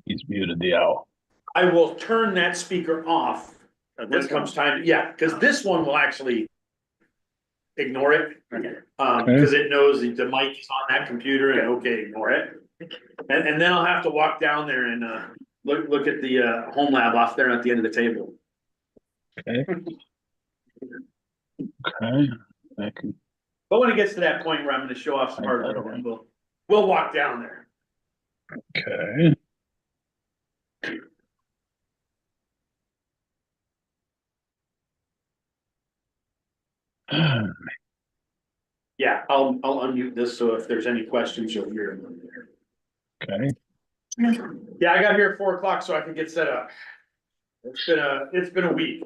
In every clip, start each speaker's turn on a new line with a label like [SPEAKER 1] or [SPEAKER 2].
[SPEAKER 1] He's muted the owl.
[SPEAKER 2] I will turn that speaker off when it comes time. Yeah, because this one will actually ignore it. Because it knows the mic is on that computer and okay, ignore it. And then I'll have to walk down there and look at the home lab off there at the end of the table.
[SPEAKER 1] Okay. Okay. I can.
[SPEAKER 2] But when it gets to that point where I'm going to show off some hardware, we'll walk down there.
[SPEAKER 1] Okay.
[SPEAKER 2] Yeah, I'll unmute this so if there's any questions, you'll hear them.
[SPEAKER 1] Okay.
[SPEAKER 2] Yeah, I got here at 4 o'clock so I can get set up. It's been a week.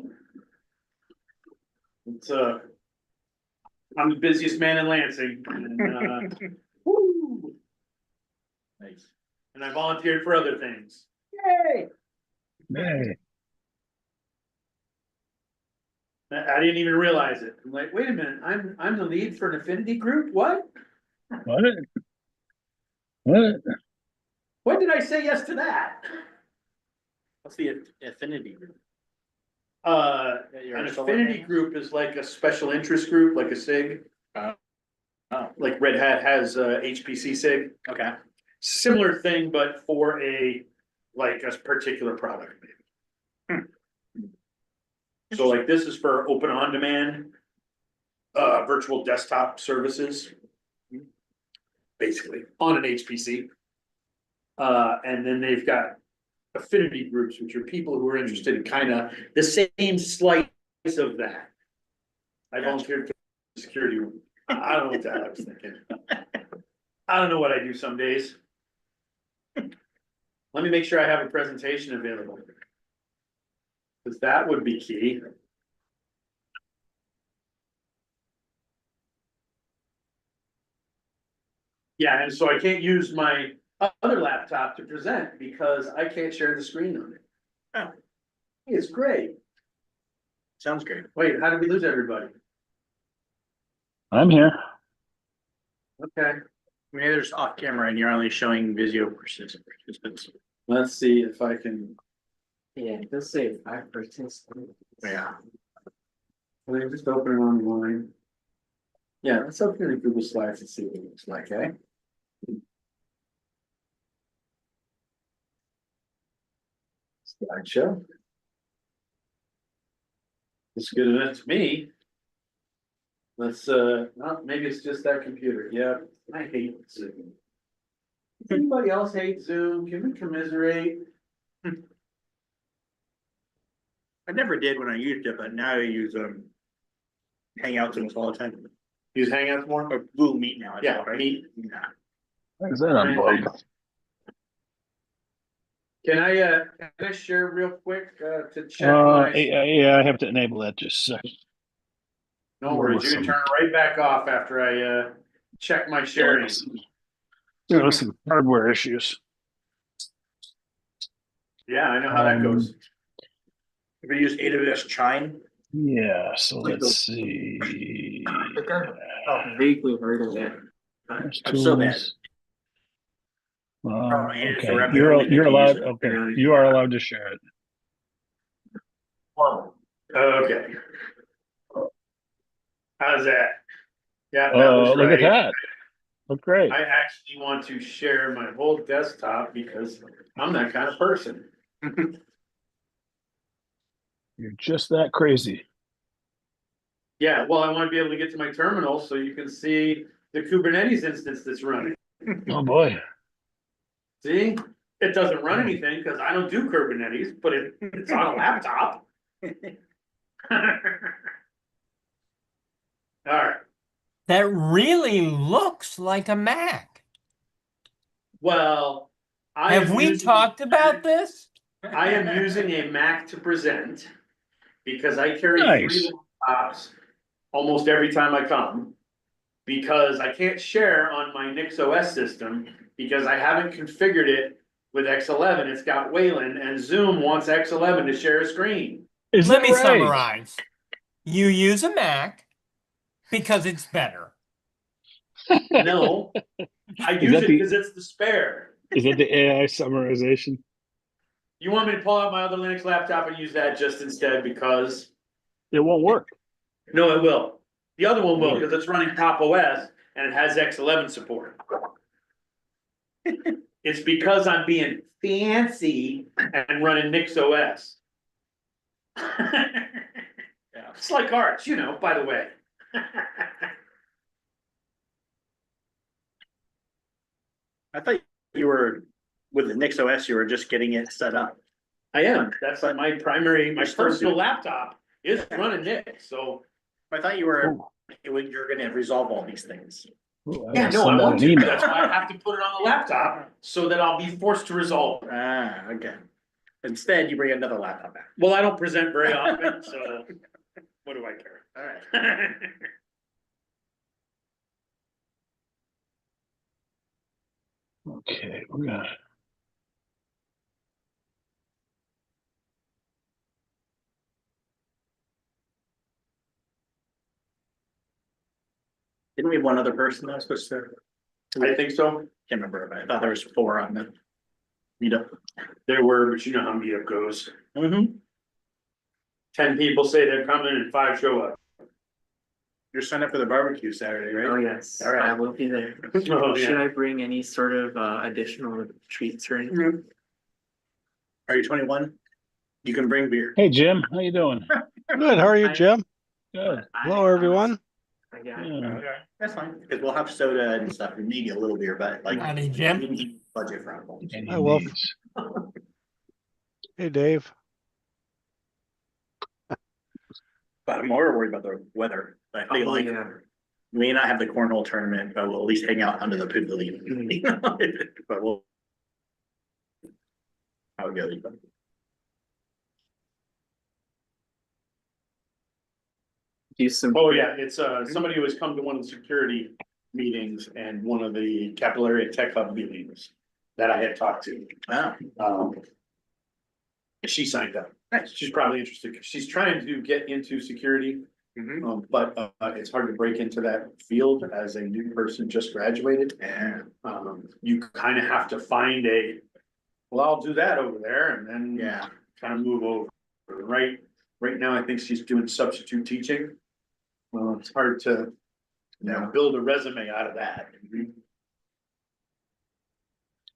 [SPEAKER 2] I'm the busiest man in Lansing. And, woo! Nice. And I volunteered for other things. Yay!
[SPEAKER 1] Hey.
[SPEAKER 2] I didn't even realize it. I'm like, wait a minute, I'm the lead for an affinity group? What?
[SPEAKER 1] What?
[SPEAKER 2] When did I say yes to that?
[SPEAKER 3] What's the affinity group?
[SPEAKER 2] An affinity group is like a special interest group, like a SIG. Like Red Hat has HPC SIG.
[SPEAKER 3] Okay.
[SPEAKER 2] Similar thing, but for a particular product. So like this is for open on demand, virtual desktop services. Basically on an HPC. And then they've got affinity groups, which are people who are interested in kind of the same slice of that. I volunteered for the security room. I don't know what the hell I was thinking. I don't know what I do some days. Let me make sure I have a presentation available. Because that would be key. Yeah, and so I can't use my other laptop to present because I can't share the screen on it.
[SPEAKER 3] Oh.
[SPEAKER 2] It's great.
[SPEAKER 3] Sounds great.
[SPEAKER 2] Wait, how did we lose everybody?
[SPEAKER 1] I'm here.
[SPEAKER 2] Okay,
[SPEAKER 3] Maybe there's off camera and you're only showing Visio participants.
[SPEAKER 2] let's see if I can.
[SPEAKER 4] Yeah, it does say 5%.
[SPEAKER 3] Yeah.
[SPEAKER 2] Can I just open it online? Yeah, let's open it in Google Slides and see what it looks like, eh? Slideshow. It's good enough to me. Let's maybe it's just that computer. Yeah, I hate Zoom. Does anybody else hate Zoom? Can we commiserate?
[SPEAKER 3] I never did when I used it, but now I use Hangouts almost all the time.
[SPEAKER 2] Use Hangouts more?
[SPEAKER 3] Or Google Meet now.
[SPEAKER 2] Yeah,
[SPEAKER 3] right?
[SPEAKER 2] Meet.
[SPEAKER 3] Yeah.
[SPEAKER 1] Why is that unplugged?
[SPEAKER 2] Can I share real quick to check my?
[SPEAKER 1] Yeah, I have to enable that just a second.
[SPEAKER 2] No worries, you can turn it right back off after I check my sharing.
[SPEAKER 1] There was some hardware issues.
[SPEAKER 2] Yeah, I know how that goes.
[SPEAKER 3] Have you used AWS Chime?
[SPEAKER 1] Yeah, so let's see.
[SPEAKER 4] Vaguely heard of it.
[SPEAKER 1] There's
[SPEAKER 3] I'm so bad.
[SPEAKER 1] tools.
[SPEAKER 3] and it's a
[SPEAKER 1] Okay,
[SPEAKER 3] revenue
[SPEAKER 1] you're
[SPEAKER 3] only
[SPEAKER 1] allowed.
[SPEAKER 3] user.
[SPEAKER 1] Okay, you are allowed to share it.
[SPEAKER 2] Okay. How's that? Yeah, that was
[SPEAKER 1] Look at
[SPEAKER 2] right.
[SPEAKER 1] that. Look great.
[SPEAKER 2] I actually want to share my whole desktop because I'm that kind of person.
[SPEAKER 1] You're just that crazy.
[SPEAKER 2] Yeah, well, I want to be able to get to my terminal so you can see the Kubernetes instance that's running.
[SPEAKER 1] Oh boy.
[SPEAKER 2] See, it doesn't run anything because I don't do Kubernetes, but it's on a laptop. All right.
[SPEAKER 5] That really looks like a Mac.
[SPEAKER 2] Well,
[SPEAKER 5] Have we talked about this?
[SPEAKER 2] I am using a Mac to present because I carry
[SPEAKER 1] Nice.
[SPEAKER 2] 3 laptops almost every time I come. Because I can't share on my NixOS system because I haven't configured it with X11. It's got Wayland and Zoom wants X11 to share a screen.
[SPEAKER 5] Let me summarize. You use a Mac because it's better.
[SPEAKER 2] No, I use it because it's the spare.
[SPEAKER 1] Is that the AI summarization?
[SPEAKER 2] You want me to pull out my other Linux laptop and use that just instead because?
[SPEAKER 1] It won't work.
[SPEAKER 2] No, it will. The other one will, because it's running Pop OS and it has X11 support. It's because I'm being fancy and running Nix OS. It's like arts, you know, by the way.
[SPEAKER 3] I thought you were, with the Nix OS, you were just getting it set up.
[SPEAKER 2] I am, that's like my primary, my
[SPEAKER 3] You're supposed to.
[SPEAKER 2] personal laptop is running Nix, so.
[SPEAKER 3] I thought you were, you're gonna resolve all these things.
[SPEAKER 1] Ooh, I
[SPEAKER 2] Yeah,
[SPEAKER 1] gotta
[SPEAKER 2] no, I
[SPEAKER 1] send out
[SPEAKER 2] want
[SPEAKER 1] an
[SPEAKER 2] to,
[SPEAKER 1] email.
[SPEAKER 2] that's why I have to put it on the laptop, so that I'll be forced to resolve.
[SPEAKER 3] Ah, okay. Instead, you bring another laptop back.
[SPEAKER 2] Well, I don't present very often, so what do I care?
[SPEAKER 3] Alright.
[SPEAKER 1] Okay, we're gonna.
[SPEAKER 3] Didn't we have one other person that was supposed to?
[SPEAKER 2] I think so.
[SPEAKER 3] Can't remember, but I thought there was 4 on the meetup.
[SPEAKER 2] There were, but you know how meetup goes.
[SPEAKER 3] Mm-hmm.
[SPEAKER 2] 10 people say they're coming and 5 show up.
[SPEAKER 3] You're signed up for the barbecue Saturday,
[SPEAKER 4] Oh,
[SPEAKER 3] right?
[SPEAKER 4] yes,
[SPEAKER 3] All right.
[SPEAKER 4] I will be there.
[SPEAKER 2] Oh,
[SPEAKER 4] Should
[SPEAKER 2] yeah.
[SPEAKER 4] I bring any sort of additional treats or anything?
[SPEAKER 3] Are you 21? You can bring beer.
[SPEAKER 1] Hey, Jim, how you doing?
[SPEAKER 6] Good, how are you,
[SPEAKER 4] I-
[SPEAKER 6] Jim?
[SPEAKER 1] Good.
[SPEAKER 6] Hello, everyone.
[SPEAKER 4] I got
[SPEAKER 1] Yeah.
[SPEAKER 3] Okay, that's fine, because we'll have soda and stuff, and maybe a little beer, but like.
[SPEAKER 5] Howdy, Jim.
[SPEAKER 3] we need Budget for alcohol.
[SPEAKER 1] Any
[SPEAKER 6] Hi, Wolf.
[SPEAKER 1] needs?
[SPEAKER 6] Hey, Dave.
[SPEAKER 3] But I'm more worried about the weather. I feel
[SPEAKER 4] Oh,
[SPEAKER 3] like
[SPEAKER 4] yeah.
[SPEAKER 3] we may not have the cornhole tournament, but we'll at least hang out under the pavilion. But we'll. How it goes, but.
[SPEAKER 4] Do some.
[SPEAKER 2] Oh, yeah, it's somebody who has come to one of the security meetings and one of the Capillary Tech Hub meetings that I had talked to.
[SPEAKER 3] Wow.
[SPEAKER 2] She signed up. She's probably interested, 'cause she's trying to get into security.
[SPEAKER 3] Mhm.
[SPEAKER 2] But it's hard to break into that field as a new person just graduated.
[SPEAKER 3] Yeah,
[SPEAKER 2] You kind of have to find well, I'll do that over there and then.
[SPEAKER 3] yeah.
[SPEAKER 2] Kind of move over. Right now, I think she's doing substitute teaching. Well, it's hard to, build a resume out of that.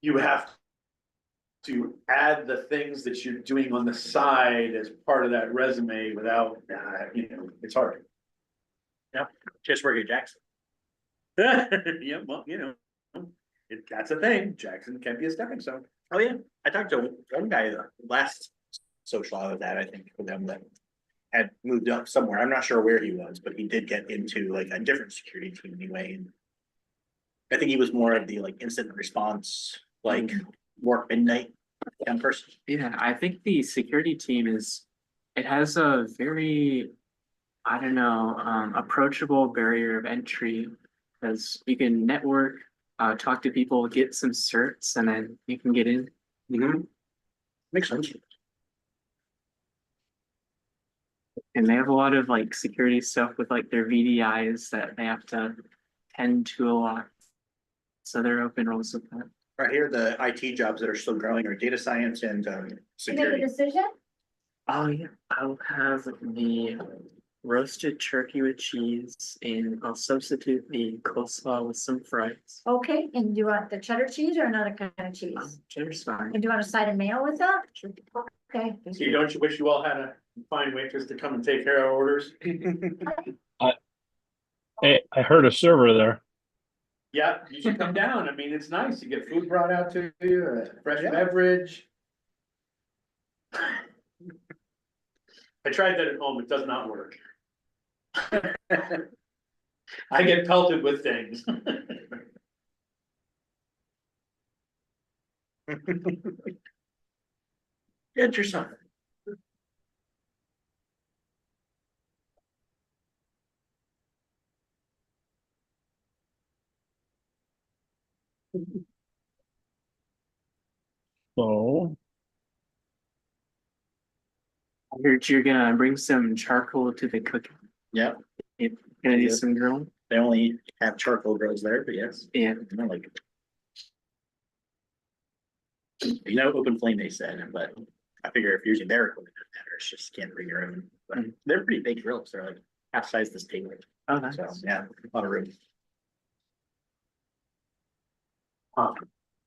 [SPEAKER 2] You have to add the things that you're doing on the side as part of that resume without, it's hard.
[SPEAKER 3] Just work at Jackson.
[SPEAKER 2] Yeah, well, that's a thing. Jackson can be a stepping stone.
[SPEAKER 3] Oh, yeah. I talked to one guy the last social I was at, I think, with them that had moved up somewhere. I'm not sure where he was, but he did get into like a different security team anyway. And I think he was more of the like incident response, like work midnight kind of person.
[SPEAKER 4] Yeah, I think the security team it has a very, I don't know, approachable barrier of entry. Because you can network, talk to people, get some certs, and then you can get in.
[SPEAKER 3] Makes sense.
[SPEAKER 4] And they have a lot of like security stuff with like their VDIs that they have to tend to a lot. So they're open roles with that.
[SPEAKER 3] Right here, the IT jobs that are still growing are data science and
[SPEAKER 7] You make a
[SPEAKER 3] security.
[SPEAKER 7] decision?
[SPEAKER 4] Oh yeah, I'll have the roasted turkey with cheese, and I'll substitute the coleslaw with some fries.
[SPEAKER 7] Okay, and do you want the cheddar cheese or another kind of cheese?
[SPEAKER 4] Cheddar's fine.
[SPEAKER 7] And do you want a side of mayo with that? Okay,
[SPEAKER 2] See, don't you wish you all had a fine waitress to come and take care of orders?
[SPEAKER 1] Hey, I heard a server there.
[SPEAKER 2] Yeah, you should come down. I mean, it's nice. You get food brought out to you, a fresh beverage. I tried that at home. It does not work. I get pelted with things.
[SPEAKER 3] Get your son.
[SPEAKER 1] So,
[SPEAKER 4] I heard you're gonna bring some charcoal to the cooking.
[SPEAKER 3] Yep,
[SPEAKER 4] Gonna do
[SPEAKER 3] Yeah.
[SPEAKER 4] some grilling?
[SPEAKER 3] they only have charcoal grills there, but yes.
[SPEAKER 4] Yeah.
[SPEAKER 3] I like You know, open flame they said, but I figure if you're using their equipment, it matters, just can't bring your own. But they're pretty big grills, they're like half size this table,
[SPEAKER 4] Oh, nice.
[SPEAKER 3] so yeah, a lot of room.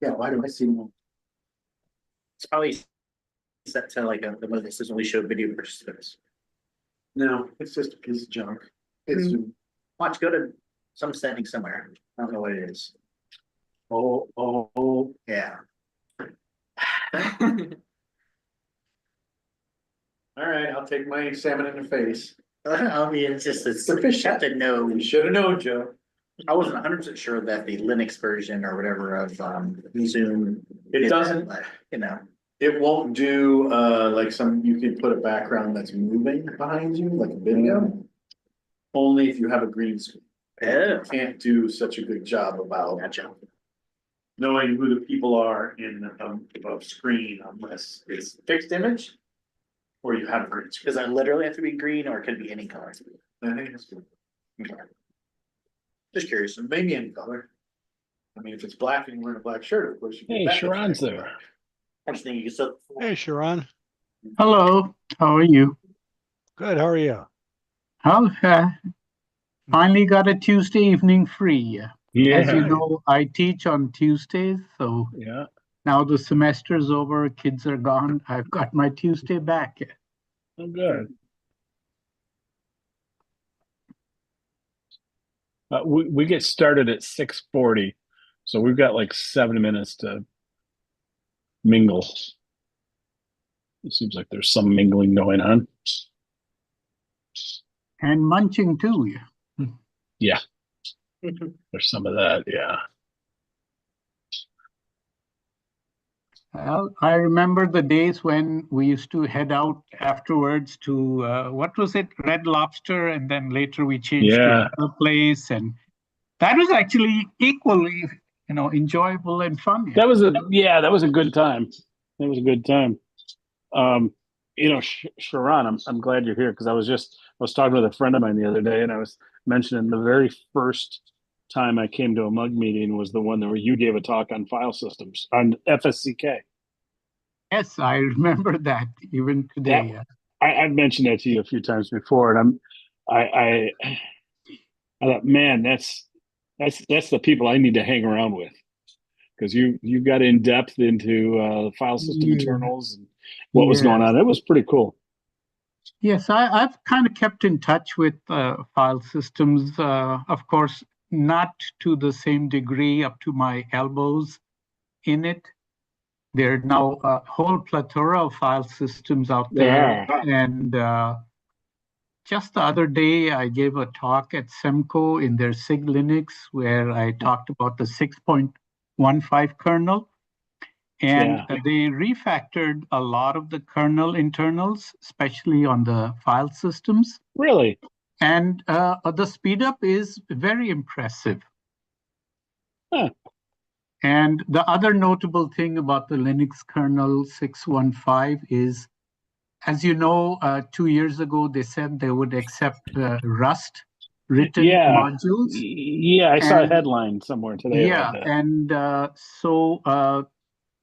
[SPEAKER 2] Yeah, why do I see more?
[SPEAKER 3] It's probably set to like the one that only showed video participants.
[SPEAKER 2] No, it's just a piece of junk. It's,
[SPEAKER 3] Watch, go to some setting somewhere, I don't know what it is,
[SPEAKER 2] oh,
[SPEAKER 3] yeah.
[SPEAKER 2] all right, I'll take my salmon in the face.
[SPEAKER 3] I mean, it's just, it's,
[SPEAKER 2] The fish
[SPEAKER 3] you have to know.
[SPEAKER 2] You should have known, Joe.
[SPEAKER 3] I wasn't 100% sure that the Linux version or whatever of Zoom.
[SPEAKER 2] It
[SPEAKER 3] did that,
[SPEAKER 2] doesn't-
[SPEAKER 3] but, you know,
[SPEAKER 2] It won't do, like you can put a background that's moving behind you, like a video. Only if you have a green screen.
[SPEAKER 3] Yeah.
[SPEAKER 2] It can't do such a good job about
[SPEAKER 3] gotcha.
[SPEAKER 2] knowing who the people are in above screen unless it's fixed image. Or you have a green screen.
[SPEAKER 3] Does that literally have to be green or could it be any color?
[SPEAKER 2] I think it's good.
[SPEAKER 3] Okay. Just curious.
[SPEAKER 2] Maybe any color. I mean, if it's black and you're wearing a black shirt, of course you.
[SPEAKER 1] Hey, Sharon's there.
[SPEAKER 3] I just think you can still.
[SPEAKER 6] Hey, Sharon.
[SPEAKER 8] Hello, how are you?
[SPEAKER 6] Good. How are you?
[SPEAKER 8] How finally got a Tuesday evening free. As you know, I teach on Tuesdays, so
[SPEAKER 1] Yeah.
[SPEAKER 8] now the semester's over, kids are gone. I've got my Tuesday back.
[SPEAKER 1] Oh, good. We get started at 6:40, so we've got like 7 minutes to mingle. It seems like there's some mingling going on.
[SPEAKER 8] And munching too.
[SPEAKER 1] Yeah, there's some of that. Yeah.
[SPEAKER 8] Well, I remember the days when we used to head out afterwards to what was it, Red Lobster, and then later we changed to
[SPEAKER 1] Yeah.
[SPEAKER 8] another place, and that was actually equally, enjoyable and fun.
[SPEAKER 1] That was a good time. That was a good time. Sharon, I'm glad you're here because I was talking with a friend of mine the other day, and I was mentioning the very first time I came to a mug meeting was the one where you gave a talk on file systems on FSCK.
[SPEAKER 8] Yes, I remember that even today.
[SPEAKER 1] Yeah. I've mentioned that to you a few times before, and I thought, man, that's the people I need to hang around with because you got in depth into file system internals and what was going on. It was pretty cool.
[SPEAKER 8] Yes, I've kind of kept in touch with file systems, of course, not to the same degree up to my elbows in it. There are now a whole plethora of file systems out there.
[SPEAKER 1] Yeah.
[SPEAKER 8] And just the other day, I gave a talk at Semco in their SIG Linux where I talked about the 6.15 kernel. And they refactored a lot of the kernel internals, especially on the file systems.
[SPEAKER 1] Really?
[SPEAKER 8] And the speed up is very impressive.
[SPEAKER 1] Huh.
[SPEAKER 8] And the other notable thing about the Linux kernel 6.15 is, as you know, 2 years ago, they said they would accept Rust written modules.
[SPEAKER 1] Yeah, I saw a headline somewhere today.
[SPEAKER 8] Yeah,
[SPEAKER 1] about that.
[SPEAKER 8] and so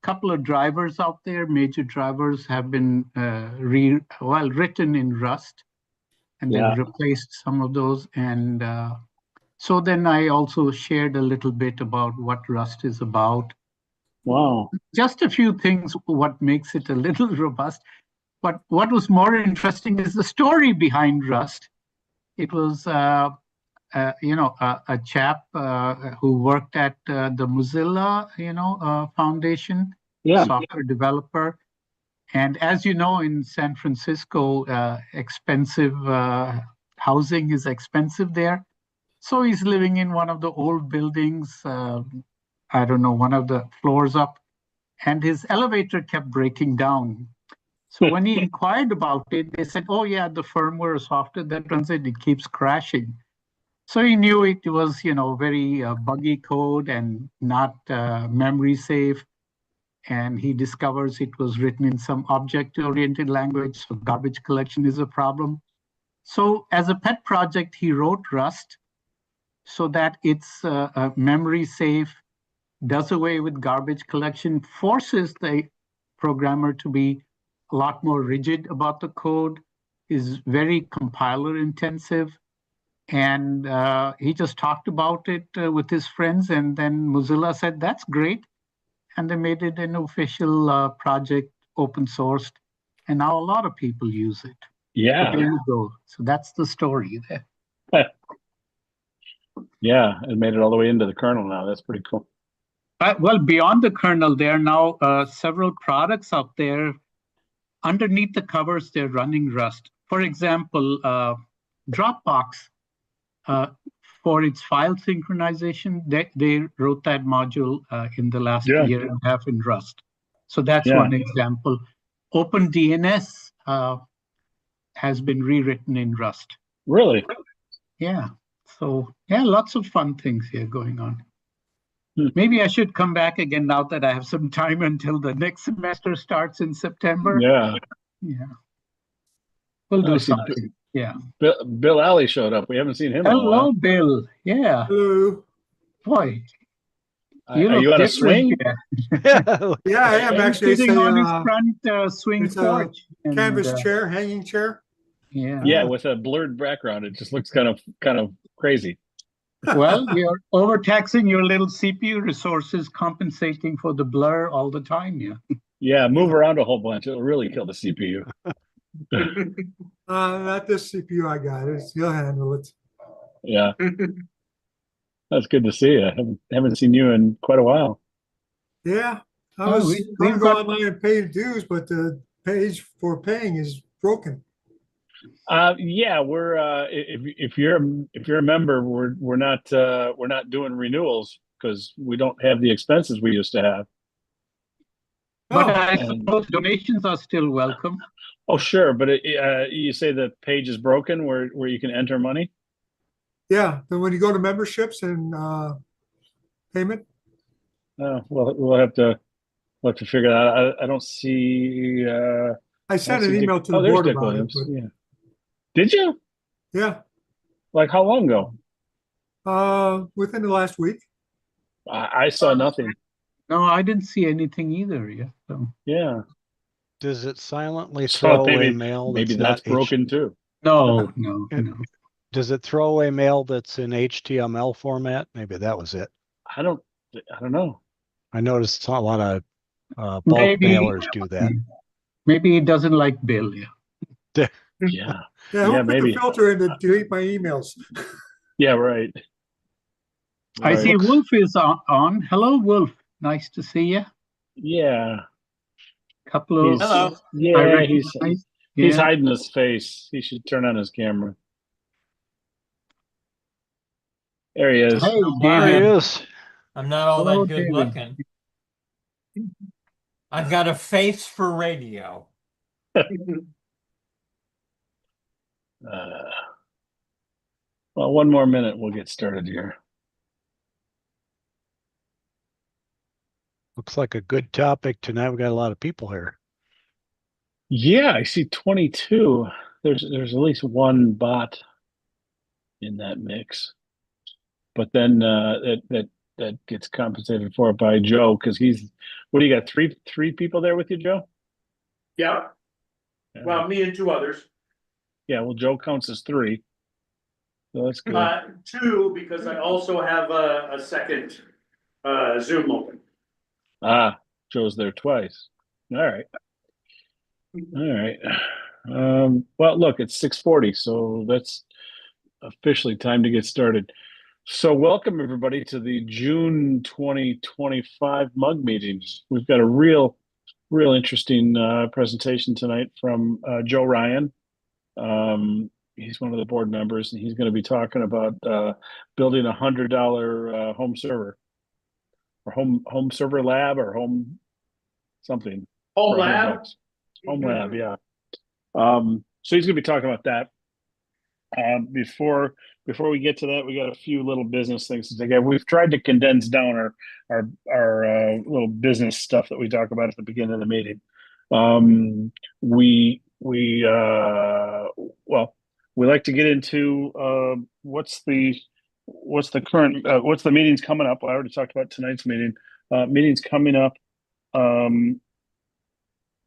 [SPEAKER 8] couple of drivers out there, major drivers have been written in Rust, and they've replaced some of those. And so then I also shared a little bit about what Rust is about.
[SPEAKER 1] Wow.
[SPEAKER 8] Just a few things, what makes it a little robust. But what was more interesting is the story behind Rust. It was a chap who worked at the Mozilla, Foundation, software developer. And as you know, in San Francisco, expensive housing is expensive there. So he's living in one of the old buildings, I don't know, one of the floors up, and his elevator kept breaking down. So when he inquired about it, they said, oh yeah, the firmware software that runs it keeps crashing. So he knew it was, very buggy code and not memory safe. And he discovers it was written in some object-oriented language, so garbage collection is a problem. So as a pet project, he wrote Rust so that it's memory safe, does away with garbage collection, forces the programmer to be a lot more rigid about the code, is very compiler intensive. And he just talked about it with his friends, and then Mozilla said, that's great. And they made it an official project, open sourced. And now a lot of people use it.
[SPEAKER 1] Yeah.
[SPEAKER 8] So there you go. So that's the story there.
[SPEAKER 1] Yeah, it made it all the way into the kernel now. That's pretty cool.
[SPEAKER 8] Well, beyond the kernel, there are now several products out there. Underneath the covers, they're running Rust. For example, Dropbox, for its file synchronization, they wrote that module in the last year and a half in Rust. So that's one example. OpenDNS has been rewritten in Rust.
[SPEAKER 1] Really?
[SPEAKER 8] Yeah. So yeah, lots of fun things here going on.
[SPEAKER 1] Hmm.
[SPEAKER 8] Maybe I should come back again now that I have some time until the next semester starts in September.
[SPEAKER 1] Yeah.
[SPEAKER 8] Yeah. We'll do
[SPEAKER 1] I see
[SPEAKER 8] something. Yeah.
[SPEAKER 1] Bill Alley showed up. We haven't seen him in a
[SPEAKER 8] Hello,
[SPEAKER 1] while.
[SPEAKER 8] Bill. Yeah.
[SPEAKER 9] Hello.
[SPEAKER 8] Boy.
[SPEAKER 1] Are you on a swing?
[SPEAKER 9] Yeah, I am actually.
[SPEAKER 8] Sitting on his front swing
[SPEAKER 9] it's a
[SPEAKER 8] porch.
[SPEAKER 9] canvas chair, hanging chair.
[SPEAKER 8] Yeah.
[SPEAKER 1] Yeah, with a blurred background. It just looks kind of crazy.
[SPEAKER 8] Well, you're overtaxing your little CPU resources, compensating for the blur all the time. Yeah.
[SPEAKER 1] Yeah, move around a whole bunch. It'll really kill the CPU.
[SPEAKER 9] Not this CPU I got. He'll handle it.
[SPEAKER 1] Yeah. That's good to see you. Haven't seen you in quite a while.
[SPEAKER 9] Yeah, I
[SPEAKER 8] Oh,
[SPEAKER 9] was
[SPEAKER 8] we-
[SPEAKER 9] going to
[SPEAKER 8] we've
[SPEAKER 9] go
[SPEAKER 8] got-
[SPEAKER 9] online and pay dues, but the page for paying is broken.
[SPEAKER 1] Yeah, we're if you're a member, we're not doing renewals because we don't have the expenses we used to have.
[SPEAKER 8] But
[SPEAKER 9] Oh,
[SPEAKER 8] I suppose donations are still welcome.
[SPEAKER 1] Oh, sure, but you say the page is broken where you can enter money.
[SPEAKER 9] yeah. Then when you go to memberships and payment,
[SPEAKER 1] We'll have to figure that out. I don't see.
[SPEAKER 9] I sent
[SPEAKER 1] I
[SPEAKER 9] an
[SPEAKER 1] see
[SPEAKER 9] email
[SPEAKER 1] Dick-
[SPEAKER 9] to the
[SPEAKER 1] there's
[SPEAKER 9] board
[SPEAKER 1] Dick
[SPEAKER 9] about
[SPEAKER 1] Williams.
[SPEAKER 9] it.
[SPEAKER 1] Yeah. Did you?
[SPEAKER 9] But
[SPEAKER 1] Like how long ago?
[SPEAKER 9] yeah, within the last week.
[SPEAKER 1] I saw nothing.
[SPEAKER 8] No, I didn't see anything either. Yeah. So.
[SPEAKER 1] Yeah.
[SPEAKER 6] Does it silently
[SPEAKER 1] So
[SPEAKER 6] throw away
[SPEAKER 1] maybe
[SPEAKER 6] mail
[SPEAKER 1] maybe
[SPEAKER 6] that's
[SPEAKER 1] that's
[SPEAKER 6] not
[SPEAKER 1] broken too.
[SPEAKER 8] No.
[SPEAKER 6] Does it throw away mail that's in HTML format? Maybe that was it.
[SPEAKER 1] I don't know.
[SPEAKER 6] I noticed a lot of bulk
[SPEAKER 8] Maybe-
[SPEAKER 6] mailers do that.
[SPEAKER 8] Maybe he doesn't like Bill. Yeah.
[SPEAKER 1] Yeah.
[SPEAKER 9] Yeah, who
[SPEAKER 1] Yeah,
[SPEAKER 9] put
[SPEAKER 1] maybe.
[SPEAKER 9] the filter in to delete my emails?
[SPEAKER 1] Yeah. Right.
[SPEAKER 8] I
[SPEAKER 1] Right.
[SPEAKER 8] see Wolf is on. Hello, Wolf. Nice to see you.
[SPEAKER 1] Yeah.
[SPEAKER 8] Couple of.
[SPEAKER 1] He's-
[SPEAKER 4] Hello.
[SPEAKER 8] I
[SPEAKER 1] Yeah. He's
[SPEAKER 8] recognize.
[SPEAKER 1] he's
[SPEAKER 8] Yeah.
[SPEAKER 1] hiding his face. He should turn on his camera. There he is.
[SPEAKER 8] Hey,
[SPEAKER 6] There he
[SPEAKER 8] David.
[SPEAKER 6] is.
[SPEAKER 5] I'm not all
[SPEAKER 8] Hello,
[SPEAKER 5] that good
[SPEAKER 8] David.
[SPEAKER 5] looking. I've got a face for radio.
[SPEAKER 1] Well, one more minute, we'll get started here.
[SPEAKER 6] Looks like a good topic tonight. We got a lot of people here.
[SPEAKER 1] Yeah, I see 22. There's at least one bot in that mix, but then that gets compensated for by Joe because he's. What do you got? Three people there with you, Joe?
[SPEAKER 2] Yeah, well, me and two others.
[SPEAKER 1] Yeah. Well, Joe counts as three, so that's good.
[SPEAKER 2] Two, because I also have a second Zoom open.
[SPEAKER 1] Joe's there twice. All right. Well, look, it's 6:40, so that's officially time to get started. So welcome everybody to the June 2025 mug meetings. We've got a real interesting presentation tonight from Joe Ryan. He's one of the board members, and he's going to be talking about building $100 home server or home server lab or home something.
[SPEAKER 2] Home
[SPEAKER 1] for
[SPEAKER 2] lab.
[SPEAKER 1] $100. Home lab, yeah. So he's going to be talking about that. Before we get to that, we got a few little business things to take care of. We've tried to condense down our little business stuff that we talk about at the beginning of the meeting. We like to get into what's the current what's the meetings coming up. I already talked about tonight's meeting. meetings coming up. I'm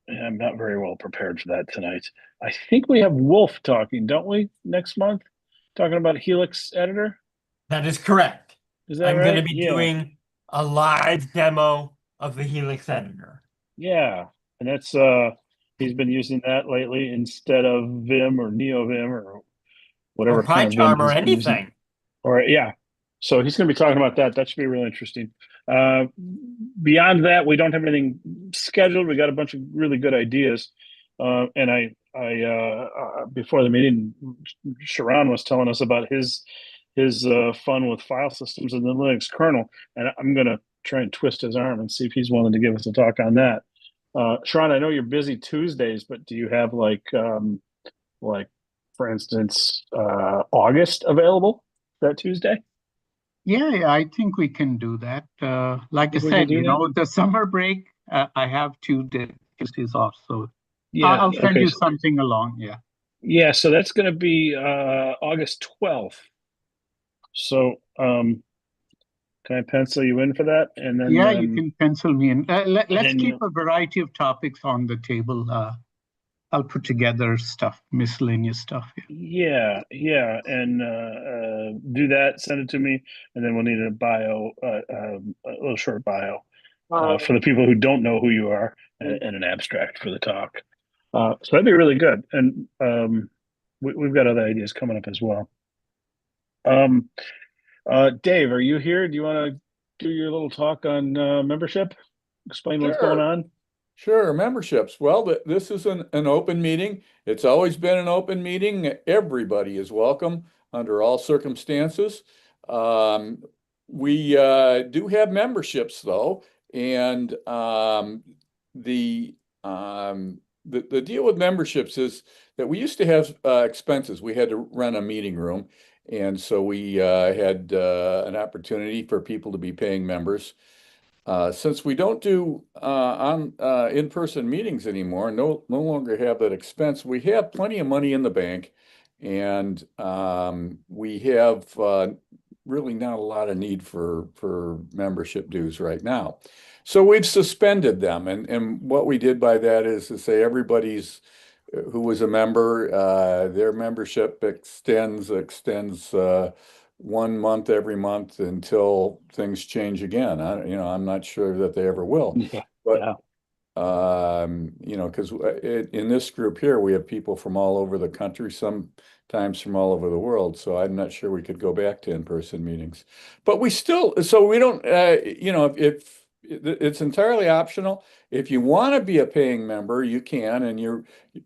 [SPEAKER 1] not very well prepared for that tonight. I think we have Wolf talking, don't we, next month? Talking about Helix Editor?
[SPEAKER 5] That is correct.
[SPEAKER 1] Is that
[SPEAKER 5] I'm going to
[SPEAKER 1] right?
[SPEAKER 5] be
[SPEAKER 1] Yeah.
[SPEAKER 5] doing a live demo of the Helix editor.
[SPEAKER 1] Yeah. And that's he's been using that lately instead of Vim or NeoVim or whatever
[SPEAKER 5] Or
[SPEAKER 1] kind of Vim
[SPEAKER 5] PyCharm or
[SPEAKER 1] he's been using.
[SPEAKER 5] anything.
[SPEAKER 1] Or yeah. So he's going to be talking about that. That should be really interesting. Beyond that, we don't have anything scheduled. We got a bunch of really good ideas. And before the meeting, Sharon was telling us about his fun with file systems in the Linux kernel, and I'm going to try and twist his arm and see if he's willing to give us a talk on that. Sharon, I know you're busy Tuesdays, but do you have like for instance, August available that Tuesday?
[SPEAKER 8] Yeah, I think we can do that. Like I
[SPEAKER 1] Think we can
[SPEAKER 8] said,
[SPEAKER 1] do
[SPEAKER 8] you
[SPEAKER 1] that?
[SPEAKER 8] know, the summer break, I have Tuesdays off, so
[SPEAKER 1] Yeah.
[SPEAKER 8] I'll send
[SPEAKER 1] Okay.
[SPEAKER 8] you something along. Yeah.
[SPEAKER 1] Yeah. So that's going to be August 12th. So can I pencil you in for that? And then
[SPEAKER 8] Yeah, you can pencil me in. Let's
[SPEAKER 1] then
[SPEAKER 8] keep a variety of topics on the table. I'll put together stuff, miscellaneous stuff. Yeah.
[SPEAKER 1] yeah, and do that. Send it to me, and then we'll need a bio, a little short bio for the people who don't know who you are, and an abstract for the talk. So that'd be really good, and we've got other ideas coming up as well. Dave, are you here? Do you want to do your little talk on membership? Explain what's going
[SPEAKER 10] Sure.
[SPEAKER 1] on?
[SPEAKER 10] Sure, memberships. Well, this is an open meeting. It's always been an open meeting. Everybody is welcome under all circumstances. We do have memberships though, and the deal with memberships is that we used to have expenses. We had to rent a meeting room, and so we had an opportunity for people to be paying members. Since we don't do in-person meetings anymore, no longer have that expense, we have plenty of money in the bank, and we have really not a lot of need for membership dues right now. So we've suspended them, and what we did by that is to say everybody's who was a member, their membership extends 1 month every month until things change again. I'm not sure that they ever will.
[SPEAKER 1] Yeah.
[SPEAKER 10] But
[SPEAKER 1] Yeah.
[SPEAKER 10] because in this group here, we have people from all over the country, sometimes from all over the world. So I'm not sure we could go back to in-person meetings. But so we don't, if it's entirely optional. If you want to be a paying member, you can, and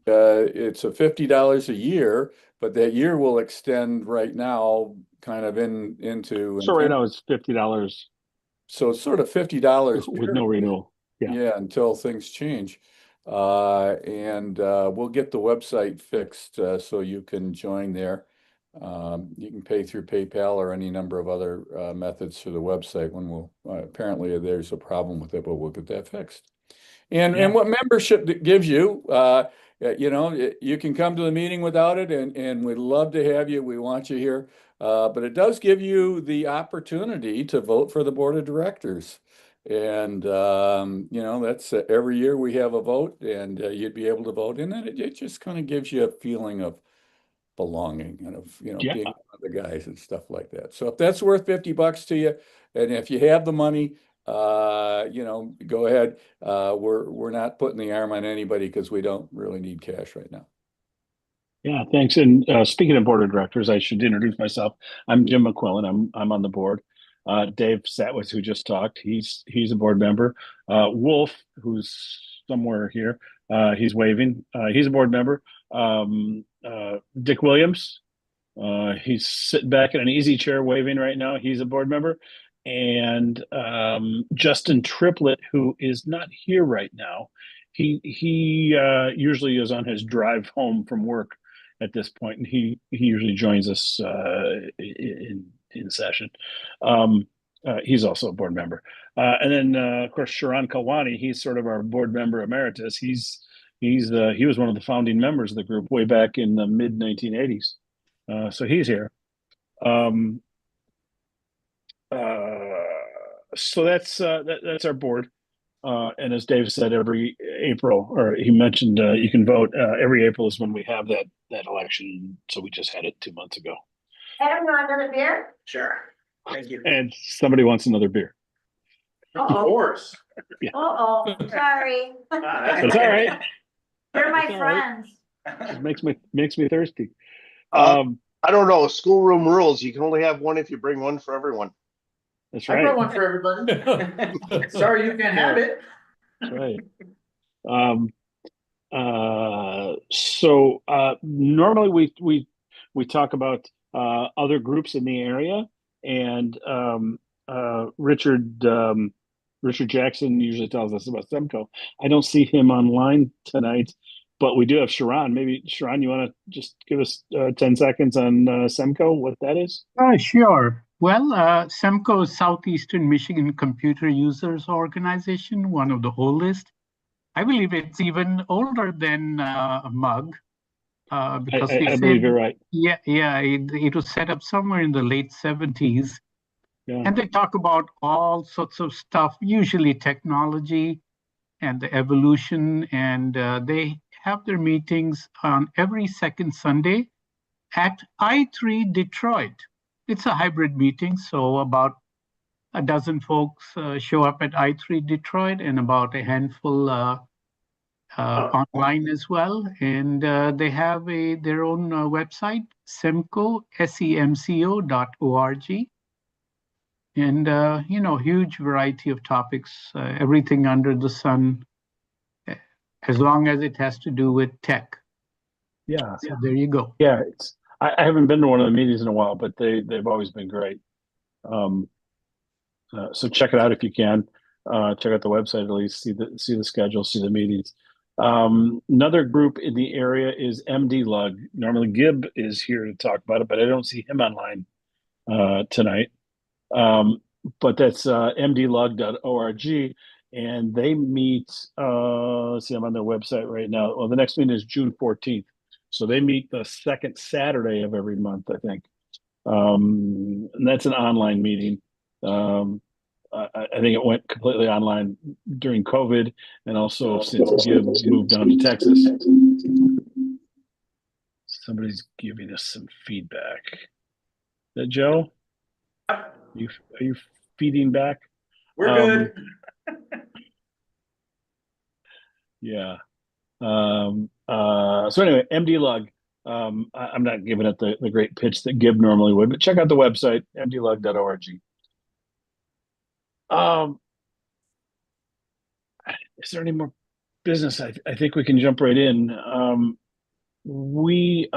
[SPEAKER 10] it's a $50 a year, but that year will extend right now kind of into.
[SPEAKER 1] So right now it's $50
[SPEAKER 10] So it's sort of $50
[SPEAKER 1] with no renewal. Yeah.
[SPEAKER 10] Yeah, until things change. And we'll get the website fixed so you can join there. You can pay through PayPal or any number of other methods through the website when apparently there's a problem with it, but we'll get that fixed. And what membership gives you, you can come to the meeting without it, and we'd love to have you. We want you here. But it does give you the opportunity to vote for the board of directors. And, that's every year we have a vote, and you'd be able to vote in it. It just kind of gives you a feeling of belonging and of,
[SPEAKER 1] Yeah.
[SPEAKER 10] being one of the guys and stuff like that. So if that's worth $50 to you, and if you have the money, go ahead. We're not putting the arm on anybody because we don't really need cash right now.
[SPEAKER 1] Yeah, thanks. And speaking of board of directors, I should introduce myself. I'm Jim McQuillan. I'm on the board. Dave Satwitz, who just talked, he's a board member. Wolf, who's somewhere here, he's waving. He's a board member. Dick Williams, he's sitting back in an easy chair waving right now. He's a board member. And Justin Triplett, who is not here right now. He usually is on his drive home from work at this point, and he usually joins us in session. He's also a board member, and then of course Sharon Kalwani. He's sort of our board member emeritus. He was one of the founding members of the group way back in the mid 1980s. So he's here. so that's our board. And as Dave said, every April, or he mentioned, you can vote. Every April is when we have that election. So we just had it 2 months ago.
[SPEAKER 7] Adam, you want another beer?
[SPEAKER 3] Sure. Thank you.
[SPEAKER 1] And somebody wants another beer.
[SPEAKER 2] Of
[SPEAKER 7] Uh-oh,
[SPEAKER 2] course.
[SPEAKER 7] uh-oh, sorry.
[SPEAKER 1] It's all right.
[SPEAKER 7] You're my
[SPEAKER 1] It's all right.
[SPEAKER 7] friends.
[SPEAKER 1] It makes me thirsty.
[SPEAKER 11] I don't know. Schoolroom rules. You can only have one if you bring one for everyone.
[SPEAKER 1] That's
[SPEAKER 2] I brought
[SPEAKER 1] right.
[SPEAKER 2] one for everybody. Sorry, you can't have it.
[SPEAKER 1] That's right. So normally we talk about other groups in the area, and Richard Jackson usually tells us about Semco. I don't see him online tonight, but we do have Sharon. Maybe Sharon, you want to just give us 10 seconds on Semco, what that is?
[SPEAKER 8] Sure. Well, SEMCO is Southeastern Michigan Computer Users Organization, one of the oldest. I believe it's even older than MUG. Because
[SPEAKER 1] I believe you're right.
[SPEAKER 8] Yeah, it was set up somewhere in the late 70s.
[SPEAKER 1] Yeah.
[SPEAKER 8] And they talk about all sorts of stuff, usually technology and the evolution. And they have their meetings on every second Sunday at I3 Detroit. It's a hybrid meeting, so about a dozen folks show up at I3 Detroit and about a handful online as well. And they have their own website, semco, semco.org. And, huge variety of topics, everything under the sun, as long as it has to do with tech.
[SPEAKER 1] Yeah.
[SPEAKER 8] So there you go.
[SPEAKER 1] Yeah. I haven't been to one of the meetings in a while, but they've always been great. So check it out if you can. Check out the website at least, see the schedule, see the meetings. Another group in the area is MD Lug. Normally Gib is here to talk about it, but I don't see him online tonight. But that's mdlug.org, and they meet. Let's see, I'm on their website right now. Well, the next meeting is June 14th, so they meet the second Saturday of every month, I think. And that's an online meeting. I think it went completely online during COVID, and also since Gib moved down to Texas. Somebody's giving us some feedback. Is that Joe? Are you feeding back?
[SPEAKER 2] We're good.
[SPEAKER 1] Yeah. So anyway, MD Lug. I'm not giving it the great pitch that Gib normally would, but check out the website, mdlug.org. Is there any more business? I think we can jump right in. We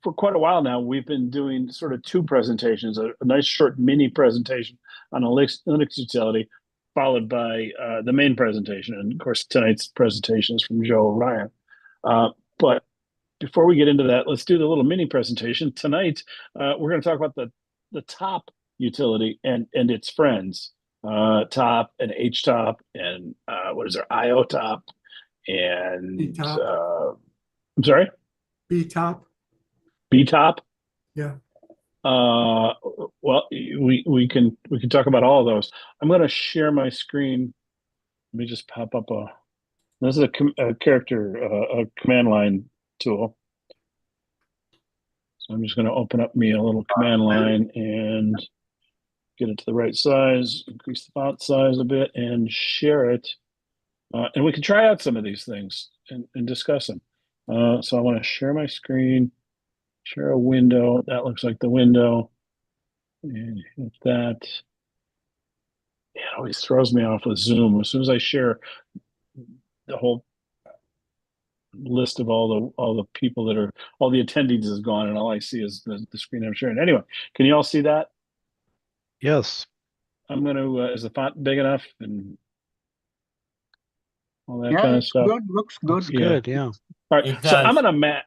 [SPEAKER 1] for quite a while now, we've been doing sort of two presentations, a nice short mini presentation on a Linux utility, followed by the main presentation. And of course, tonight's presentation is from Joe Ryan. But before we get into that, let's do the little mini presentation. Tonight, we're going to talk about the top utility and its friends, top and HTOP, and what is there, IOTOP, and
[SPEAKER 9] BTOP.
[SPEAKER 1] I'm sorry?
[SPEAKER 9] BTOP.
[SPEAKER 1] BTOP?
[SPEAKER 9] Yeah.
[SPEAKER 1] Well, we can talk about all of those. I'm going to share my screen. Let me just pop up this is a character, a command line tool. So I'm just going to open up me a little command line and get it to the right size, increase the font size a bit, and share it. And we can try out some of these things and discuss them. So I want to share my screen, share a window. That looks like the window. And hit that. It always throws me off with Zoom. As soon as I share the whole list of all the people that are, all the attendees is gone, and all I see is the screen I'm sharing. Anyway, can you all see that?
[SPEAKER 6] Yes.
[SPEAKER 1] I'm going to, is the font big enough and all that
[SPEAKER 8] Yeah,
[SPEAKER 1] kind of
[SPEAKER 8] it's
[SPEAKER 1] stuff?
[SPEAKER 8] good, looks good.
[SPEAKER 6] Looks good, yeah.
[SPEAKER 1] All right,
[SPEAKER 5] It
[SPEAKER 1] so I'm
[SPEAKER 5] does.
[SPEAKER 1] on a Mac.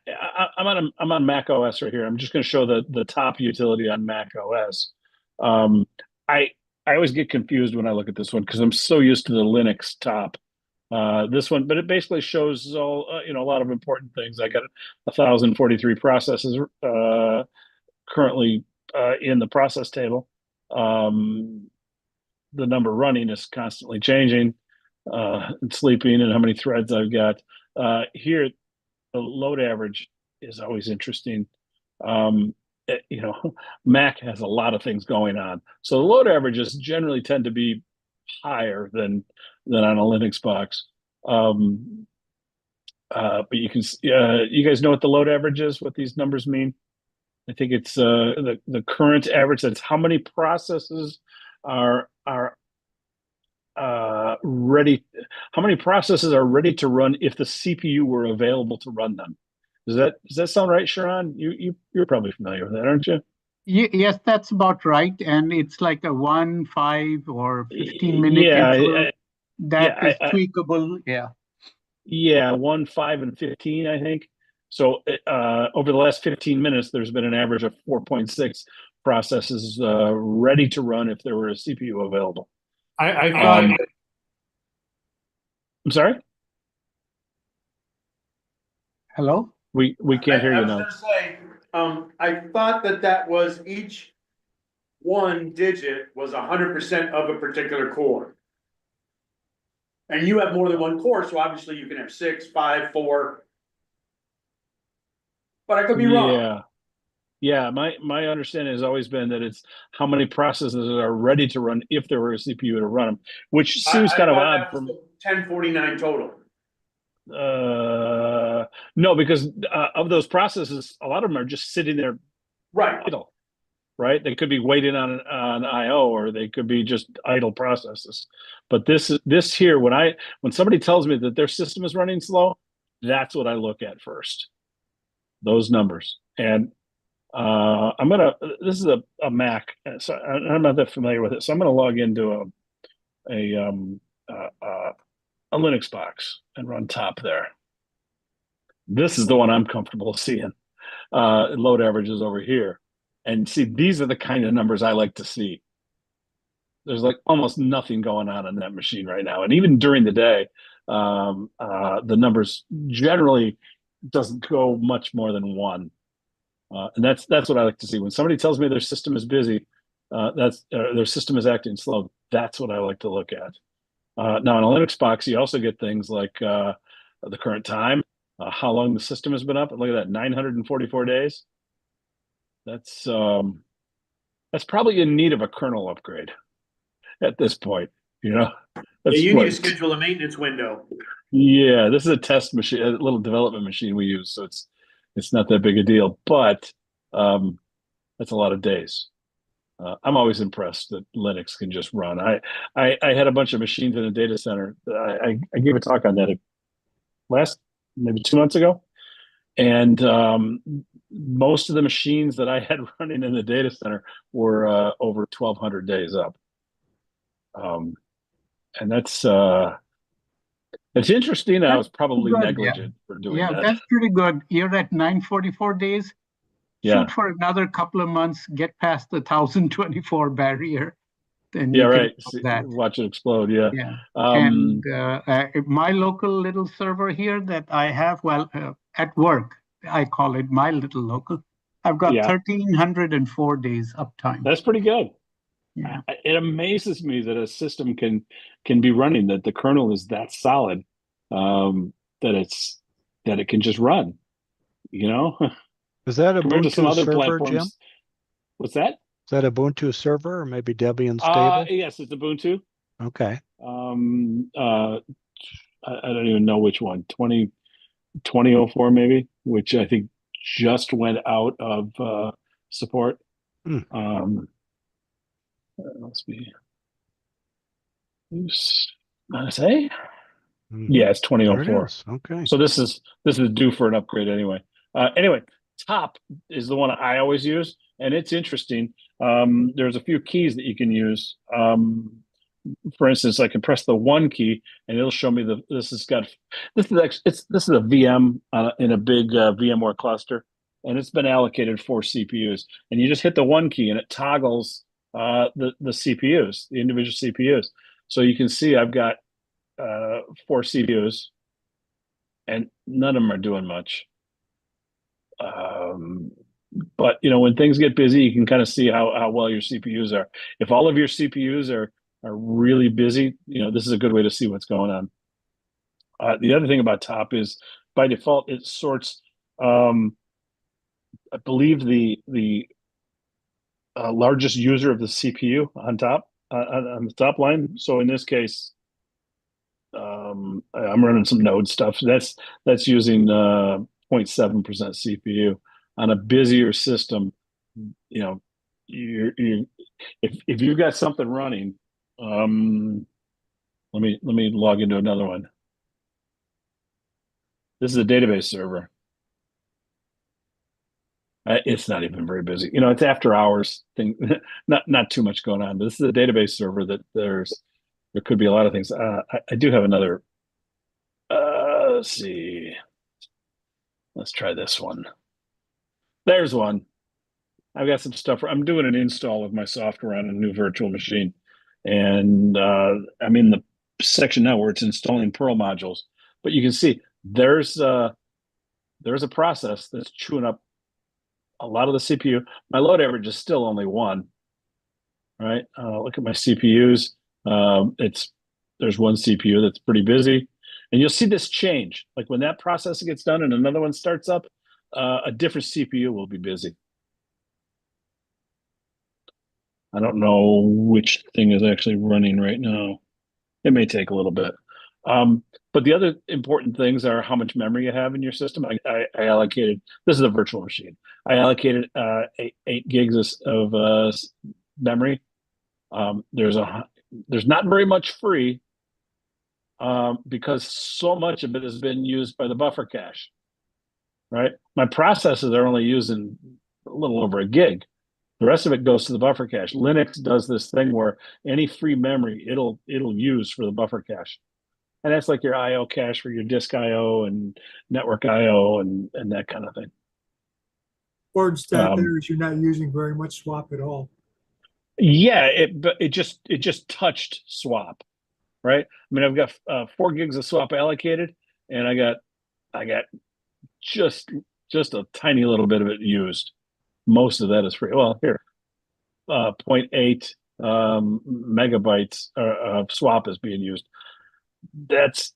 [SPEAKER 1] I'm on Mac OS right here. I'm just going to show the top utility on Mac OS. I always get confused when I look at this one because I'm so used to the Linux top. This one, but it basically shows all a lot of important things. I got 1,043 processes currently in the process table. the number running is constantly changing, and sleeping, and how many threads I've got. Here, the load average is always interesting. You know, Mac has a lot of things going on, so the load averages generally tend to be higher than on a Linux box. But you can, you guys know what the load average is, what these numbers mean? I think it's the current average. That's how many processes are ready. How many processes are ready to run if the CPU were available to run them? Does that sound right, Sharon? You're probably familiar with that, aren't you?
[SPEAKER 8] Yes, that's about right. And it's like a 1, 5, or 15-minute
[SPEAKER 1] Yeah,
[SPEAKER 8] interval that
[SPEAKER 1] yeah,
[SPEAKER 8] is tweakable. Yeah.
[SPEAKER 1] Yeah, 1, 5, and 15, I think. So over the last 15 minutes, there's been an average of 4.6 processes ready to run if there were a CPU available.
[SPEAKER 2] I thought,
[SPEAKER 1] I'm sorry?
[SPEAKER 8] Hello?
[SPEAKER 1] We can't hear
[SPEAKER 2] I
[SPEAKER 1] you
[SPEAKER 2] was
[SPEAKER 1] now.
[SPEAKER 2] gonna say, I thought that was each one digit was 100% of a particular core. And you have more than one core, so obviously you can have 6, 5, 4. But I could be wrong.
[SPEAKER 1] Yeah. Yeah, my understanding has always been that it's how many processes are ready to run if there were a CPU to run them, which seems kind of odd from
[SPEAKER 2] 1049 total.
[SPEAKER 1] no, because of those processes, a lot of them are just sitting there
[SPEAKER 2] Right.
[SPEAKER 1] idle, right? They could be waiting on IO, or they could be just idle processes. But this here, when somebody tells me that their system is running slow, that's what I look at first. Those numbers. And this is a Mac, so I'm not that familiar with it. So I'm gonna log into a Linux box and run top there. This is the one I'm comfortable seeing. Load averages over here. And see, these are the kind of numbers I like to see. There's like almost nothing going on that machine right now. And even during the day, the numbers generally doesn't go much more than 1. And that's what I like to see. When somebody tells me their system is busy, their system is acting slow, that's what I like to look at. Now, in a Linux box, you also get things like the current time, how long the system has been up. And look at that, 944 days. That's probably in need of a kernel upgrade at this point. You know, that's
[SPEAKER 2] You need to schedule a maintenance window.
[SPEAKER 1] Yeah, this is a test machine, a little development machine we use, so it's not that big a deal. But that's a lot of days. I'm always impressed that Linux can just run. I had a bunch of machines in a data center. I gave a talk on that maybe 2 months ago, and most of the machines that I had running in the data center were over 1,200 days up. And that's it's interesting. I was probably
[SPEAKER 8] good,
[SPEAKER 1] negligent for doing that.
[SPEAKER 8] That's pretty good. You're at 944 days.
[SPEAKER 1] Yeah.
[SPEAKER 8] Shoot for another couple of months, get past the 1,024 barrier. Then
[SPEAKER 1] Yeah,
[SPEAKER 8] you can
[SPEAKER 1] right.
[SPEAKER 8] do that.
[SPEAKER 1] Watch it explode. Yeah.
[SPEAKER 8] Yeah. And my local little server here that I have, at work, I call it my little local. I've got 1,304 days uptime.
[SPEAKER 1] That's pretty good.
[SPEAKER 8] Yeah.
[SPEAKER 1] It amazes me that a system can be running, that the kernel is that solid, that it can just run. You know,
[SPEAKER 6] Is that
[SPEAKER 1] compared to some
[SPEAKER 6] Ubuntu
[SPEAKER 1] other
[SPEAKER 6] server,
[SPEAKER 1] platforms.
[SPEAKER 6] Jim?
[SPEAKER 1] What's that?
[SPEAKER 6] Is that Ubuntu server or maybe Debian stable?
[SPEAKER 1] Yes, it's Ubuntu.
[SPEAKER 6] Okay.
[SPEAKER 1] I don't even know which one. 2004 maybe, which I think just went out of support. Let's be say. Yeah, it's 2004.
[SPEAKER 6] Okay.
[SPEAKER 1] So this is due for an upgrade anyway. Anyway, top is the one I always use, and it's interesting. There's a few keys that you can use. For instance, I can press the 1 key, and it'll show me this is a VM in a big VMware cluster, and it's been allocated 4 CPUs. And you just hit the 1 key, and it toggles the CPUs, the individual CPUs. So you can see I've got 4 CPUs, and none of them are doing much. But when things get busy, you can kind of see how well your CPUs are. If all of your CPUs are really busy, this is a good way to see what's going on. The other thing about top is by default it sorts. I believe the largest user of the CPU on top on the top line. So in this case, I'm running some Node stuff. That's using 0.7% CPU on a busier system. You if you've got something running, let me log into another one. This is a database server. It's not even very busy. It's after hours thing, not too much going on. But this is a database server that there could be a lot of things. I do have another. Let's see. Let's try this one. There's one. I've got some stuff. I'm doing an install of my software on a new virtual machine, and I'm in the section now where it's installing Perl modules. But you can see there's a process that's chewing up a lot of the CPU. My load average is still only 1. Right? Look at my CPUs. There's one CPU that's pretty busy, and you'll see this change. Like when that process gets done and another one starts up, a different CPU will be busy. I don't know which thing is actually running right now. It may take a little bit. But the other important things are how much memory you have in your system. I allocated, this is a virtual machine. I allocated 8 gigs of memory. There's not very much free because so much of it has been used by the buffer cache, right? My processes are only using a little over a gig. The rest of it goes to the buffer cache. Linux does this thing where any free memory it'll use for the buffer cache. And that's like your IO cache for your disk IO and network IO and that kind of thing.
[SPEAKER 9] Important stat there is you're not using very much swap at all.
[SPEAKER 1] Yeah, it just touched swap, right? I mean, I've got 4 gigs of swap allocated, and I got just a tiny little bit of it used. Most of that is free. Well, here, 0.8 megabytes of swap is being used. That's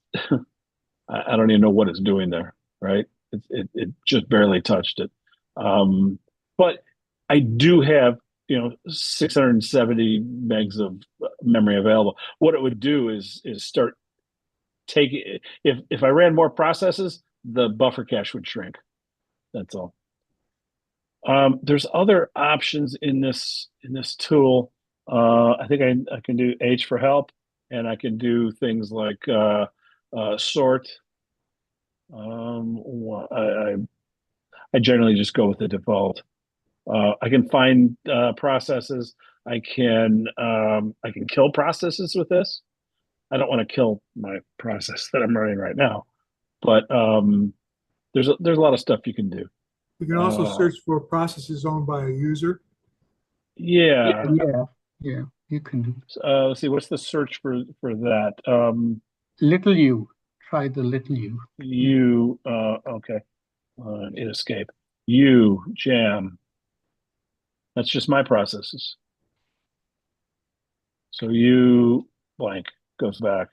[SPEAKER 1] I don't even know what it's doing there, right? It just barely touched it. But I do have 670 megs of memory available. What it would do is start taking, if I ran more processes, the buffer cache would shrink. That's all. There's other options in this tool. I think I can do H for help, and I can do things like sort. I generally just go with the default. I can find processes. I can kill processes with this. I don't want to kill my process that I'm running right now, but there's a lot of stuff you can do.
[SPEAKER 9] You can also search for processes owned by a user.
[SPEAKER 1] Yeah.
[SPEAKER 8] Yeah, you can do.
[SPEAKER 1] Let's see, what's the search for that?
[SPEAKER 8] Little U. Try the little U.
[SPEAKER 1] Okay. Hit escape. Jam. That's just my processes. So blank goes back.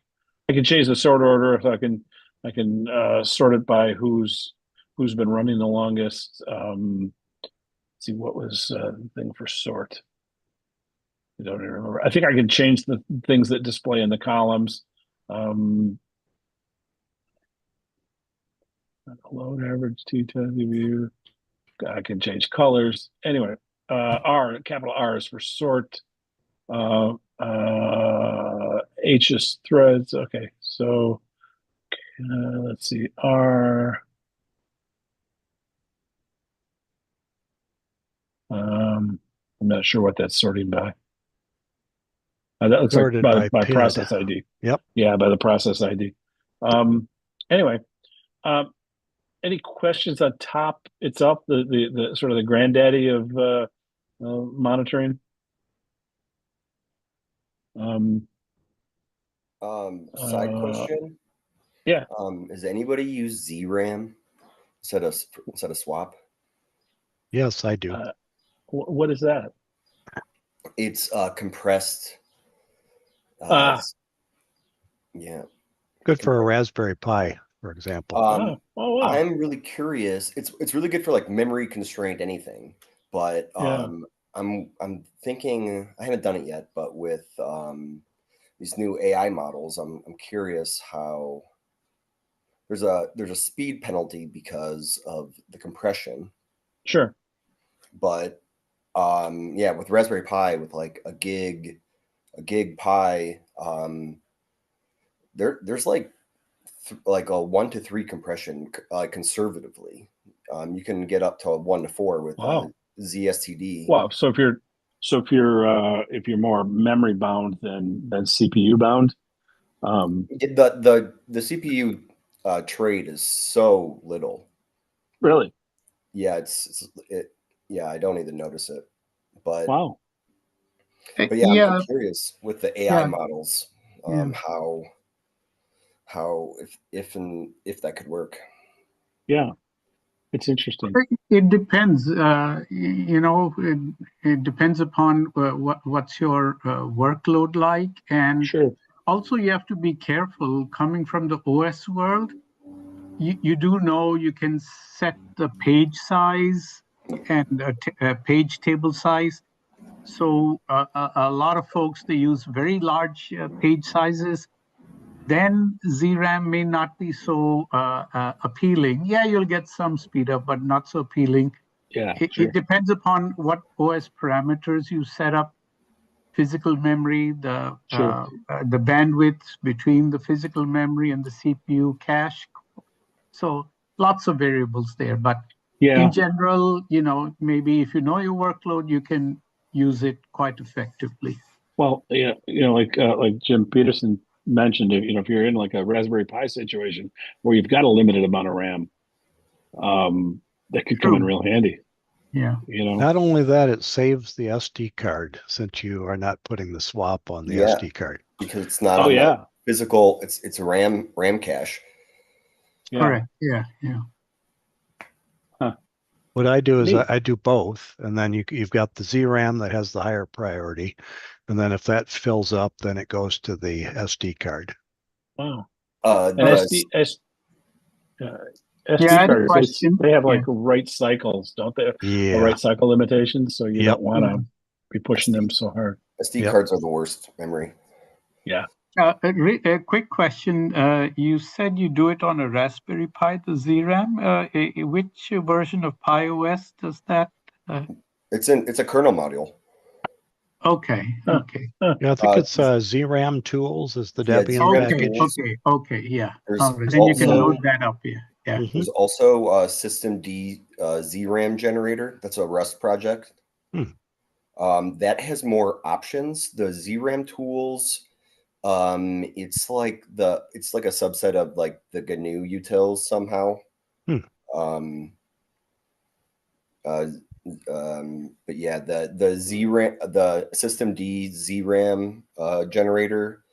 [SPEAKER 1] I can change the sort order if I can sort it by who's been running the longest. Let's see, what was the thing for sort? I don't even remember. I think I can change the things that display in the columns. Load average, T10 view. I can change colors. Anyway, capital R is for sort. H is threads. Okay, so let's see. R. I'm not sure what that's sorting by. That looks
[SPEAKER 6] Sorted
[SPEAKER 1] like by
[SPEAKER 6] PID.
[SPEAKER 1] process ID.
[SPEAKER 6] Yep.
[SPEAKER 1] Yeah, by the process ID. Anyway, any questions on top itself? The sort of the granddaddy of monitoring.
[SPEAKER 12] Side question.
[SPEAKER 1] Yeah.
[SPEAKER 12] Does anybody use ZRAM instead of swap?
[SPEAKER 6] Yes, I do.
[SPEAKER 1] What is that?
[SPEAKER 12] It's compressed.
[SPEAKER 1] Ah.
[SPEAKER 12] Yeah.
[SPEAKER 6] Good for a Raspberry Pi, for example.
[SPEAKER 1] Oh, wow.
[SPEAKER 12] I'm really curious. It's really good for like memory constrained anything, but
[SPEAKER 1] Yeah.
[SPEAKER 12] I'm thinking I haven't done it yet, but with these new AI models, I'm curious how there's a speed penalty because of the compression,
[SPEAKER 1] Sure.
[SPEAKER 12] but yeah, with Raspberry Pi with like a gig Pi, there's like a 1 to 3 compression conservatively. You can get up to a 1 to 4 with
[SPEAKER 1] Wow.
[SPEAKER 12] ZSTD.
[SPEAKER 1] Wow. So if you're more memory bound than CPU bound,
[SPEAKER 12] The CPU trade is so little.
[SPEAKER 1] really?
[SPEAKER 12] Yeah, yeah, I don't even notice it. But
[SPEAKER 1] Wow.
[SPEAKER 12] yeah,
[SPEAKER 8] Yeah,
[SPEAKER 12] I'm curious with the AI
[SPEAKER 8] yeah,
[SPEAKER 12] models,
[SPEAKER 8] yeah.
[SPEAKER 12] how if that could work.
[SPEAKER 1] Yeah. It's interesting.
[SPEAKER 8] It depends. It depends upon what's your workload like, and
[SPEAKER 1] Sure.
[SPEAKER 8] also you have to be careful coming from the OS world. You do know you can set the page size and page table size. So a lot of folks, they use very large page sizes. Then ZRAM may not be so appealing. Yeah, you'll get some speed up, but not so appealing.
[SPEAKER 1] Yeah.
[SPEAKER 8] It,
[SPEAKER 1] Sure.
[SPEAKER 8] it depends upon what OS parameters you set up. Physical memory,
[SPEAKER 1] Sure.
[SPEAKER 8] the bandwidth between the physical memory and the CPU cache. So lots of variables there. But
[SPEAKER 1] Yeah.
[SPEAKER 8] in general, maybe if you know your workload, you can use it quite effectively.
[SPEAKER 1] Well, yeah, like Jim Peterson mentioned, if you're in like a Raspberry Pi situation where you've got a limited amount of RAM, that could come in
[SPEAKER 8] True.
[SPEAKER 1] real handy.
[SPEAKER 8] Yeah.
[SPEAKER 6] Not only that, it saves the SD card since you are not putting the swap on the SD card.
[SPEAKER 12] Because it's not
[SPEAKER 1] Oh,
[SPEAKER 12] on
[SPEAKER 1] yeah.
[SPEAKER 12] the physical. It's a RAM cache.
[SPEAKER 1] Yeah.
[SPEAKER 8] Correct. Yeah.
[SPEAKER 6] What I do is
[SPEAKER 1] Neat.
[SPEAKER 6] I do both, and then you've got the ZRAM that has the higher priority, and then if that fills up, then it goes to the SD card.
[SPEAKER 1] Wow.
[SPEAKER 12] And
[SPEAKER 1] And
[SPEAKER 8] I
[SPEAKER 1] SD
[SPEAKER 8] had a
[SPEAKER 1] cards,
[SPEAKER 8] question.
[SPEAKER 1] they have like write cycles, don't they?
[SPEAKER 6] Yeah.
[SPEAKER 1] Or write cycle limitations, so you
[SPEAKER 6] Yep.
[SPEAKER 1] don't want to be pushing them so hard.
[SPEAKER 12] SD
[SPEAKER 6] Yep.
[SPEAKER 12] cards are the worst memory.
[SPEAKER 1] Yeah.
[SPEAKER 8] A quick question. You said you do it on a Raspberry Pi, the ZRAM. Which version of Pi OS does that?
[SPEAKER 12] It's a kernel module.
[SPEAKER 8] Okay. Okay.
[SPEAKER 6] Yeah, I think it's ZRAM Tools is the
[SPEAKER 12] Yeah,
[SPEAKER 6] Debian
[SPEAKER 12] ZRAM
[SPEAKER 6] package.
[SPEAKER 12] Tools.
[SPEAKER 8] Okay. Yeah.
[SPEAKER 12] There's
[SPEAKER 8] All right. Then you can
[SPEAKER 12] also-
[SPEAKER 8] load that up. Yeah.
[SPEAKER 6] Mhm.
[SPEAKER 12] There's also a System D ZRAM generator. That's a Rust project. That has more options. The ZRAM tools, it's like a subset of like the GNU utils somehow. But yeah, the ZRAM, the System D ZRAM generator.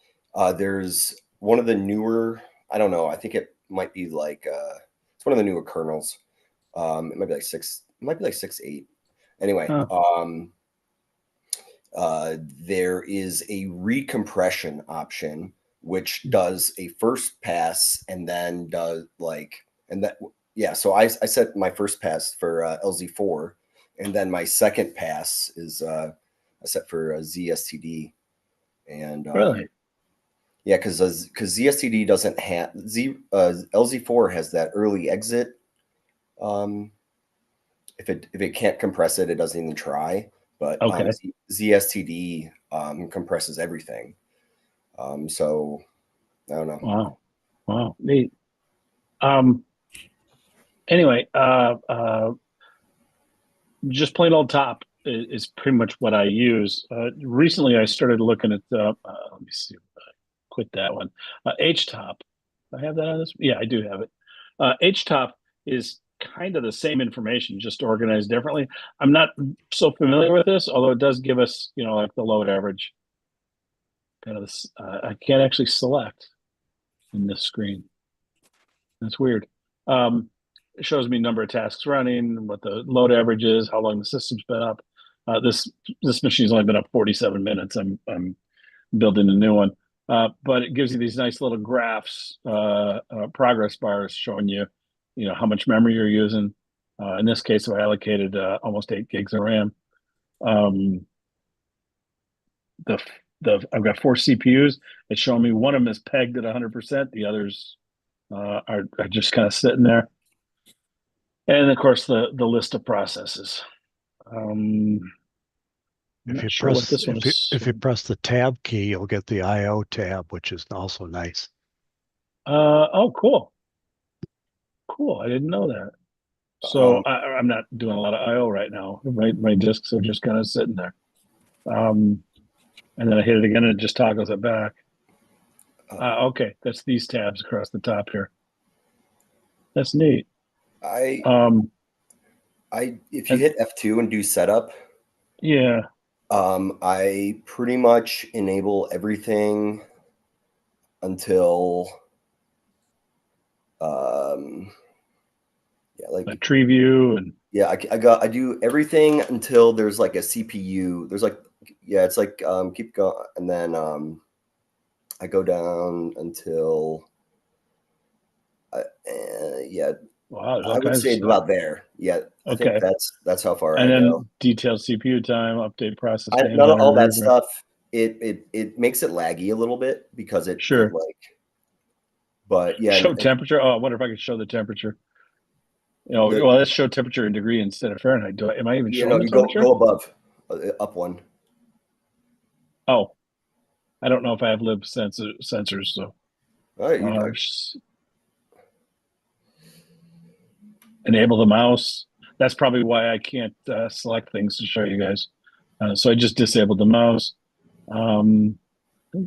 [SPEAKER 12] There's one of the newer. I don't know. I think it might be like it's one of the newer kernels. It might be like 6. It might be like 6.8. Anyway, there is a recompression option which does a first pass and then does so I set my first pass for LZ4, and then my second pass is I set for ZSTD, and
[SPEAKER 1] Really?
[SPEAKER 12] yeah, because ZSTD doesn't have LZ4 has that early exit. If it can't compress it, it doesn't even try. But
[SPEAKER 1] Okay.
[SPEAKER 12] ZSTD compresses everything. So I don't know.
[SPEAKER 1] Wow. Neat. Anyway, just plain old top is pretty much what I use. Recently, I started looking at let me see. Quit that one. HTOP. I have that on this. Yeah, I do have it. HTOP is kind of the same information, just organized differently. I'm not so familiar with this, although it does give us, like the load average. Kind of this. I can't actually select in this screen. That's weird. it shows me number of tasks running, what the load average is, how long the system's been up. This machine's only been up 47 minutes. I'm building a new one. But it gives you these nice little graphs, progress bars showing you, how much memory you're using. In this case, I allocated almost 8 gigs of RAM. I've got 4 CPUs. It's showing me one of them is pegged at 100%. The others are just kind of sitting there. And of course, the list of processes.
[SPEAKER 6] If you
[SPEAKER 1] sure what
[SPEAKER 6] press
[SPEAKER 1] this one
[SPEAKER 6] if you,
[SPEAKER 1] is.
[SPEAKER 6] if you press the tab key, you'll get the IO tab, which is also nice.
[SPEAKER 1] Oh, cool. Cool. I didn't know that. So I'm not doing a lot of IO right now. My disks are just kind of sitting there. And then I hit it again and it just toggles it back. Okay, that's these tabs across the top here. That's neat.
[SPEAKER 12] If you hit F2 and do setup,
[SPEAKER 1] yeah,
[SPEAKER 12] I pretty much enable everything until
[SPEAKER 1] like tree view and
[SPEAKER 12] I do everything until there's like a CPU. There's like it's like keep going, and then I go down until
[SPEAKER 1] wow,
[SPEAKER 12] I would say about there. Yeah, I think that's how far I go.
[SPEAKER 1] Detailed CPU time, update process.
[SPEAKER 12] Not all that stuff. It makes it laggy a little bit because it but yeah.
[SPEAKER 1] Show temperature. Oh, I wonder if I could show the temperature. Well, let's show temperature in degree instead of Fahrenheit. Am I even showing the temperature?
[SPEAKER 12] Go above, up one.
[SPEAKER 1] Oh, I don't know if I have lib sensors, so.
[SPEAKER 12] All right,
[SPEAKER 1] enable the mouse. That's probably why I can't select things to show you guys. So I just disabled the mouse. I think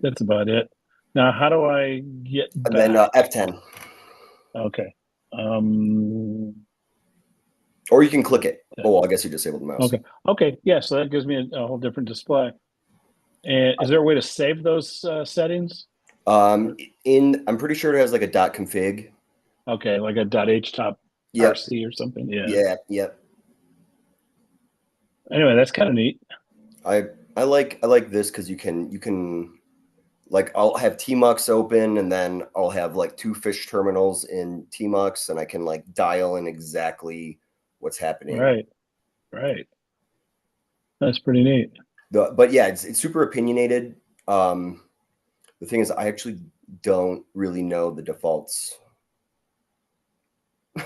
[SPEAKER 1] that's about it. Now, how do I get back?
[SPEAKER 12] And then F10.
[SPEAKER 1] Okay.
[SPEAKER 12] Or you can click it. Oh, I guess you disabled the mouse.
[SPEAKER 1] Okay. Yeah, so that gives me a whole different display. And is there a way to save those settings?
[SPEAKER 12] I'm pretty sure it has like a .config.
[SPEAKER 1] Okay, like a .htop RC or something. Yeah.
[SPEAKER 12] Yep.
[SPEAKER 1] Anyway, that's kind of neat.
[SPEAKER 12] I like this because you can like I'll have Tmux open and then I'll have like 2 fish terminals in Tmux and I can like dial in exactly what's happening.
[SPEAKER 1] Right. That's pretty neat.
[SPEAKER 12] But yeah, it's super opinionated. The thing is, I actually don't really know the defaults.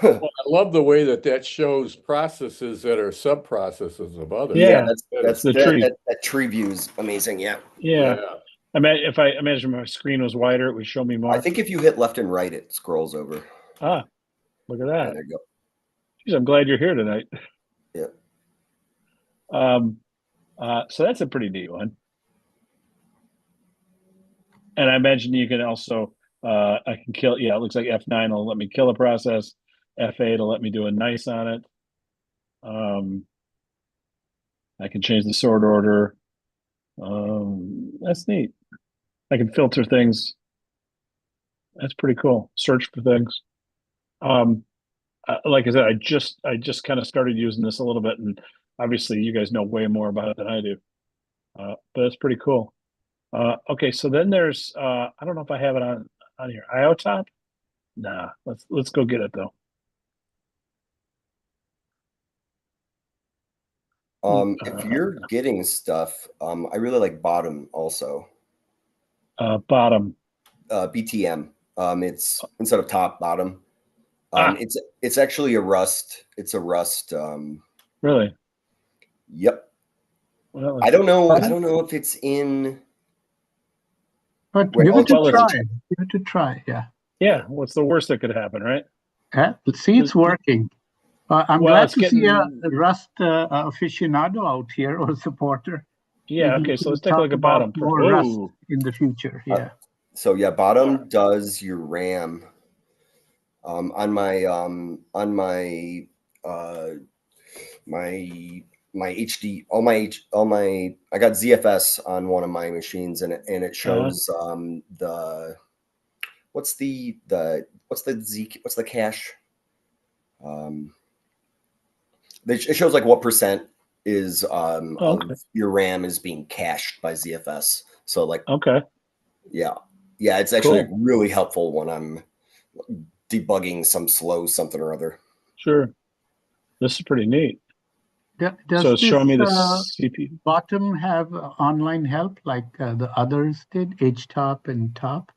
[SPEAKER 10] Well, I love the way that shows processes that are sub-processes of others.
[SPEAKER 12] Yeah, that's
[SPEAKER 1] the tree.
[SPEAKER 12] That tree view is amazing. Yeah.
[SPEAKER 1] I mean, if I imagine my screen was wider, it would show me more.
[SPEAKER 12] I think if you hit left and right, it scrolls over.
[SPEAKER 1] Ah, look at that.
[SPEAKER 12] Yeah, there you go.
[SPEAKER 1] Geez, I'm glad you're here tonight.
[SPEAKER 12] Yeah.
[SPEAKER 1] So that's a pretty neat one. And I imagine you can also, I can kill, it looks like F9 will let me kill a process. F8 will let me do a nice on it. I can change the sort order. That's neat. I can filter things. That's pretty cool. Search for things. Like I said, I just kind of started using this a little bit, and obviously you guys know way more about it than I do. But it's pretty cool. Okay, so then there's I don't know if I have it on here. IOTop? Nah, let's go get it though.
[SPEAKER 12] If you're getting stuff, I really like Bottom also.
[SPEAKER 1] Bottom.
[SPEAKER 12] BTM. It's instead of top, Bottom. It's actually a Rust. It's a Rust.
[SPEAKER 1] Really?
[SPEAKER 12] Yep. Well, I don't know if it's in.
[SPEAKER 8] But give it a try. Give it a try. Yeah.
[SPEAKER 1] Yeah. What's the worst that could happen, right?
[SPEAKER 8] Let's see, it's working. I'm glad to see a Rust aficionado out here or supporter.
[SPEAKER 1] Yeah. Okay. So let's take a look at Bottom.
[SPEAKER 8] More Rust in the future. Yeah.
[SPEAKER 12] So yeah, Bottom does your RAM. On my HD, I got ZFS on one of my machines, and it shows what's the cache? It shows like what percent is
[SPEAKER 1] Okay.
[SPEAKER 12] of your RAM is being cached by ZFS. So like,
[SPEAKER 1] Okay.
[SPEAKER 12] yeah, it's actually
[SPEAKER 1] Cool.
[SPEAKER 12] really helpful when I'm debugging some slow something or other.
[SPEAKER 1] Sure. This is pretty neat.
[SPEAKER 8] Does
[SPEAKER 1] So it's showing me the
[SPEAKER 8] this,
[SPEAKER 1] CPU.
[SPEAKER 8] bottom have online help like the others did, HTOP and top?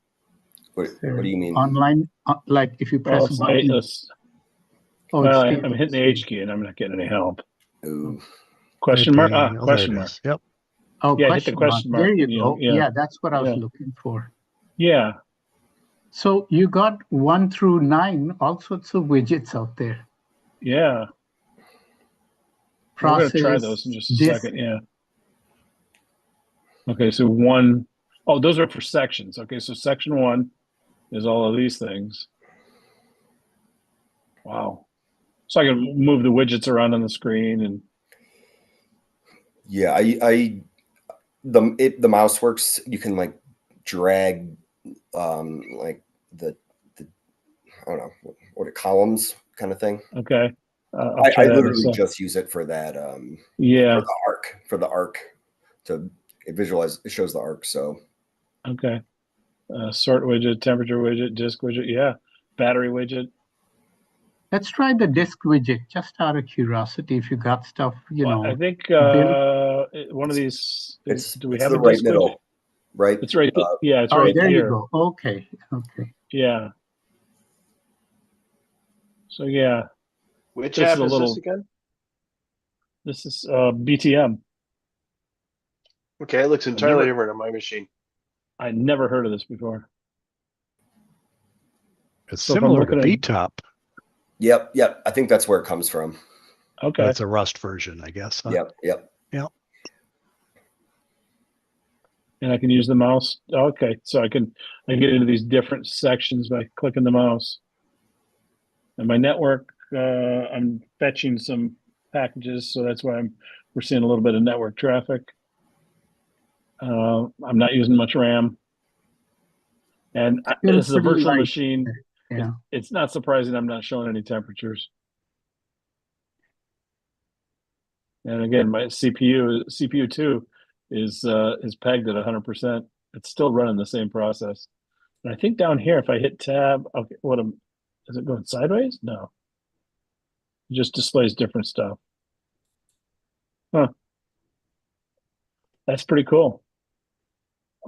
[SPEAKER 12] What do you mean?
[SPEAKER 8] Online, like if you
[SPEAKER 1] Well,
[SPEAKER 8] press a
[SPEAKER 1] it's,
[SPEAKER 8] button.
[SPEAKER 1] well,
[SPEAKER 8] it's
[SPEAKER 1] I'm hitting the H key and I'm not getting any help.
[SPEAKER 12] Ooh.
[SPEAKER 1] Question mark?
[SPEAKER 6] Typing. Oh,
[SPEAKER 1] Question
[SPEAKER 6] there it
[SPEAKER 1] mark.
[SPEAKER 6] is. Yep.
[SPEAKER 8] Oh,
[SPEAKER 1] Yeah, hit the question mark.
[SPEAKER 8] There you
[SPEAKER 1] you
[SPEAKER 8] go.
[SPEAKER 1] know, yeah.
[SPEAKER 8] That's what I was
[SPEAKER 1] Yeah.
[SPEAKER 8] looking for.
[SPEAKER 1] Yeah.
[SPEAKER 8] So you got 1 through 9, all sorts of widgets out there.
[SPEAKER 1] Yeah. We're going to try those in just a second. Yeah. Okay, so one. Oh, those are for sections. Okay, so section 1 is all of these things. Wow. So I can move the widgets around on the screen and.
[SPEAKER 12] Yeah, the mouse works. You can like drag like the I don't know what it columns kind of thing.
[SPEAKER 1] Okay.
[SPEAKER 12] I literally just use it for that.
[SPEAKER 1] Yeah.
[SPEAKER 12] For the arc to visualize. It shows the arc. So.
[SPEAKER 1] Okay. Sort widget, temperature widget, disk widget. Yeah. Battery widget.
[SPEAKER 8] Let's try the disk widget, just out of curiosity. If you got stuff,
[SPEAKER 1] Well, I think one of these. Do we have
[SPEAKER 12] the
[SPEAKER 1] a
[SPEAKER 12] right
[SPEAKER 1] disk
[SPEAKER 12] middle?
[SPEAKER 1] widget?
[SPEAKER 12] Right.
[SPEAKER 1] It's right. Yeah, it's right
[SPEAKER 8] there
[SPEAKER 1] here.
[SPEAKER 8] you go. Okay.
[SPEAKER 1] Yeah. So yeah.
[SPEAKER 11] Which
[SPEAKER 1] this
[SPEAKER 11] app
[SPEAKER 1] is
[SPEAKER 11] is this again?
[SPEAKER 1] This is BTM.
[SPEAKER 11] Okay, it looks entirely different on my machine.
[SPEAKER 1] I never heard of this before.
[SPEAKER 6] It's
[SPEAKER 1] So if I'm
[SPEAKER 6] similar to
[SPEAKER 1] looking at-
[SPEAKER 6] VTOP.
[SPEAKER 12] Yep. I think that's where it comes from.
[SPEAKER 1] Okay.
[SPEAKER 6] That's a Rust version, I guess. Huh?
[SPEAKER 12] Yep.
[SPEAKER 1] And I can use the mouse. Okay, so I can get into these different sections by clicking the mouse. And my network, I'm fetching some packages, so that's why we're seeing a little bit of network traffic. I'm not using much RAM. And this is a virtual machine.
[SPEAKER 8] Yeah.
[SPEAKER 1] It's not surprising I'm not showing any temperatures. And again, my CPU 2 is pegged at 100%. It's still running the same process. And I think down here, if I hit tab, okay, is it going sideways? No. It just displays different stuff. Huh. That's pretty cool.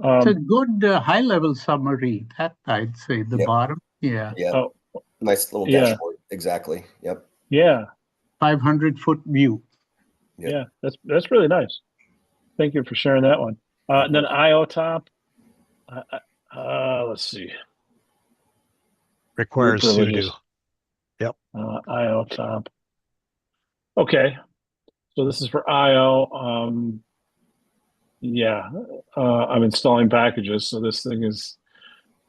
[SPEAKER 8] It's a good high-level summary. That I'd say the bottom. Yeah.
[SPEAKER 12] Yeah.
[SPEAKER 1] Oh,
[SPEAKER 12] nice little
[SPEAKER 1] yeah.
[SPEAKER 12] dashboard. Exactly. Yep.
[SPEAKER 1] Yeah.
[SPEAKER 8] 500-foot view.
[SPEAKER 12] Yep.
[SPEAKER 1] Yeah, that's really nice. Thank you for sharing that one. And then IO top. Let's see.
[SPEAKER 6] Requires sudo. Yep.
[SPEAKER 1] IO top. Okay. So this is for IO. Yeah. I'm installing packages. So this thing is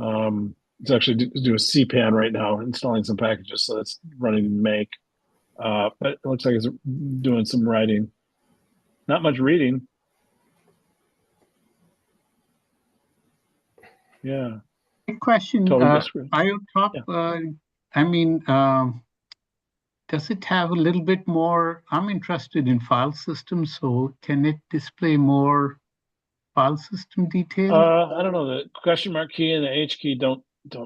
[SPEAKER 1] it's actually do a CPAN right now, installing some packages. So that's running in Make. But it looks like it's doing some writing. Not much reading. Yeah.
[SPEAKER 8] Good question. IOTop, I mean, does it have a little bit more? I'm interested in file systems, so can it display more file system detail?
[SPEAKER 1] I don't know. The question mark key and the H key don't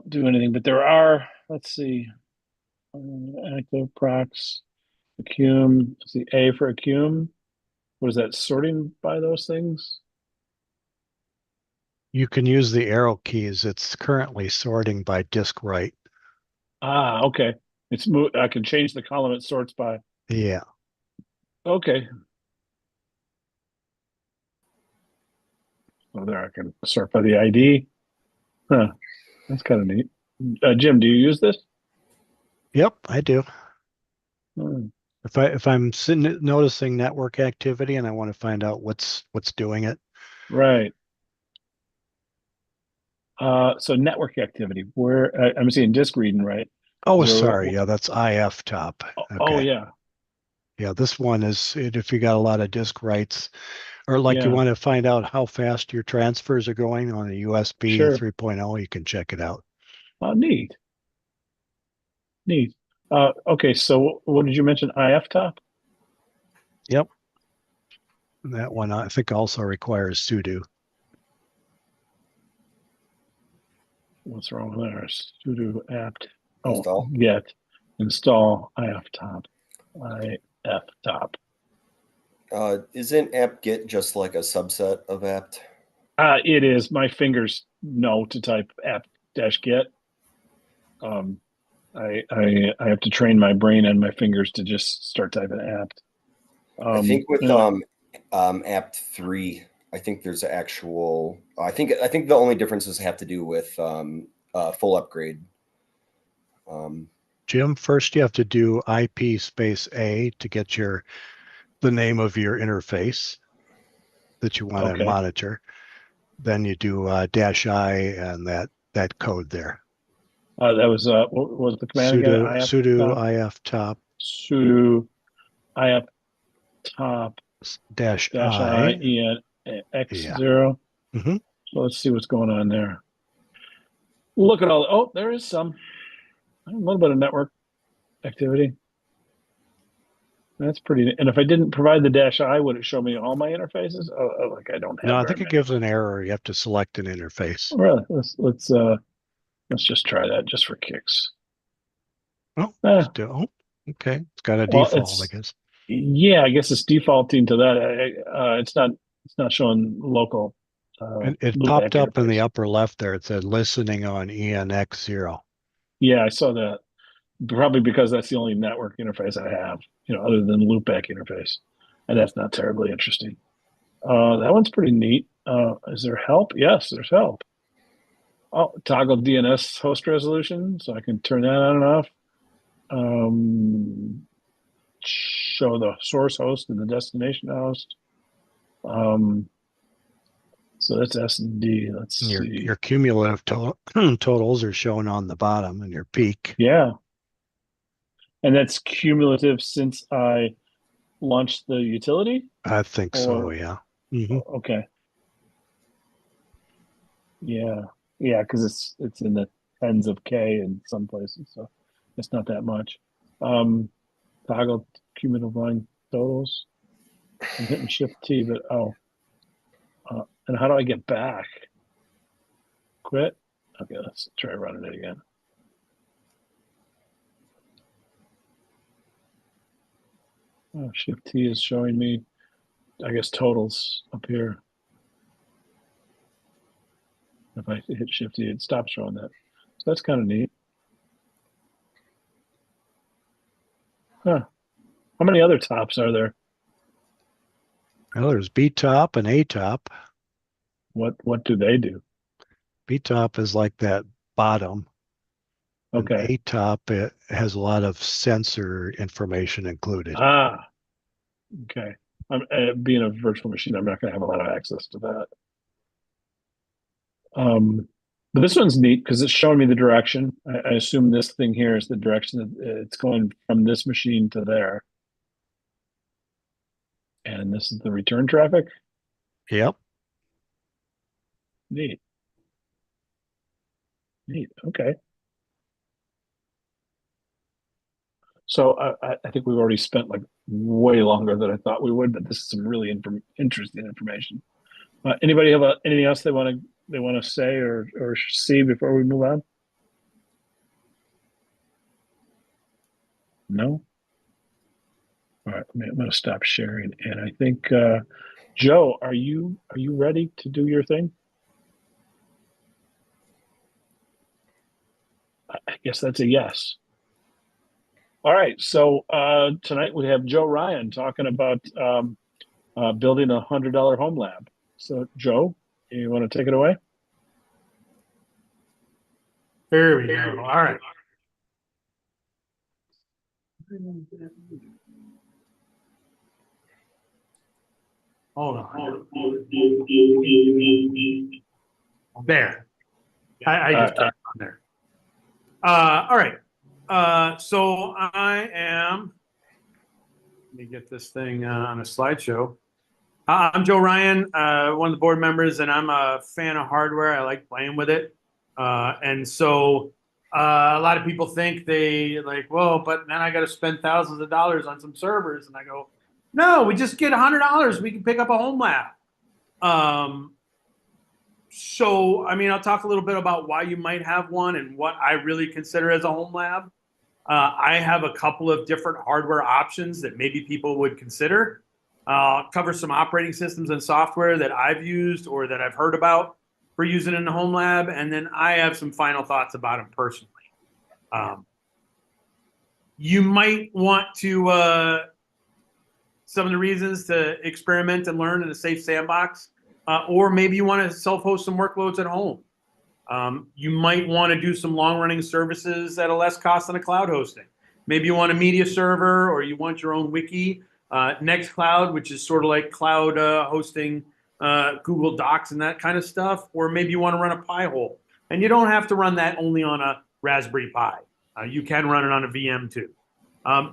[SPEAKER 1] do anything, but there are. Let's see. Active procs, Acum. Let's see, A for Acum. What is that? Sorting by those things?
[SPEAKER 6] You can use the arrow keys. It's currently sorting by disk write.
[SPEAKER 1] Ah, okay. I can change the column it sorts by.
[SPEAKER 6] Yeah.
[SPEAKER 1] Okay. Oh, there I can sort by the ID. Huh. That's kind of neat. Jim, do you use this?
[SPEAKER 6] Yep, I do.
[SPEAKER 1] Hmm.
[SPEAKER 6] If I'm noticing network activity and I want to find out what's doing it.
[SPEAKER 1] Right. So network activity. Where I'm seeing disk reading, right?
[SPEAKER 6] Oh, sorry. Yeah, that's IF top.
[SPEAKER 1] Okay. Oh, yeah.
[SPEAKER 6] Yeah, this one is if you got a lot of disk writes, or like you want to find out how fast your transfers are going on a USB 3.0, you can check it out.
[SPEAKER 1] Oh, neat. Neat. Okay, so what did you mention? IF top?
[SPEAKER 6] Yep. And that one I think also requires sudo.
[SPEAKER 1] What's wrong with there? Sudo apt. Oh,
[SPEAKER 12] Install.
[SPEAKER 1] get install IF top. IF top.
[SPEAKER 12] Isn't apt-get just like a subset of apt?
[SPEAKER 1] It is. My fingers know to type apt-get. I have to train my brain and my fingers to just start typing apt.
[SPEAKER 12] I think with
[SPEAKER 1] yeah.
[SPEAKER 12] apt3, I think there's actual. I think the only differences have to do with full upgrade.
[SPEAKER 6] Jim, first you have to do IP space A to get the name of your interface that you want to
[SPEAKER 1] Okay.
[SPEAKER 6] monitor. Then you do -I and that code there.
[SPEAKER 1] That was what was the command again?
[SPEAKER 6] Sudo if top.
[SPEAKER 1] Sudo if top
[SPEAKER 6] -I
[SPEAKER 1] -x0.
[SPEAKER 6] Mm-hmm.
[SPEAKER 1] So let's see what's going on there. Look at all. Oh, there is a little bit of network activity. That's pretty. And if I didn't provide the -I, would it show me all my interfaces? Oh, like I don't have.
[SPEAKER 6] No, I think it gives an error. You have to select an interface.
[SPEAKER 1] Oh, really? Let's just try that just for kicks.
[SPEAKER 6] Oh, okay. It's got a
[SPEAKER 1] Well,
[SPEAKER 6] default, I guess.
[SPEAKER 1] Yeah, I guess it's defaulting to that. It's not showing local.
[SPEAKER 6] And it popped up in the upper left there. It said listening on ENX0.
[SPEAKER 1] Yeah, I saw that. Probably because that's the only network interface I have, other than loopback interface, and that's not terribly interesting. That one's pretty neat. Is there help? Yes, there's help. Oh, toggle DNS host resolution, so I can turn that on and off. Show the source host and the destination host. So that's S&D. Let's see.
[SPEAKER 6] Your cumulative totals are shown on the bottom, and your peak.
[SPEAKER 1] Yeah. And that's cumulative since I launched the utility?
[SPEAKER 6] I think so, yeah. Mm-hmm.
[SPEAKER 1] Okay. Yeah, because it's in the tens of K in some places, so it's not that much. Toggle cumulative line totals. I'm hitting Shift T, but and how do I get back? Quit. Okay, let's try running it again. Oh, Shift T is showing me, I guess, totals up here. If I hit Shift T, it stops showing that. So that's kind of neat. Huh. How many other tops are there?
[SPEAKER 6] Well, there's B top and A top.
[SPEAKER 1] What do they do?
[SPEAKER 6] B top is like that bottom.
[SPEAKER 1] Okay.
[SPEAKER 6] And A top, it has a lot of sensor information included.
[SPEAKER 1] Okay. Being a virtual machine, I'm not going to have a lot of access to that. But this one's neat because it's showing me the direction. I assume this thing here is the direction that it's going from this machine to there. And this is the return traffic?
[SPEAKER 6] Yep.
[SPEAKER 1] Neat. Okay. So I think we've already spent like way longer than I thought we would, but this is some really interesting information. Anybody have anything else they want to say or see before we move on? No. All right, I'm going to stop sharing, and I think Joe, are you ready to do your thing? I guess that's a yes. All right, so tonight we have Joe Ryan talking about building a $100 home lab. So Joe, you want to take it away?
[SPEAKER 13] There we go. All right. Hold on. There. I just got on there. All right. So I am, let me get this thing on a slideshow. I'm Joe Ryan, one of the board members, and I'm a fan of hardware. I like playing with it. And so A lot of people think they like, well, but then I got to spend thousands of dollars on some servers, and I go, no, we just get $100. We can pick up a home lab. So, I mean, I'll talk a little bit about why you might have one and what I really consider as a home lab. I have a couple of different hardware options that maybe people would consider. Cover some operating systems and software that I've used or that I've heard about for using in the home lab. And then I have some final thoughts about them personally. You might want to, some of the reasons to experiment and learn in a safe sandbox, or maybe you want to self-host some workloads at home. You might want to do some long-running services at a less cost than a cloud hosting. Maybe you want a media server, or you want your own wiki. Nextcloud, which is sort of like cloud hosting, Google Docs and that kind of stuff. Or maybe you want to run a Pi-hole. And you don't have to run that only on a Raspberry Pi. You can run it on a VM too.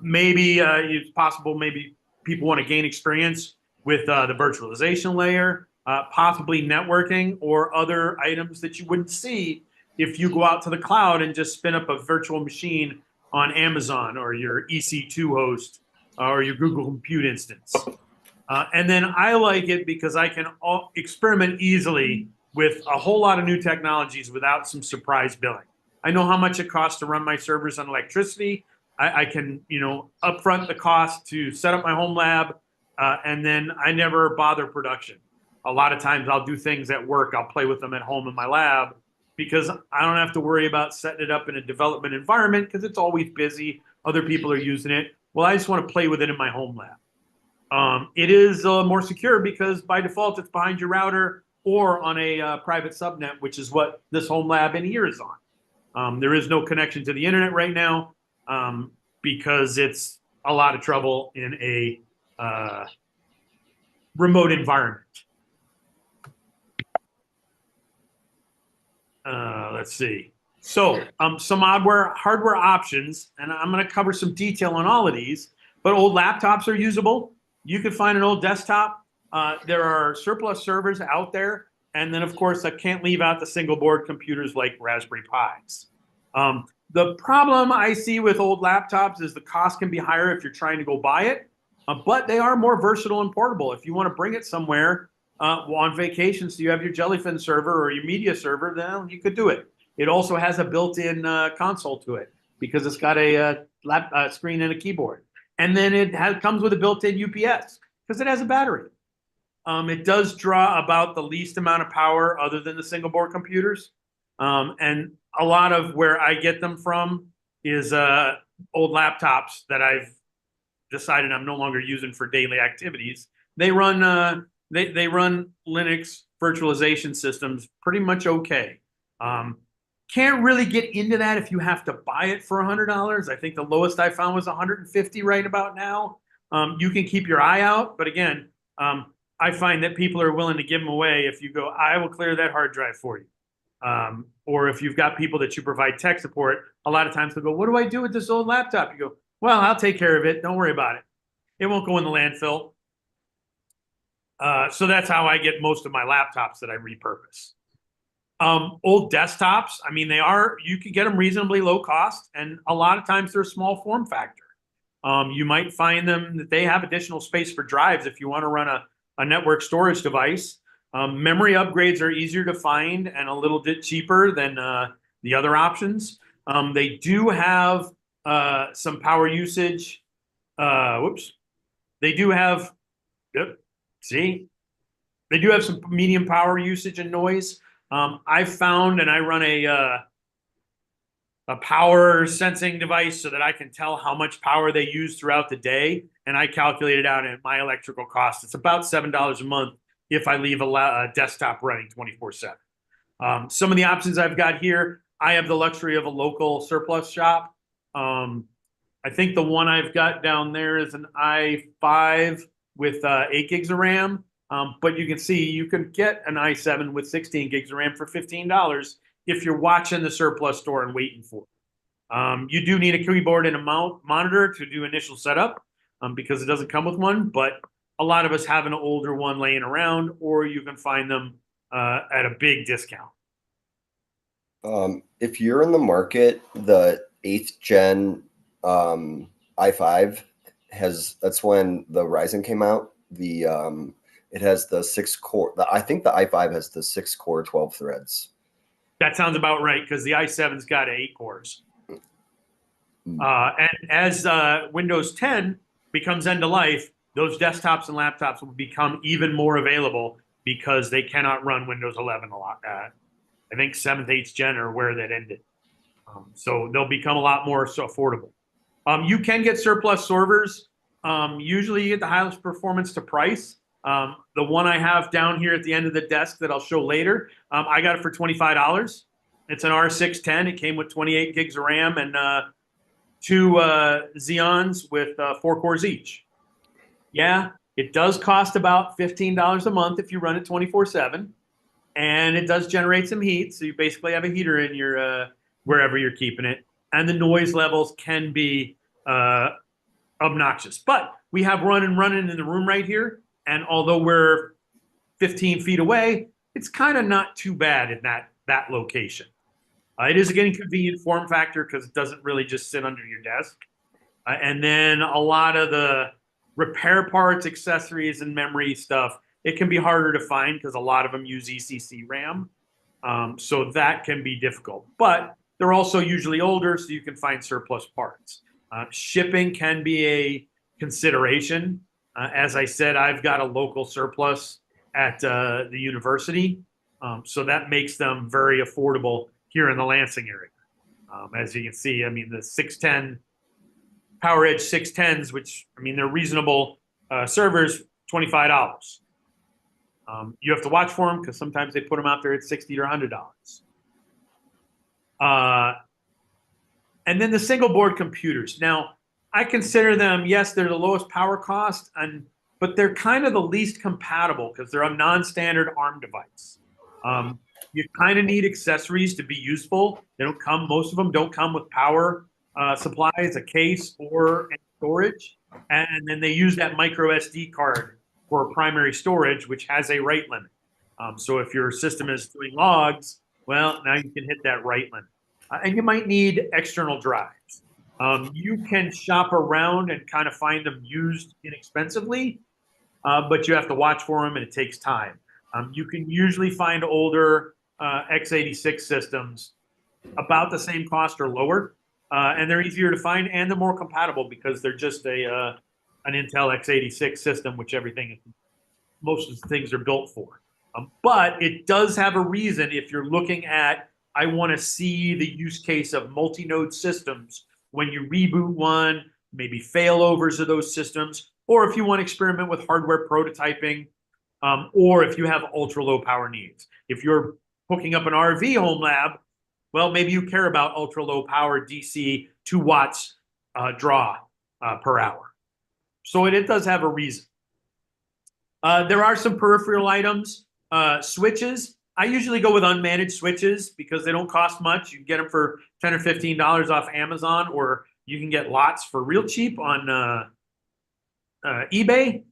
[SPEAKER 13] Maybe it's possible maybe people want to gain experience with the virtualization layer, possibly networking or other items that you wouldn't see if you go out to the cloud and just spin up a virtual machine on Amazon or your EC2 host or your Google Compute instance. And then I like it because I can experiment easily with a whole lot of new technologies without some surprise billing. I know how much it costs to run my servers on electricity. I can, upfront the cost to set up my home lab, and then I never bother production. A lot of times I'll do things at work. I'll play with them at home in my lab because I don't have to worry about setting it up in a development environment because it's always busy. Other people are using it. Well, I just want to play with it in my home lab. It is more secure because by default it's behind your router or on a private subnet, which is what this home lab in here is on. There is no connection to the internet right now because it's a lot of trouble in a remote environment. Let's see. So some hardware options, and I'm going to cover some detail on all of these, but old laptops are usable. You can find an old desktop. There are surplus servers out there. And then, of course, I can't leave out the single board computers like Raspberry Pis. The problem I see with old laptops is the cost can be higher if you're trying to go buy it, but they are more versatile and portable. If you want to bring it somewhere on vacation, so you have your Jellyfin server or your media server, then you could do it. It also has a built-in console to it because it's got a screen and a keyboard. And then it comes with a built-in UPS because it has a battery. It does draw about the least amount of power other than the single board computers. And a lot of where I get them from is old laptops that I've decided I'm no longer using for daily activities. They run they run Linux virtualization systems pretty much okay. Can't really get into that if you have to buy it for $100. I think the lowest I found was $150 right about now. You can keep your eye out, but again, I find that people are willing to give them away if you go, I will clear that hard drive for you. Or if you've got people that you provide tech support, a lot of times they'll go, what do I do with this old laptop? You go, well, I'll take care of it. Don't worry about it. It won't go in the landfill. So that's how I get most of my laptops that I repurpose. Old desktops, I mean, you can get them reasonably low cost, and a lot of times they're a small form factor. You might find them that they have additional space for drives if you want to run a network storage device. Memory upgrades are easier to find and a little bit cheaper than the other options. They do have some power usage. They do have, they do have some medium power usage and noise. I've found, and I run a power sensing device so that I can tell how much power they use throughout the day. And I calculate it out at my electrical cost. It's about $7 a month if I leave a desktop running 24/7. Some of the options I've got here, I have the luxury of a local surplus shop. I think the one I've got down there is an i5 with 8 gigs of RAM. But you can see you can get an i7 with 16 gigs of RAM for $15 if you're watching the surplus store and waiting for it. You do need a keyboard and a monitor to do initial setup because it doesn't come with one, but a lot of us have an older one laying around, or you can find them at a big discount.
[SPEAKER 12] If you're in the market, the 8th gen i5 that's when the Ryzen came out. It has the 6 core. I think the i5 has the 6 core, 12 threads.
[SPEAKER 13] That sounds about right because the i7's got 8 cores. And as Windows 10 becomes end of life, those desktops and laptops will become even more available because they cannot run Windows 11 a lot. I think 7th, 8th gen are where that ended. So they'll become a lot more affordable. You can get surplus servers. Usually you get the highest performance to price. The one I have down here at the end of the desk that I'll show later, I got it for $25. It's an R610. It came with 28 gigs of RAM and 2 Xeons with 4 cores each. Yeah, it does cost about $15 a month if you run it 24/7. And it does generate some heat. So you basically have a heater in your wherever you're keeping it. And the noise levels can be obnoxious. But we have running in the room right here. And although we're 15 feet away, it's kind of not too bad in that location. It is a convenient form factor because it doesn't really just sit under your desk. And then a lot of the repair parts, accessories, and memory stuff, it can be harder to find because a lot of them use ECC RAM. So that can be difficult. But they're also usually older, so you can find surplus parts. Shipping can be a consideration. As I said, I've got a local surplus at the university. So that makes them very affordable here in the Lansing area. As you can see, I mean, the 610 PowerEdge 610s, which, I mean, they're reasonable servers, $25. You have to watch for them because sometimes they put them out there at $60 or $100. And then the single board computers. Now, I consider them, yes, they're the lowest power cost, but they're kind of the least compatible because they're a non-standard ARM device. You kind of need accessories to be useful. Most of them don't come with power supplies, a case, or storage. And then they use that micro SD card for primary storage, which has a write limit. So if your system is doing logs, well, now you can hit that write limit. And you might need external drives. You can shop around and kind of find them used inexpensively, but you have to watch for them and it takes time. You can usually find older x86 systems about the same cost or lower, and they're easier to find and they're more compatible because they're just an Intel x86 system, which most of the things are built for. But it does have a reason if you're looking at, I want to see the use case of multi-node systems when you reboot one, maybe failovers of those systems, or if you want to experiment with hardware prototyping, or if you have ultra low power needs. If you're hooking up an RV home lab, well, maybe you care about ultra low power DC 2 watts draw per hour. So it does have a reason. There are some peripheral items, switches. I usually go with unmanaged switches because they don't cost much. You can get them for $10 or $15 off Amazon, or you can get lots for real cheap on eBay.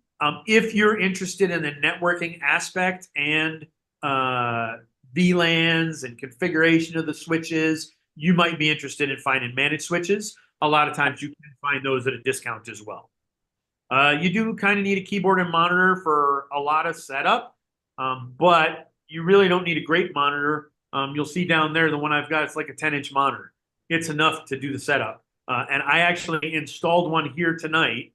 [SPEAKER 13] If you're interested in the networking aspect and VLANs and configuration of the switches, you might be interested in finding managed switches. A lot of times you can find those at a discount as well. You do kind of need a keyboard and monitor for a lot of setup, but you really don't need a great monitor. You'll see down there, the one I've got, it's like a 10-inch monitor. It's enough to do the setup. And I actually installed one here tonight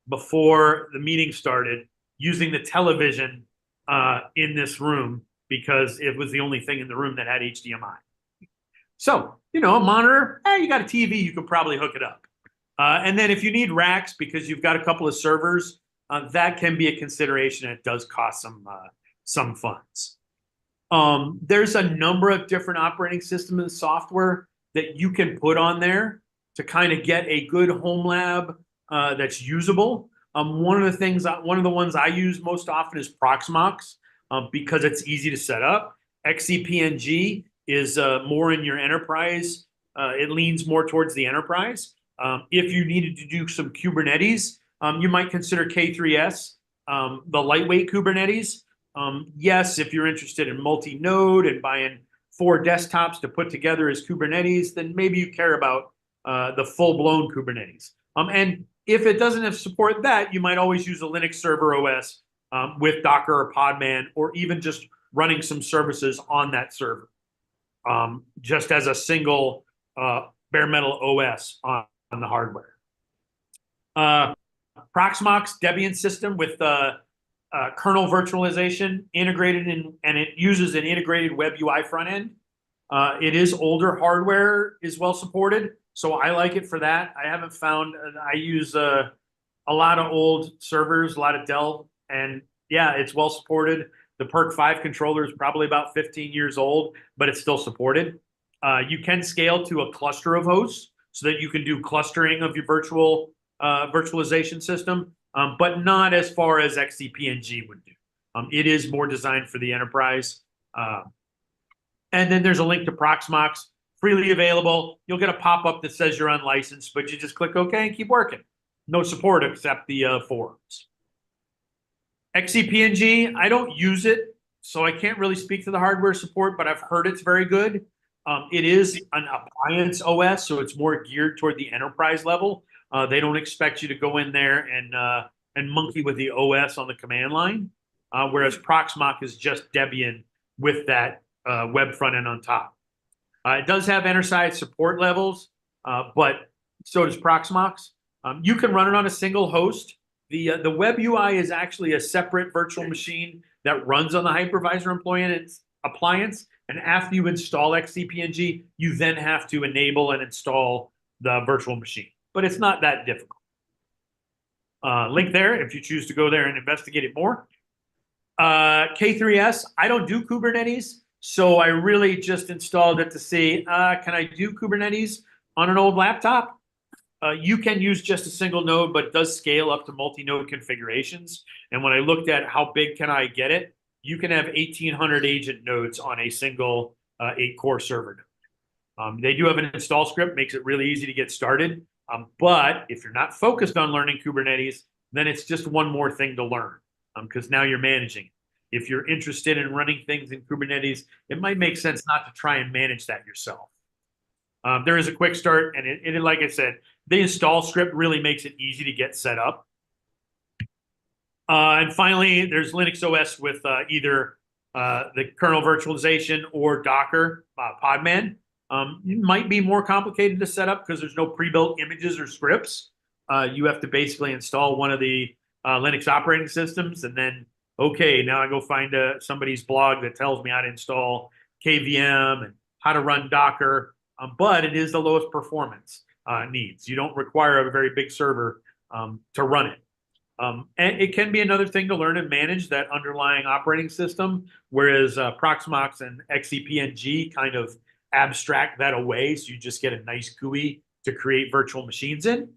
[SPEAKER 13] before the meeting started using the television in this room because it was the only thing in the room that had HDMI. So, a monitor, you got a TV, you could probably hook it up. And then if you need racks because you've got a couple of servers, that can be a consideration. It does cost some funds. There's a number of different operating systems and software that you can put on there to kind of get a good home lab that's usable. One of the ones I use most often is Proxmox because it's easy to set up. XCP-ng is more in your enterprise. It leans more towards the enterprise. If you needed to do some Kubernetes, you might consider K3S, the lightweight Kubernetes. Yes, if you're interested in multi-node and buying 4 desktops to put together as Kubernetes, then maybe you care about the full-blown Kubernetes. And if it doesn't have support that, you might always use a Linux server OS with Docker or Podman, or even just running some services on that server, just as a single bare metal OS on the hardware. Proxmox Debian system with kernel virtualization integrated in, and it uses an integrated web UI front end. It is older hardware, is well supported, so I like it for that. I haven't found, I use a lot of old servers, a lot of Dell, and yeah, it's well supported. The PERC 5 controller is probably about 15 years old, but it's still supported. You can scale to a cluster of hosts so that you can do clustering of your virtualization system, but not as far as XCP-ng would do. It is more designed for the enterprise. And then there's a link to Proxmox, freely available. You'll get a pop-up that says you're unlicensed, but you just click OK and keep working. No support except the forums. XCP-ng, I don't use it, so I can't really speak to the hardware support, but I've heard it's very good. It is an appliance OS, so it's more geared toward the enterprise level. They don't expect you to go in there and monkey with the OS on the command line, whereas Proxmox is just Debian with that web front end on top. It does have enterprise support levels, but so does Proxmox. You can run it on a single host. The web UI is actually a separate virtual machine that runs on the hypervisor appliance. And after you install XCP-ng, you then have to enable and install the virtual machine. But it's not that difficult. Link there if you choose to go there and investigate it more. K3s, I don't do Kubernetes, so I really just installed it to see, can I do Kubernetes on an old laptop? You can use just a single node, but it does scale up to multi-node configurations. And when I looked at how big can I get it, you can have 1,800 agent nodes on a single 8-core server node. They do have an install script, makes it really easy to get started. But if you're not focused on learning Kubernetes, then it's just one more thing to learn, because now you're managing. If you're interested in running things in Kubernetes, it might make sense not to try and manage that yourself. There is a quick start, and it like I said, the install script really makes it easy to get set up. And finally, there's Linux OS with either the kernel virtualization or Docker, Podman. It might be more complicated to set up because there's no pre-built images or scripts. You have to basically install one of the Linux operating systems, and then, okay, now I go find somebody's blog that tells me how to install KVM and how to run Docker, but it is the lowest performance needs. You don't require a very big server to run it. And it can be another thing to learn and manage that underlying operating system, whereas Proxmox and XCP-ng kind of abstract that away, so you just get a nice GUI to create virtual machines in.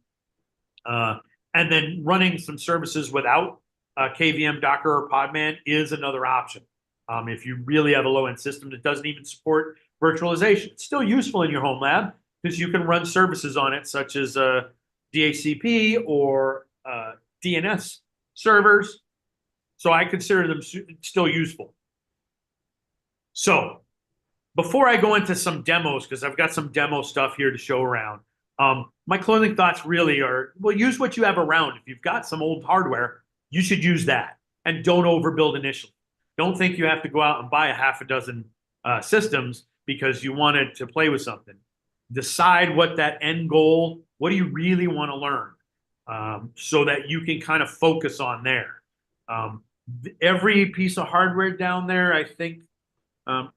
[SPEAKER 13] And then running some services without KVM, Docker, or Podman is another option. If you really have a low-end system that doesn't even support virtualization, it's still useful in your home lab because you can run services on it, such as DHCP or DNS servers. So I consider them still useful. So before I go into some demos, because I've got some demo stuff here to show around, my closing thoughts really are, well, use what you have around. If you've got some old hardware, you should use that, and don't overbuild initially. Don't think you have to go out and buy a half a dozen systems because you wanted to play with something. Decide what that end goal, what do you really want to learn, so that you can kind of focus on there. Every piece of hardware down there, I think,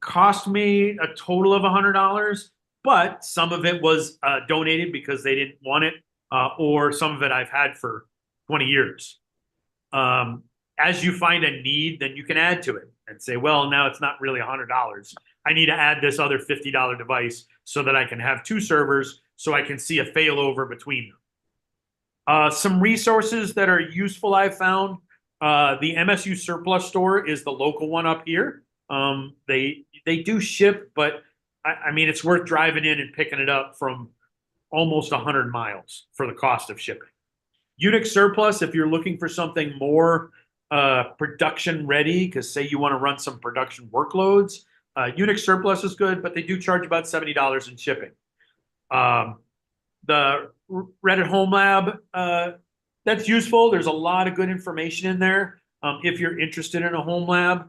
[SPEAKER 13] cost me a total of $100, but some of it was donated because they didn't want it, or some of it I've had for 20 years. As you find a need, then you can add to it and say, well, now it's not really $100. I need to add this other $50 device so that I can have 2 servers so I can see a failover between them. Some resources that are useful I've found. The MSU Surplus Store is the local one up here. They do ship, but I mean, it's worth driving in and picking it up from almost 100 miles for the cost of shipping. Unix Surplus, if you're looking for something more production ready, because say you want to run some production workloads, Unix Surplus is good, but they do charge about $70 in shipping. The Reddit Home Lab, that's useful. There's a lot of good information in there. If you're interested in a home lab,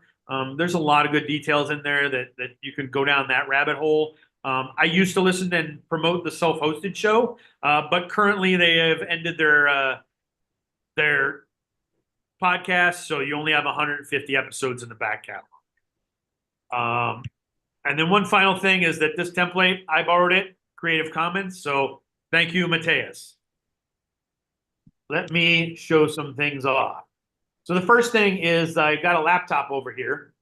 [SPEAKER 13] there's a lot of good details in there that you can go down that rabbit hole. I used to listen and promote the self-hosted show, but currently they have ended their podcast, so you only have 150 episodes in the back catalog. And then one final thing is that this template, I borrowed it, Creative Commons, so thank you, Mateus. Let me show some things off. So the first thing is I got a laptop over here,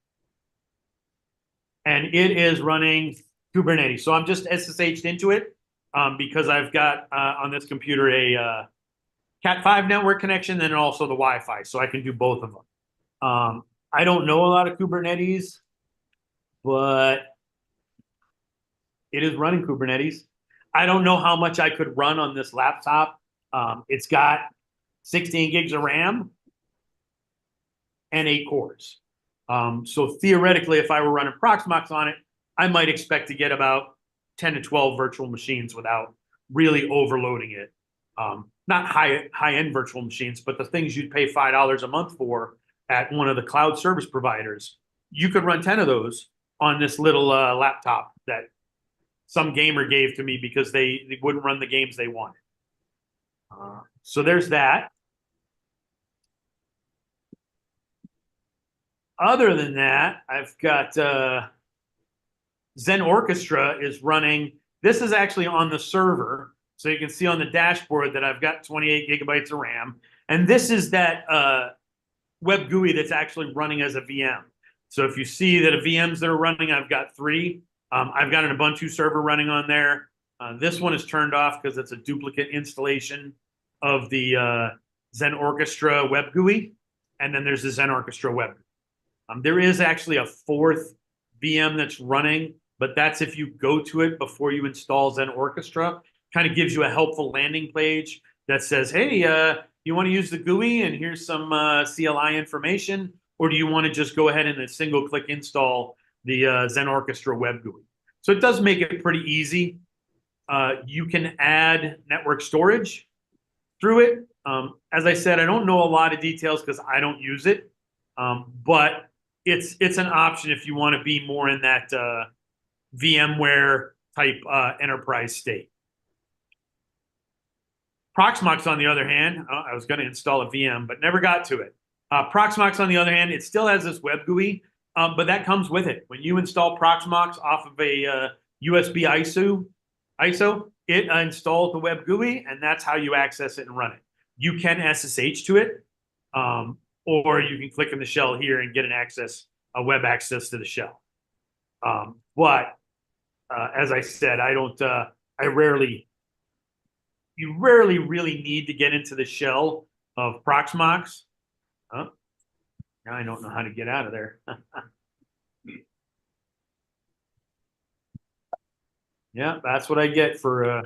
[SPEAKER 13] and it is running Kubernetes. So I'm just SSH'd into it because I've got on this computer a Cat5 network connection and also the Wi-Fi, so I can do both of them. I don't know a lot of Kubernetes, but it is running Kubernetes. I don't know how much I could run on this laptop. It's got 16 gigs of RAM and 8 cores. So theoretically, if I were running Proxmox on it, I might expect to get about 10 to 12 virtual machines without really overloading it. Not high-end virtual machines, but the things you'd pay $5 a month for at one of the cloud service providers. You could run 10 of those on this little laptop that some gamer gave to me because they wouldn't run the games they wanted. So there's that. Other than that, I've got Zen Orchestra is running. This is actually on the server. So you can see on the dashboard that I've got 28 gigabytes of RAM. And this is that web GUI that's actually running as a VM. So if you see that a VMs that are running, I've got 3. I've got an Ubuntu server running on there. This one is turned off because it's a duplicate installation of the Zen Orchestra web GUI. And then there's the Zen Orchestra web GUI. There is actually a 4th VM that's running, but that's if you go to it before you install Zen Orchestra. Kind of gives you a helpful landing page that says, hey, you want to use the GUI and here's some CLI information, or do you want to just go ahead and a single click install the Zen Orchestra web GUI? So it does make it pretty easy. You can add network storage through it. As I said, I don't know a lot of details because I don't use it, but it's an option if you want to be more in that VMware type enterprise state. Proxmox, on the other hand, I was going to install a VM, but never got to it. Proxmox, on the other hand, it still has this web GUI, but that comes with it. When you install Proxmox off of a USB ISO, it installs the web GUI, and that's how you access it and run it. You can SSH to it, or you can click in the shell here and get a web access to the shell. But as I said, you rarely really need to get into the shell of Proxmox. Now I don't know how to get out of there. Yeah, that's what I get for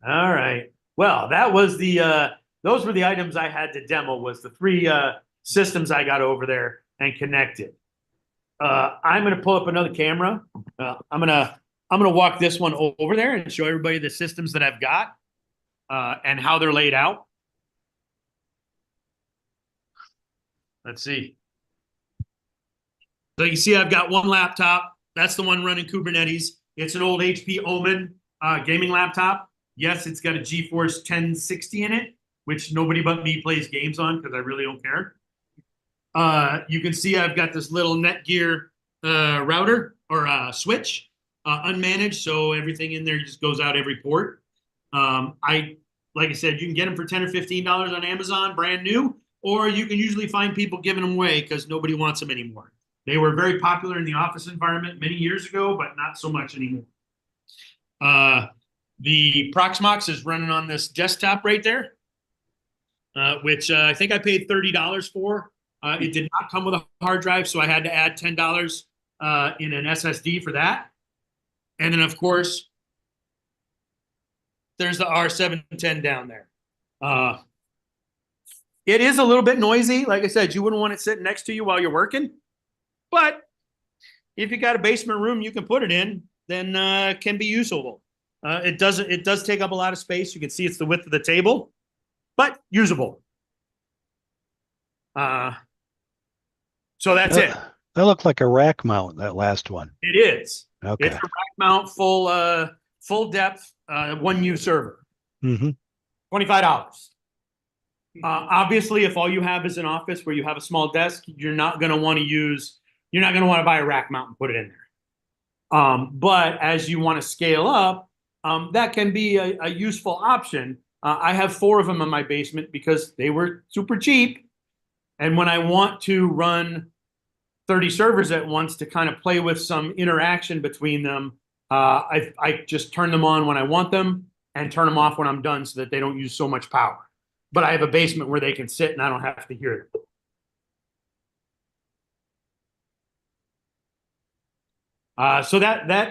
[SPEAKER 13] all right. Well, that was those were the items I had to demo, was the 3 systems I got over there and connected. I'm going to pull up another camera. I'm going to walk this one over there and show everybody the systems that I've got and how they're laid out. Let's see. So you see I've got one laptop. That's the one running Kubernetes. It's an old HP Omen gaming laptop. Yes, it's got a GeForce 1060 in it, which nobody but me plays games on because I really don't care. You can see I've got this little Netgear router or switch. Unmanaged, so everything in there just goes out every port. Like I said, you can get them for $10 or $15 on Amazon, brand new, or you can usually find people giving them away because nobody wants them anymore. They were very popular in the office environment many years ago, but not so much anymore. The Proxmox is running on this desktop right there, which I think I paid $30 for. It did not come with a hard drive, so I had to add $10 in an SSD for that. And then, of course, there's the R710 down there. It is a little bit noisy. Like I said, you wouldn't want it sitting next to you while you're working. But if you got a basement room you can put it in, then it can be usable. It does take up a lot of space. You can see it's the width of the table, but usable. So that's it.
[SPEAKER 6] That looked like a rack mount, that last one.
[SPEAKER 13] It is.
[SPEAKER 6] Okay.
[SPEAKER 13] It's a rack mount, full depth, 1U server.
[SPEAKER 6] Mm-hmm.
[SPEAKER 13] $25. Obviously, if all you have is an office where you have a small desk, you're not going to want to buy a rack mount and put it in there. But as you want to scale up, that can be a useful option. I have 4 of them in my basement because they were super cheap. And when I want to run 30 servers at once to kind of play with some interaction between them, I just turn them on when I want them and turn them off when I'm done so that they don't use so much power. But I have a basement where they can sit and I don't have to hear them. So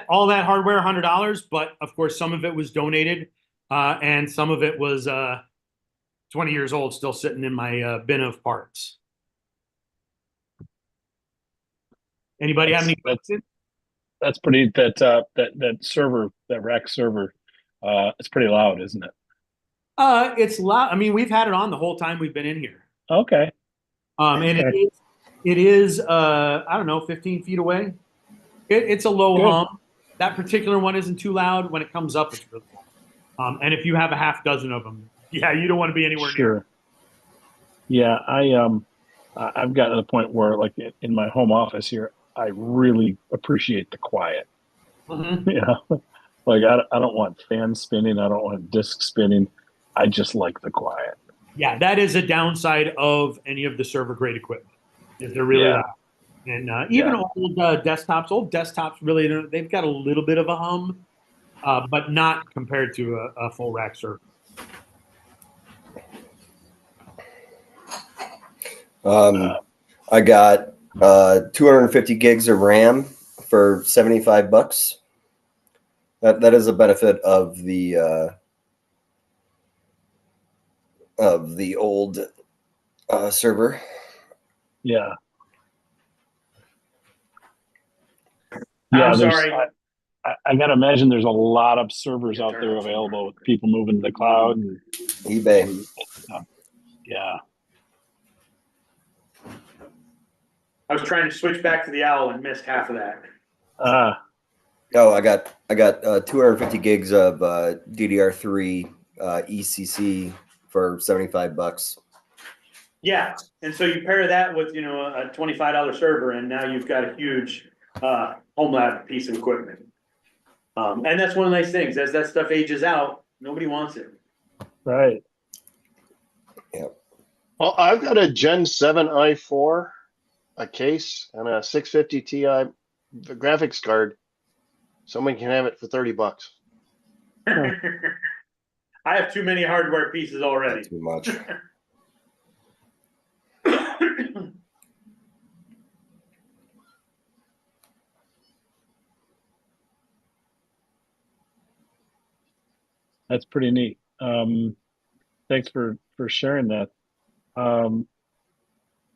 [SPEAKER 13] all that hardware, $100, but of course some of it was donated, and some of it was 20 years old, still sitting in my bin of parts. Anybody have any questions?
[SPEAKER 1] That's pretty. That server, that rack server, it's pretty loud, isn't it?
[SPEAKER 13] It's loud. I mean, we've had it on the whole time we've been in here.
[SPEAKER 1] Okay.
[SPEAKER 13] And it is I don't know, 15 feet away. It's a low hum. That particular one isn't too loud. When it comes up, it's really loud. And if you have a half dozen of them, yeah, you don't want to be anywhere near.
[SPEAKER 1] Yeah, I've gotten to the point where, like, in my home office here, I really appreciate the quiet.
[SPEAKER 13] Mm-hmm.
[SPEAKER 1] You know, like I don't want fans spinning. I don't want discs spinning. I just like the quiet.
[SPEAKER 13] Yeah, that is a downside of any of the server grade equipment. Is they're really loud. And even old desktops really, they've got a little bit of a hum, but not compared to a full rack server.
[SPEAKER 12] I got 250 gigs of RAM for $75. That is a benefit of the old server.
[SPEAKER 1] Yeah.
[SPEAKER 2] I'm sorry.
[SPEAKER 1] I gotta imagine there's a lot of servers out there available with people moving to the cloud and
[SPEAKER 12] eBay.
[SPEAKER 1] Yeah.
[SPEAKER 2] I was trying to switch back to the owl and missed half of that.
[SPEAKER 12] Oh, I got 250 gigs of DDR3 ECC for $75.
[SPEAKER 2] Yeah, and so you pair that with a $25 server, and now you've got a huge home lab piece of equipment. And that's one of the nice things. As that stuff ages out, nobody wants it.
[SPEAKER 1] Right.
[SPEAKER 12] Yeah.
[SPEAKER 11] Well, I've got a Gen 7 i4, a case, and a 650 Ti the graphics card. Someone can have it for $30.
[SPEAKER 2] I have too many hardware pieces already.
[SPEAKER 12] Too much.
[SPEAKER 1] That's pretty neat. Thanks for sharing that.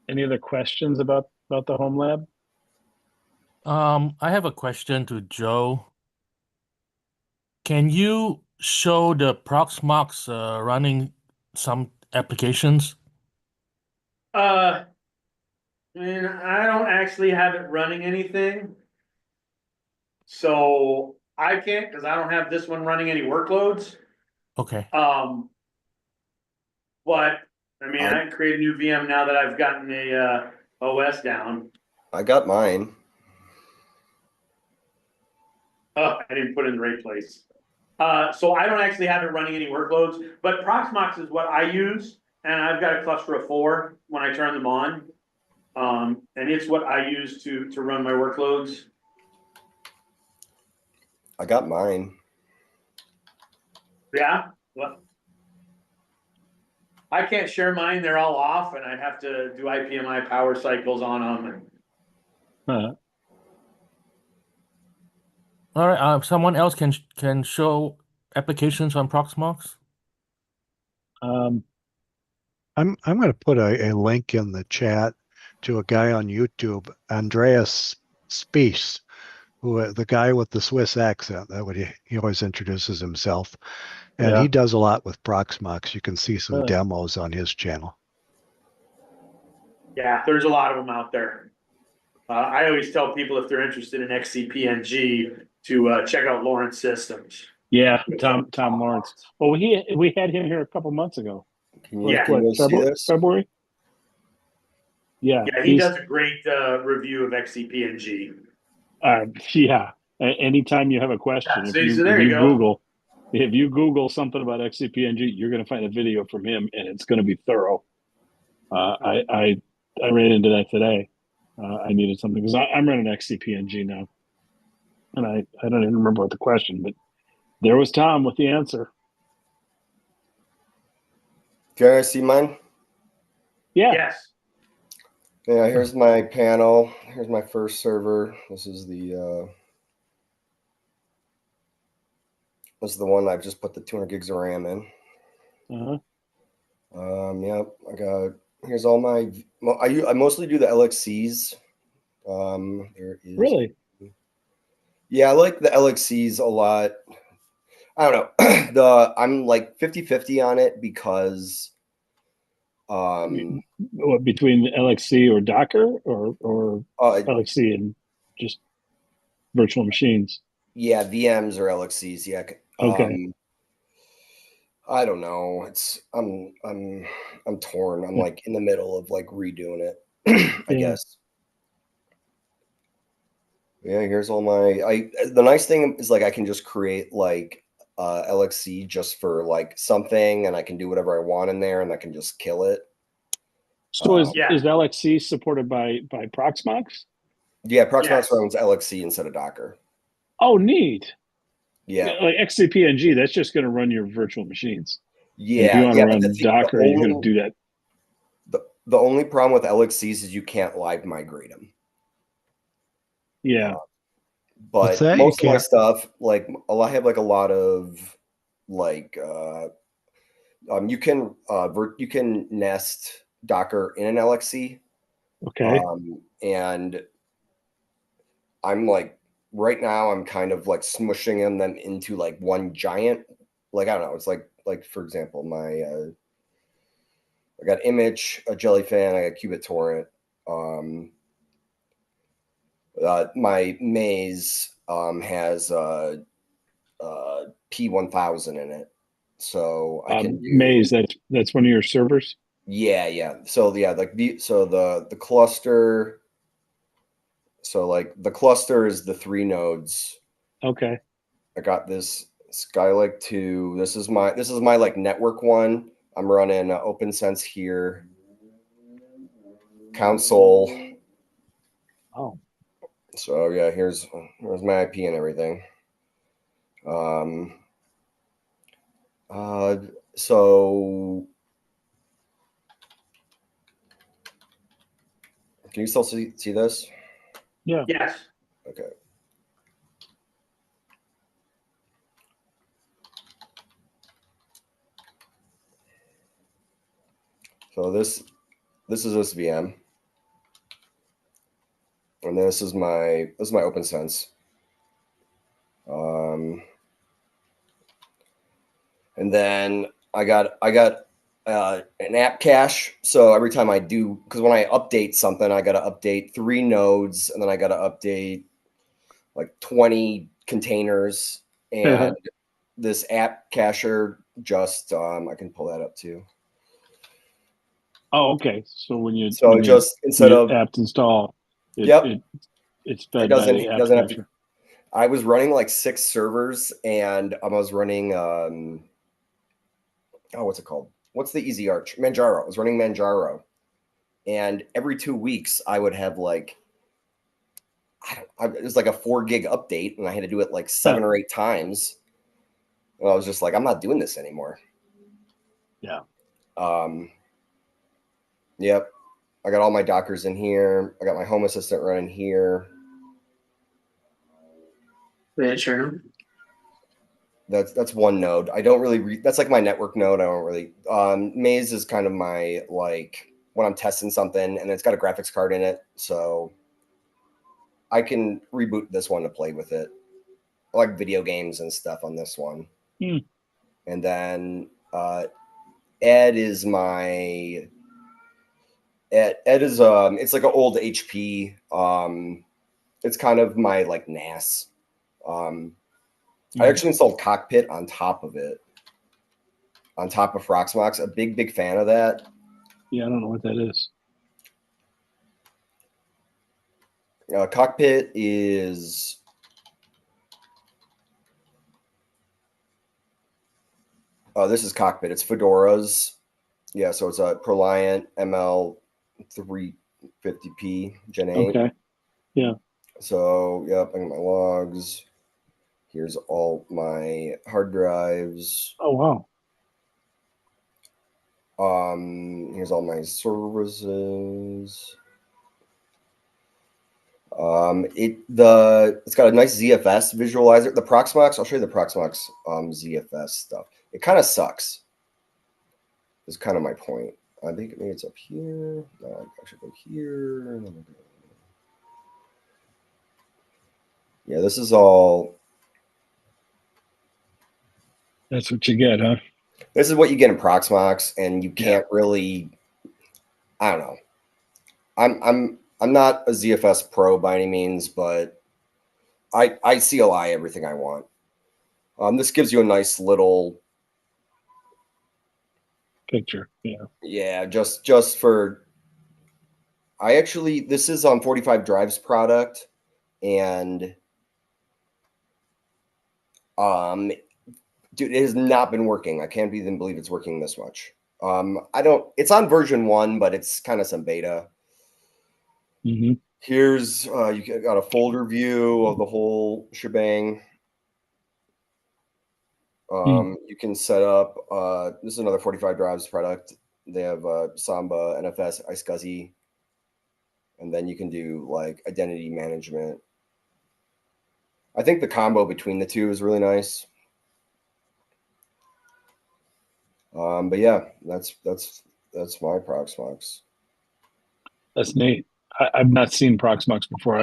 [SPEAKER 1] Any other questions about the home lab?
[SPEAKER 14] I have a question to Joe. Can you show the Proxmox running some applications?
[SPEAKER 2] I mean, I don't actually have it running anything. So I can't, because I don't have this one running any workloads.
[SPEAKER 14] Okay.
[SPEAKER 2] But I mean, I can create a new VM now that I've gotten a OS down.
[SPEAKER 12] I got mine.
[SPEAKER 2] Oh, I didn't put it in the right place. So I don't actually have it running any workloads, but Proxmox is what I use, and I've got a cluster of 4 when I turn them on. And it's what I use to run my workloads.
[SPEAKER 12] I got mine.
[SPEAKER 2] Yeah. Well, I can't share mine. They're all off, and I'd have to do IPMI power cycles on them.
[SPEAKER 14] All right. Someone else can show applications on Proxmox.
[SPEAKER 6] I'm going to put a link in the chat to a guy on YouTube, Andreas Spies, who the guy with the Swiss accent. That what he always introduces himself, and
[SPEAKER 1] Yeah.
[SPEAKER 6] he does a lot with Proxmox. You can see some
[SPEAKER 1] Really?
[SPEAKER 6] demos on his channel.
[SPEAKER 2] Yeah, there's a lot of them out there. I always tell people if they're interested in XCPNG to check out Lawrence Systems.
[SPEAKER 1] Yeah, Tom Lawrence. Well, we had him here a couple months ago.
[SPEAKER 12] Can you,
[SPEAKER 2] Yeah.
[SPEAKER 12] can you see this?
[SPEAKER 1] February? Yeah.
[SPEAKER 2] Yeah, he does a great review of XCPNG.
[SPEAKER 1] Yeah. Anytime you have a question,
[SPEAKER 2] Yeah,
[SPEAKER 1] if
[SPEAKER 2] see,
[SPEAKER 1] you,
[SPEAKER 2] so there
[SPEAKER 1] if
[SPEAKER 2] you
[SPEAKER 1] you
[SPEAKER 2] go.
[SPEAKER 1] Google something about XCPNG, you're going to find a video from him, and it's going to be thorough. I ran into that today. I needed something because I'm running XCPNG now, and I don't even remember what the question, but there was Tom with the answer.
[SPEAKER 12] Do you guys see mine?
[SPEAKER 1] Yeah.
[SPEAKER 2] Yes.
[SPEAKER 12] Yeah, here's my panel. Here's my first server. This is the one I've just put the 200 gigs of RAM in. Yep, I got. Here's all my. I mostly do the LXCs. There is.
[SPEAKER 1] Really?
[SPEAKER 12] Yeah, I like the LXCs a lot. I don't know. I'm like 50-50 on it because.
[SPEAKER 1] What, between the LXC or Docker or LXC and just virtual machines?
[SPEAKER 12] Yeah, VMs or LXCs. Yeah.
[SPEAKER 1] Okay.
[SPEAKER 12] I don't know. I'm torn. I'm like in the middle of like redoing it, I guess. Yeah, here's all my the nice thing is like I can just create like LXC just for like something, and I can do whatever I want in there, and I can just kill it.
[SPEAKER 1] So is LXC supported by Proxmox?
[SPEAKER 12] Yeah, Proxmox runs LXC instead of Docker.
[SPEAKER 1] Oh, neat.
[SPEAKER 12] Yeah.
[SPEAKER 1] Like XCPNG, that's just going to run your virtual machines.
[SPEAKER 12] Yeah.
[SPEAKER 1] If you want to run
[SPEAKER 12] but
[SPEAKER 1] Docker, you're going to do that.
[SPEAKER 12] The only problem with LXCs is you can't live migrate them.
[SPEAKER 1] Yeah.
[SPEAKER 12] But most of my stuff, like I have like a lot of like you can nest Docker in an LXC.
[SPEAKER 1] Okay.
[SPEAKER 12] And I'm like right now I'm kind of like smushing them into like one giant, like I don't know, it's like for example, my I got Image, a Jellyfin, I got Qubit Torrent. My Maze has P1000 in it, so I can do
[SPEAKER 1] Maze. That's one of your servers.
[SPEAKER 12] Yeah. So yeah, like the cluster. So like the cluster is the 3 nodes.
[SPEAKER 1] Okay.
[SPEAKER 12] I got this Skylake 2. This is my like network one. I'm running OpenSense here. Console.
[SPEAKER 1] Oh.
[SPEAKER 12] So yeah, here's my IP and everything. So can you still see this?
[SPEAKER 1] Yeah.
[SPEAKER 2] Yes.
[SPEAKER 12] Okay. So this is this VM. And this is my OpenSense. And then I got an app cache. So every time I do, because when I update something, I got to update 3 nodes, and then I got to update like 20 containers. And this app cacher just I can pull that up too.
[SPEAKER 1] Oh, okay. So when you
[SPEAKER 12] instead of
[SPEAKER 1] apt install, it's fed
[SPEAKER 12] it doesn't,
[SPEAKER 1] by the app
[SPEAKER 12] doesn't have
[SPEAKER 1] cacher.
[SPEAKER 12] to. I was running like 6 servers, and I was running what's it called? What's the easy arch? Manjaro. I was running Manjaro, and every 2 weeks I would have like it was like a 4 gig update, and I had to do it like 7 or 8 times. And I was just like, I'm not doing this anymore.
[SPEAKER 1] Yeah.
[SPEAKER 12] Yep. I got all my Dockers in here. I got my Home Assistant running here.
[SPEAKER 4] Sure.
[SPEAKER 12] That's one node. I don't really that's like my network node. I don't really Maze is kind of my like when I'm testing something and it's got a graphics card in it, so I can reboot this one to play with it. I like video games and stuff on this one.
[SPEAKER 1] Hmm.
[SPEAKER 12] And then Ed is my Ed is it's like an old HP. It's kind of my like NAS. I actually installed Cockpit on top of it, on top of Proxmox. A big fan of that.
[SPEAKER 1] Yeah, I don't know what that is.
[SPEAKER 12] Cockpit is this is Cockpit. It's Fedora's. Yeah, so it's a ProLiant ML 350p Gen 8.
[SPEAKER 1] Okay. Yeah.
[SPEAKER 12] So yep, I got my logs. Here's all my hard drives.
[SPEAKER 1] Oh wow.
[SPEAKER 12] Here's all my services. It's got a nice ZFS visualizer. The Proxmox, I'll show you the Proxmox ZFS stuff. It kind of sucks. Is kind of my point. I think maybe it's up here. No, I should go here. Yeah, this is all.
[SPEAKER 1] That's what you get, huh?
[SPEAKER 12] This is what you get in Proxmox, and you can't really. I don't know. I'm not a ZFS pro by any means, but I CLI everything I want. This gives you a nice little
[SPEAKER 1] picture. Yeah.
[SPEAKER 12] Yeah, just for. This is on 45 Drive's product, and dude, it has not been working. I can't even believe it's working this much. It's on version 1, but it's kind of some beta.
[SPEAKER 1] Mm-hmm.
[SPEAKER 12] Here's you got a folder view of the whole shebang. You can set up this is another 45 Drives product. They have Samba, NFS, iSCSI, and then you can do like identity management. I think the combo between the two is really nice. But yeah, that's my Proxmox.
[SPEAKER 1] That's neat. I've not seen Proxmox before.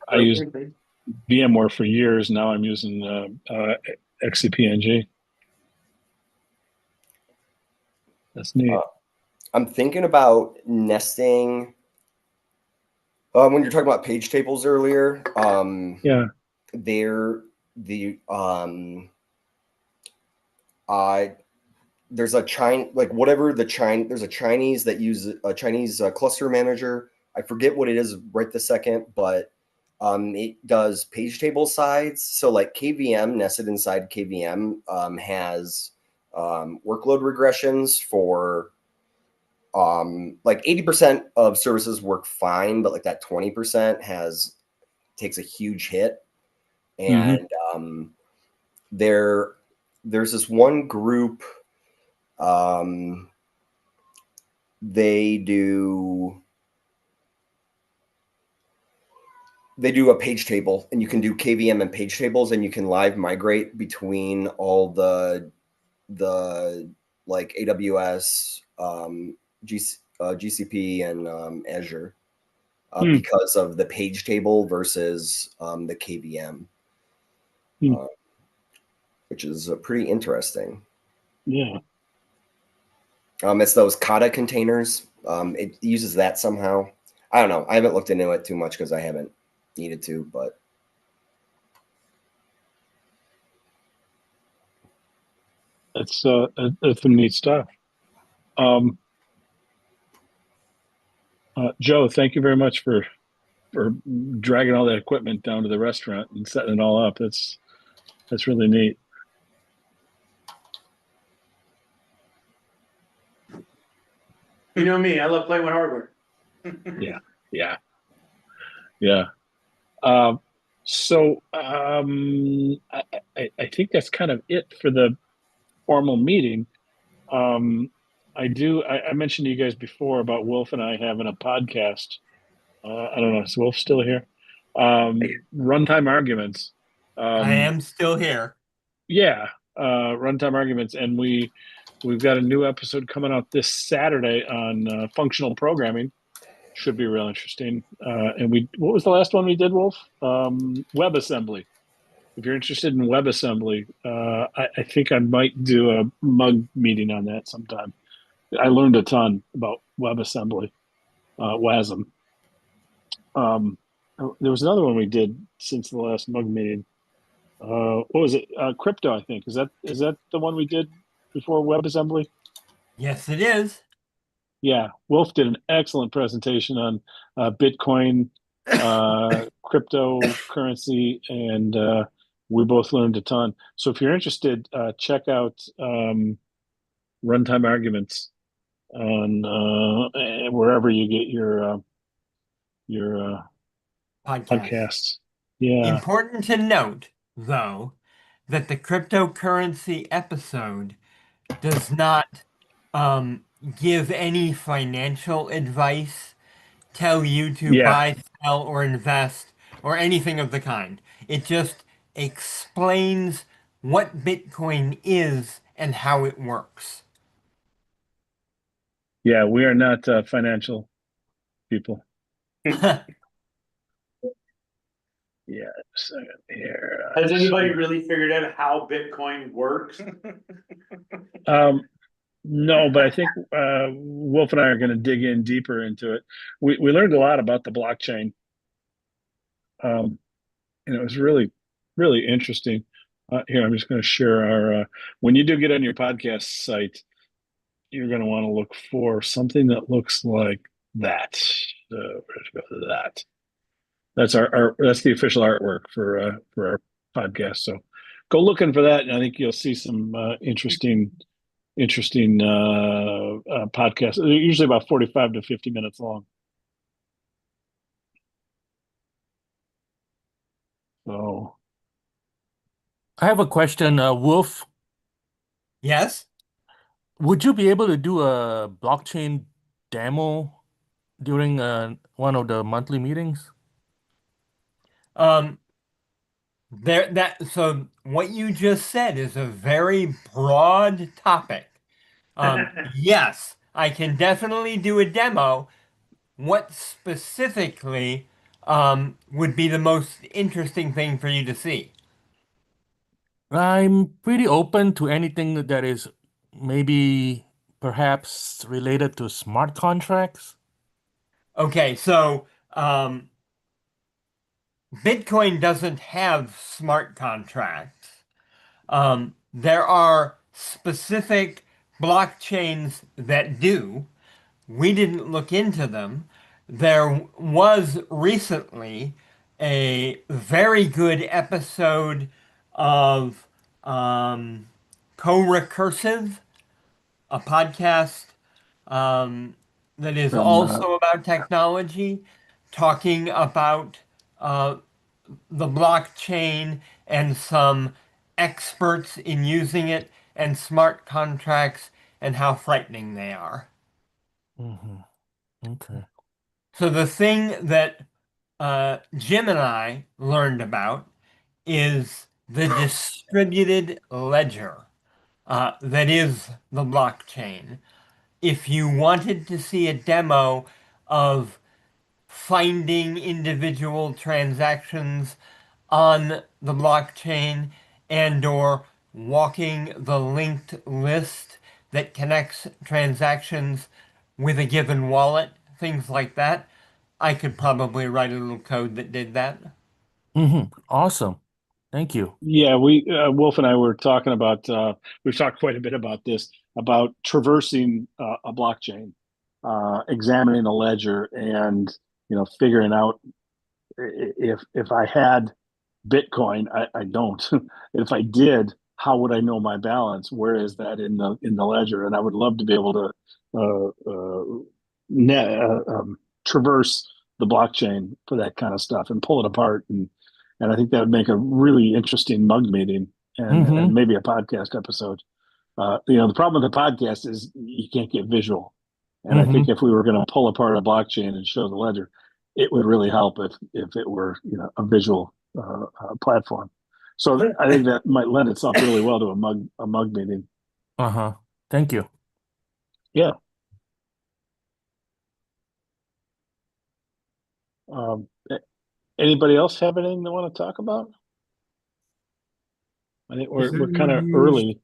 [SPEAKER 1] I used VMware for years. Now I'm using XCP-ng. That's neat.
[SPEAKER 12] I'm thinking about nesting. When you're talking about page tables earlier,
[SPEAKER 1] yeah,
[SPEAKER 12] there's a there's a Chinese that uses a Chinese cluster manager. I forget what it is right this second, but it does page table sides. So like KVM nested inside KVM has workload regressions for like 80% of services work fine, but like that 20% takes a huge hit. And there's this one group. They do a page table, and you can do KVM and page tables, and you can live migrate between all the like AWS, GCP, and Azure because of the page table versus the KVM, which is pretty interesting.
[SPEAKER 1] Yeah.
[SPEAKER 12] It's those Kata containers. It uses that somehow. I don't know. I haven't looked into it too much because I haven't needed to, but
[SPEAKER 1] it's some neat stuff. Joe, thank you very much for dragging all that equipment down to the restaurant and setting it all up. That's really neat.
[SPEAKER 2] You know me, I love playing with hardware.
[SPEAKER 1] Yeah. So I think that's kind of it for the formal meeting. I mentioned to you guys before about Wolf and I having a podcast. I don't know, is Wolf still here? Runtime Arguments.
[SPEAKER 5] I am still here.
[SPEAKER 1] Yeah, runtime arguments, and we've got a new episode coming out this Saturday on functional programming. Should be real interesting. And what was the last one we did, Wolf? WebAssembly. If you're interested in WebAssembly, I think I might do a mug meeting on that sometime. I learned a ton about WebAssembly, WASM. There was another one we did since the last mug meeting. What was it? Crypto, I think. Is that the one we did before WebAssembly?
[SPEAKER 5] Yes, it is.
[SPEAKER 1] Yeah, Wolf did an excellent presentation on Bitcoin, cryptocurrency, and we both learned a ton. So if you're interested, check out Runtime Arguments on wherever you get your podcasts. Yeah.
[SPEAKER 5] Important to note, though, that the cryptocurrency episode does not give any financial advice, tell you to
[SPEAKER 1] Yeah.
[SPEAKER 5] buy, sell, or invest, or anything of the kind. It just explains what Bitcoin is and how it works.
[SPEAKER 1] Yeah, we are not financial people. Yeah, second here.
[SPEAKER 2] Has anybody really figured out how Bitcoin works?
[SPEAKER 1] No, but I think Wolf and I are going to dig in deeper into it. We learned a lot about the blockchain, and it was really, really interesting. Here, I'm just going to share our. When you do get on your podcast site, you're going to want to look for something that looks like that. Where's go to that? That's that's the official artwork for our podcast. So go looking for that, and I think you'll see some interesting podcasts. They're usually about 45 to 50 minutes long. So
[SPEAKER 14] I have a question, Wolf.
[SPEAKER 5] Yes?
[SPEAKER 14] Would you be able to do a blockchain demo during one of the monthly meetings?
[SPEAKER 5] So what you just said is a very broad topic. Yes, I can definitely do a demo. What specifically would be the most interesting thing for you to see?
[SPEAKER 14] I'm pretty open to anything that is maybe perhaps related to smart contracts.
[SPEAKER 5] Okay, so Bitcoin doesn't have smart contracts. There are specific blockchains that do. We didn't look into them. There was recently a very good episode of Co-Recursive, a podcast that is also about technology, talking about the blockchain and some experts in using it and smart contracts and how frightening they are.
[SPEAKER 14] Okay.
[SPEAKER 5] So the thing that Jim and I learned about is the distributed ledger that is the blockchain. If you wanted to see a demo of finding individual transactions on the blockchain and or walking the linked list that connects transactions with a given wallet, things like that, I could probably write a little code that did that.
[SPEAKER 14] Awesome. Thank you.
[SPEAKER 1] yeah, Wolf and I were talking about. We've talked quite a bit about this, about traversing a blockchain, examining a ledger, and figuring out if I had Bitcoin. I don't. If I did, how would I know my balance? Where is that in the ledger? And I would love to be able to traverse the blockchain for that kind of stuff and pull it apart. And I think that would make a really interesting mug meeting and maybe a podcast episode. The problem with the podcast is you can't get visual. And I think if we were going to pull apart a blockchain and show the ledger, it would really help if it were a visual platform. So I think that might lend itself really well to a mug meeting.
[SPEAKER 14] Uh-huh. Thank you.
[SPEAKER 1] Yeah. Um, anybody else have anything they want to talk about? I think
[SPEAKER 9] Has
[SPEAKER 1] we're kind
[SPEAKER 9] anyone
[SPEAKER 1] of
[SPEAKER 9] used-
[SPEAKER 1] early.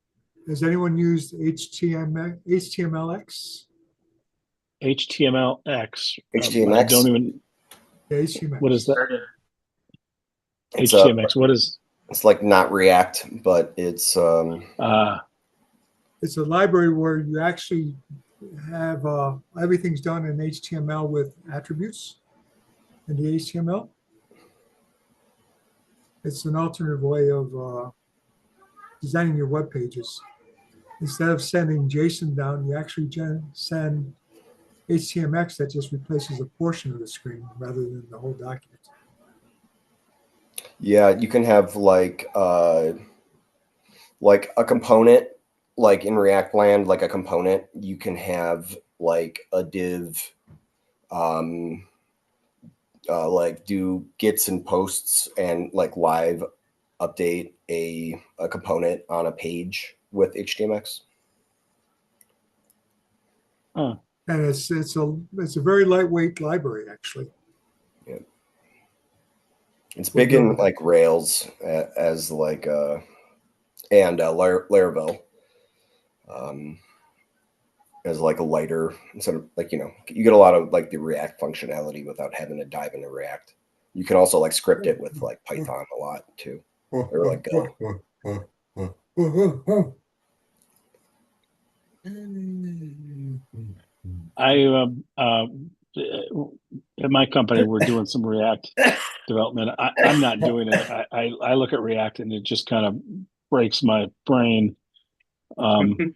[SPEAKER 9] Has anyone used HTMLX?
[SPEAKER 1] HTMLX. I
[SPEAKER 12] HTMX?
[SPEAKER 1] don't even.
[SPEAKER 9] Yeah, HTMX.
[SPEAKER 1] What is that?
[SPEAKER 12] It's
[SPEAKER 1] HTMX. What is?
[SPEAKER 12] It's like not React, but it's
[SPEAKER 9] It's a library where you actually have everything's done in HTML with attributes in the HTML. It's an alternative way of designing your web pages. Instead of sending JSON down, you actually send HTMX that just replaces a portion of the screen rather than the whole document.
[SPEAKER 12] yeah, you can have like a component, like in React land, like a component, you can have like a div, like do gets and posts and like live update a component on a page with HTMX.
[SPEAKER 1] Huh.
[SPEAKER 9] And it's a very lightweight library actually.
[SPEAKER 12] Yeah. It's big in like Rails as like and Laravel as like a lighter instead of like, you get a lot of like the React functionality without having to dive into React. You can also like script it with like Python a lot too, or like Go.
[SPEAKER 1] At my company, we're doing some React development. I'm not doing it. I look at React and it just kind of breaks my brain. But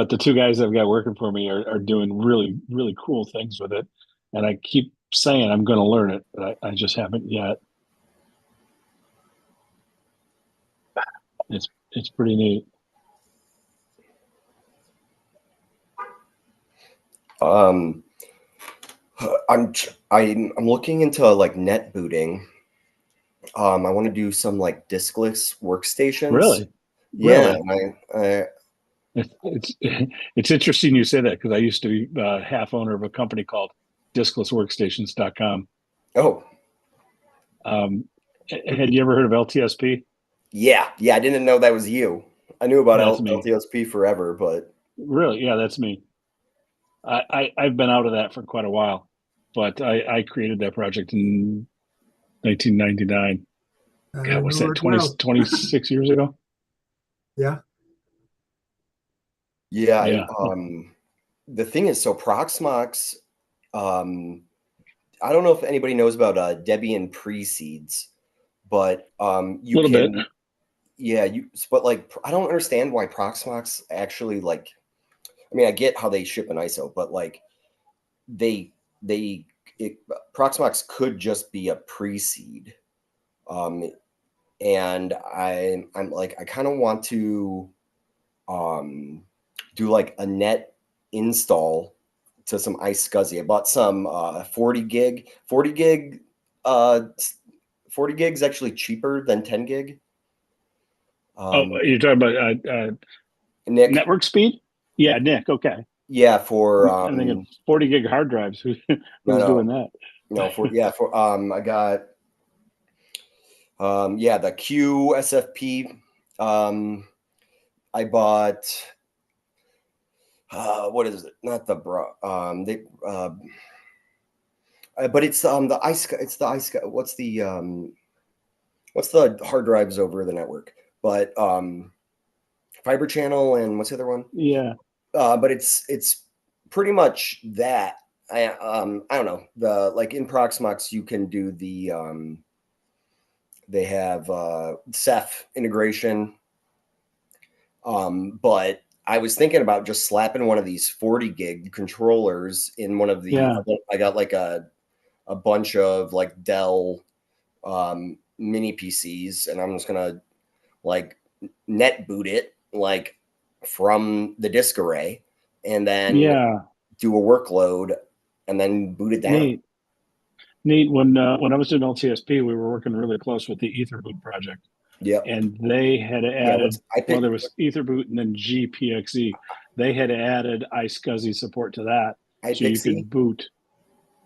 [SPEAKER 1] the two guys I've got working for me are doing really, really cool things with it. And I keep saying I'm going to learn it, but I just haven't yet. It's pretty neat.
[SPEAKER 12] I'm looking into like net booting. I want to do some like diskless workstations.
[SPEAKER 1] Really?
[SPEAKER 12] Yeah.
[SPEAKER 1] Really? It's interesting you say that because I used to be half owner of a company called disklessworkstations.com.
[SPEAKER 12] Oh.
[SPEAKER 1] Had you ever heard of LTSP?
[SPEAKER 12] Yeah. I didn't know that was you. I knew about
[SPEAKER 1] That's me.
[SPEAKER 12] LTSP forever, but
[SPEAKER 1] really, yeah, that's me. I've been out of that for quite a while, but I created that project in 1999. God, what's that? 26 years ago?
[SPEAKER 9] Yeah.
[SPEAKER 12] Yeah. The thing is, so Proxmox, I don't know if anybody knows about Debian pre-seeds, but you
[SPEAKER 1] Little
[SPEAKER 12] can,
[SPEAKER 1] bit.
[SPEAKER 12] Yeah, but like I don't understand why Proxmox actually like. I mean, I get how they ship an ISO, but like Proxmox could just be a pre-seed, and I'm like I kind of want to do like a net install to some iSCSI. I bought some 40 gig. 40 gig is actually cheaper than 10 gig.
[SPEAKER 1] You're talking about
[SPEAKER 12] Nick
[SPEAKER 1] network speed? Yeah, Nick. Okay.
[SPEAKER 12] Yeah, for
[SPEAKER 1] I'm thinking 40 gig hard drives. Who's doing that?
[SPEAKER 12] No, I got the QSFP. I bought what is it? Not the but it's the iSCSI. What's the hard drives over the network? But Fiber Channel and what's the other one?
[SPEAKER 1] Yeah.
[SPEAKER 12] But it's pretty much that. I don't know. The like in Proxmox you can do the they have Ceph integration. But I was thinking about just slapping one of these 40 gig controllers in one of the I got like a bunch of like Dell mini PCs, and I'm just gonna like net boot it like from the disk array and then do a workload and then boot it down.
[SPEAKER 1] Neat. Neat. When I was doing LTSP, we were working really close with the Etherboot project,
[SPEAKER 12] Yep.
[SPEAKER 1] and they had
[SPEAKER 12] Yeah.
[SPEAKER 1] added.
[SPEAKER 12] I
[SPEAKER 1] Well,
[SPEAKER 12] picked.
[SPEAKER 1] there was Etherboot and then GPXE. They had added iSCSI support to that, so you
[SPEAKER 12] iPixie.
[SPEAKER 1] could boot.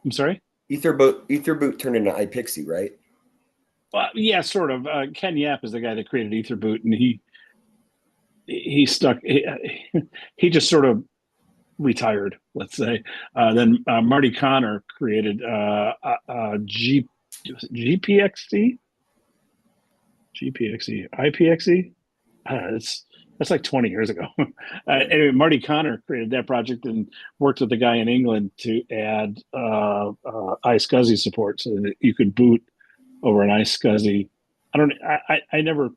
[SPEAKER 1] I'm sorry.
[SPEAKER 12] Etherboot turned into iPixie, right?
[SPEAKER 1] Well, yeah, sort of. Ken Yap is the guy that created Etherboot, and he stuck. He just sort of retired, let's say. Then Marty Connor created GPXE, IPXE. That's like 20 years ago. Anyway, Marty Connor created that project and worked with the guy in England to add iSCSI support so that you could boot over an iSCSI. I never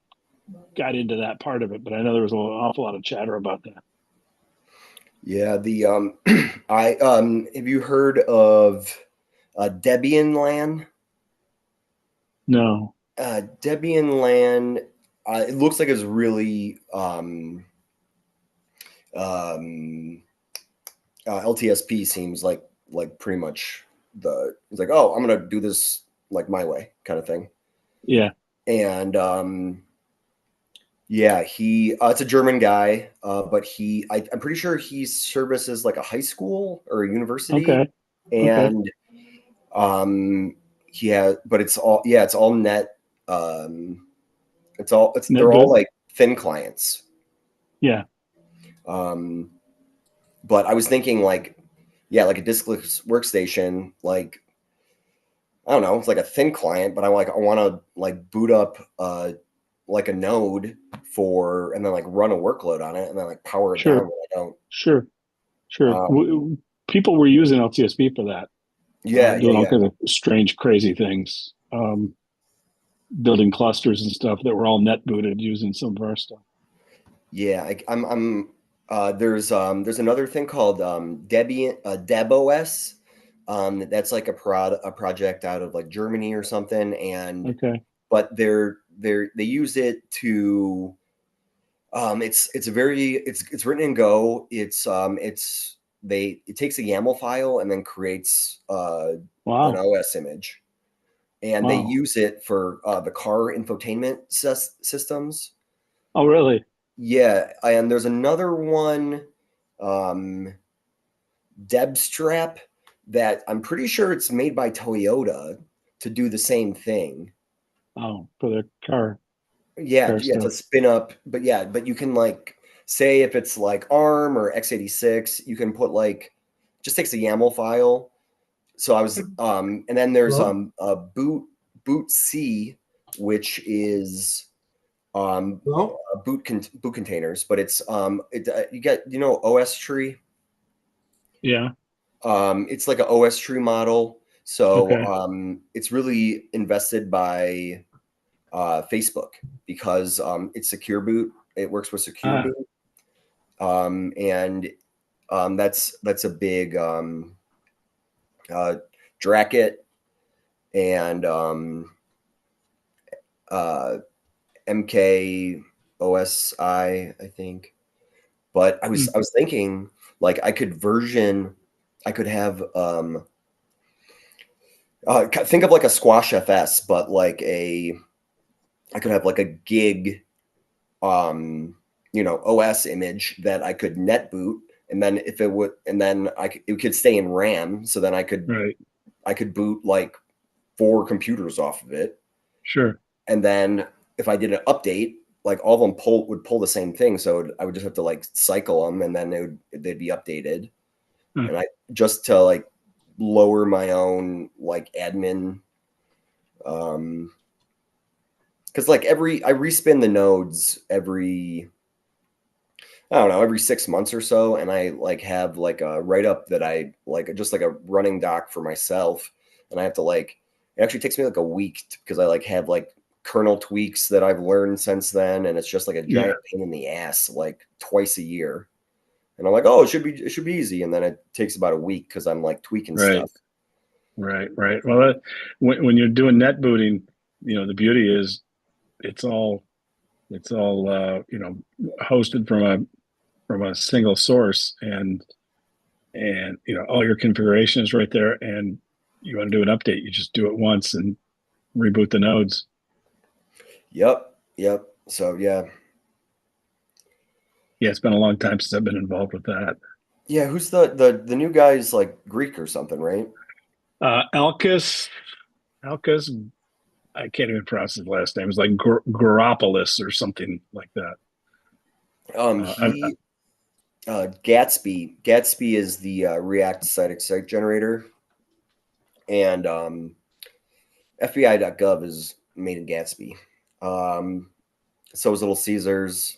[SPEAKER 1] got into that part of it, but I know there was an awful lot of chatter about that.
[SPEAKER 12] Yeah, the have you heard of Debian LAN?
[SPEAKER 1] No.
[SPEAKER 12] Debian LAN, it looks like it's really LTSP seems like pretty much it's like, oh, I'm gonna do this like my way kind of thing.
[SPEAKER 1] Yeah.
[SPEAKER 12] And yeah, it's a German guy, but I'm pretty sure he services like a high school or a university.
[SPEAKER 1] Okay.
[SPEAKER 12] And but it's all net. They're all like thin clients.
[SPEAKER 1] Yeah.
[SPEAKER 12] But I was thinking like a diskless workstation, like I don't know, it's like a thin client, but I want to like boot up like a node and then like run a workload on it and then like power it down when I don't.
[SPEAKER 1] Sure. People were using LTSP for that. Doing all kinds of strange, crazy things. Building clusters and stuff that were all net booted using some of our stuff.
[SPEAKER 12] Yeah, there's another thing called Debian DebOS. That's like a project out of like Germany or something, and but they use it to it's written in Go. It takes a YAML file and then creates an OS image, and they use it for the car infotainment systems.
[SPEAKER 1] Oh, really?
[SPEAKER 12] Yeah, and there's another one, Debstrap, that I'm pretty sure it's made by Toyota to do the same thing.
[SPEAKER 1] Oh, for the car.
[SPEAKER 12] Yeah, to spin up, but you can like say if it's like ARM or x86, you can put like just takes a YAML file. So I was and then there's boot C, which is boot containers, but it's you get OS tree.
[SPEAKER 1] Yeah.
[SPEAKER 12] It's like an OS tree model. So it's really invested by Facebook because it's secure boot. It works with secure boot. And that's a big Dracket and MK OSI, I think. But I was thinking like I could have think of like a Squash FS, but like I could have like a gig OS image that I could net boot, and then it could stay in RAM, so then I could boot like 4 computers off of it.
[SPEAKER 1] Sure.
[SPEAKER 12] And then if I did an update, like all of them would pull the same thing, so I would just have to like cycle them, and then they'd be updated. And I just to like lower my own like admin, because like I respin the nodes every 6 months or so, and I like have like a write up that I like just like a running doc for myself, and I have to like it actually takes me like a week because I like have like kernel tweaks that I've learned since then, and it's just like a giant pain in the ass like twice a year. And I'm like, oh, it should be easy, and then it takes about a week because I'm like tweaking stuff.
[SPEAKER 1] Right. Well, when you're doing net booting, the beauty is it's all hosted from a single source, and all your configuration is right there, and you want to do an update, you just do it once and reboot the nodes.
[SPEAKER 12] Yep. Yep. So yeah.
[SPEAKER 1] Yeah, it's been a long time since I've been involved with that.
[SPEAKER 12] Yeah, who's the new guy's like Greek or something, right?
[SPEAKER 1] Alkis, I can't even pronounce his last name. It's like Garopolis or something like that.
[SPEAKER 12] Gatsby is the React static site generator, and FBI.gov is made in Gatsby. So is Little Caesars,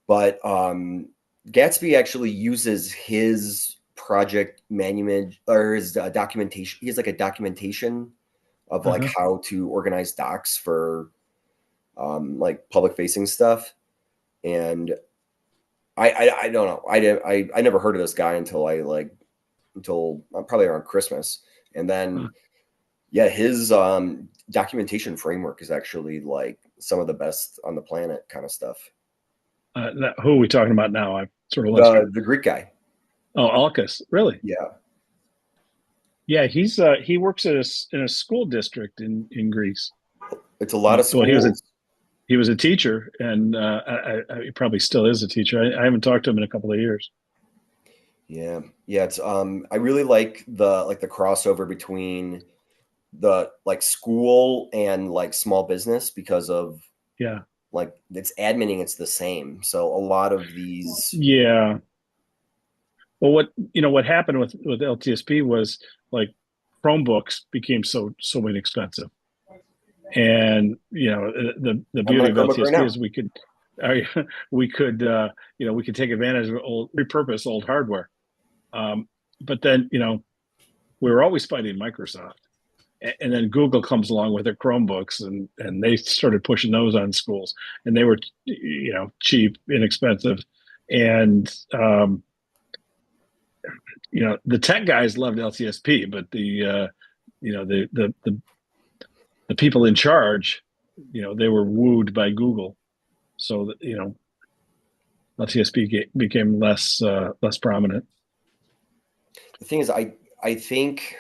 [SPEAKER 12] but Gatsby actually uses his project manual or his documentation. He has like a documentation of like how to organize docs for like public facing stuff. And I don't know. I never heard of this guy until probably around Christmas. And then yeah, his documentation framework is actually like some of the best on the planet kind of stuff.
[SPEAKER 1] Who are we talking about now? I sort of lost
[SPEAKER 12] the Greek guy.
[SPEAKER 1] Oh, Alkis, really?
[SPEAKER 12] Yeah.
[SPEAKER 1] Yeah, he works in a school district in Greece.
[SPEAKER 12] It's a lot of schools.
[SPEAKER 1] Well, he was a teacher, and he probably still is a teacher. I haven't talked to him in a couple of years.
[SPEAKER 12] Yeah, yeah. It's I really like the crossover between the like school and like small business because of like it's adminning. It's the same. So a lot of these.
[SPEAKER 1] Yeah. Well, what happened with LTSP was like Chromebooks became so inexpensive, and the beauty of LTSP is we could take advantage of repurpose old hardware, but then we were always fighting Microsoft, and then Google comes along with their Chromebooks, and they started pushing those on schools, and they were cheap, inexpensive, and the tech guys loved LTSP, but the people in charge, they were wooed by Google, so that LTSP became less prominent.
[SPEAKER 12] The thing is, I think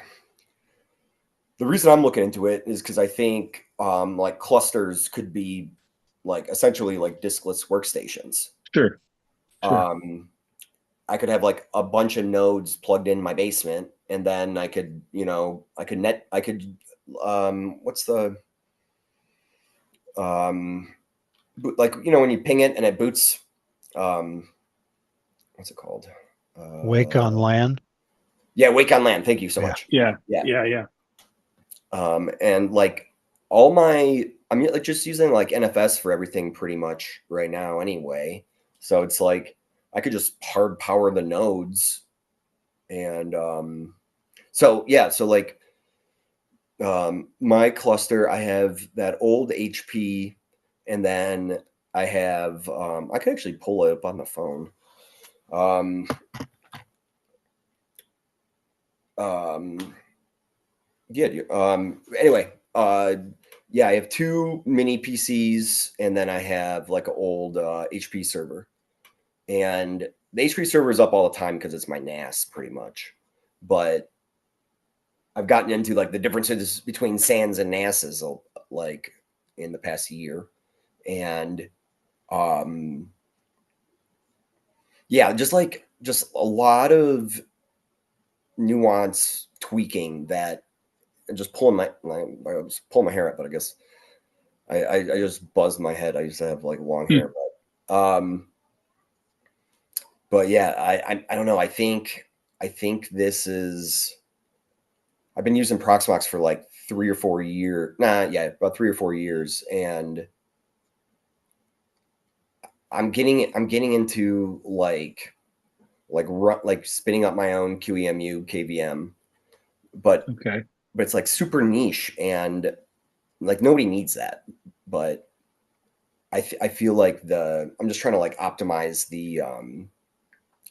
[SPEAKER 12] the reason I'm looking into it is because I think like clusters could be like essentially like diskless workstations.
[SPEAKER 1] Sure.
[SPEAKER 12] I could have like a bunch of nodes plugged in my basement, and then I could what's the like when you ping it and it boots, what's it called?
[SPEAKER 6] Wake on LAN.
[SPEAKER 12] Yeah, Wake on LAN. Thank you so much.
[SPEAKER 1] Yeah.
[SPEAKER 12] And like I'm like just using like NFS for everything pretty much right now anyway. So it's like I could just hard power the nodes, and so like my cluster, I have that old HP, and then I have I could actually pull it up on the phone. Anyway, I have two mini PCs, and then I have like an old HP server. And the HP server is up all the time because it's my NAS pretty much. But I've gotten into like the differences between SANs and NASs like in the past year. And just a lot of nuance tweaking that and just pulling I was pulling my hair up, but I guess I just buzzed my head. I used to have like long hair, but yeah, I don't know. I think this is. I've been using Proxmox for like 3 or 4 years. About 3 or 4 years, and I'm getting into like spinning up my own QEMU KVM, but it's like super niche and like nobody needs that. But I feel like I'm just trying to like optimize the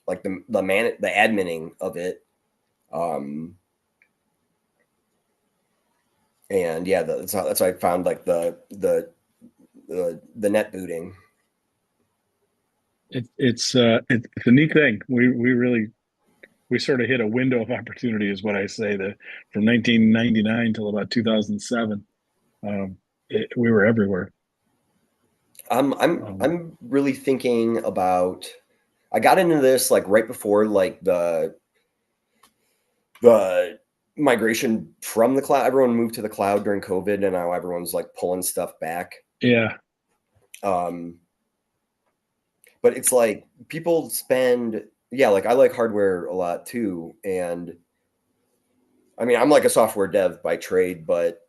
[SPEAKER 12] like the adminning of it, and yeah, that's how I found like the net booting.
[SPEAKER 1] It's a neat thing. We really we sort of hit a window of opportunity, is what I say. That from 1999 till about 2007, we were everywhere.
[SPEAKER 12] I'm really thinking about. I got into this like right before like the migration from the cloud. Everyone moved to the cloud during COVID, and now everyone's like pulling stuff back.
[SPEAKER 1] Yeah.
[SPEAKER 12] But it's like people spend, yeah, like I like hardware a lot too. And I mean, I'm like a software dev by trade, but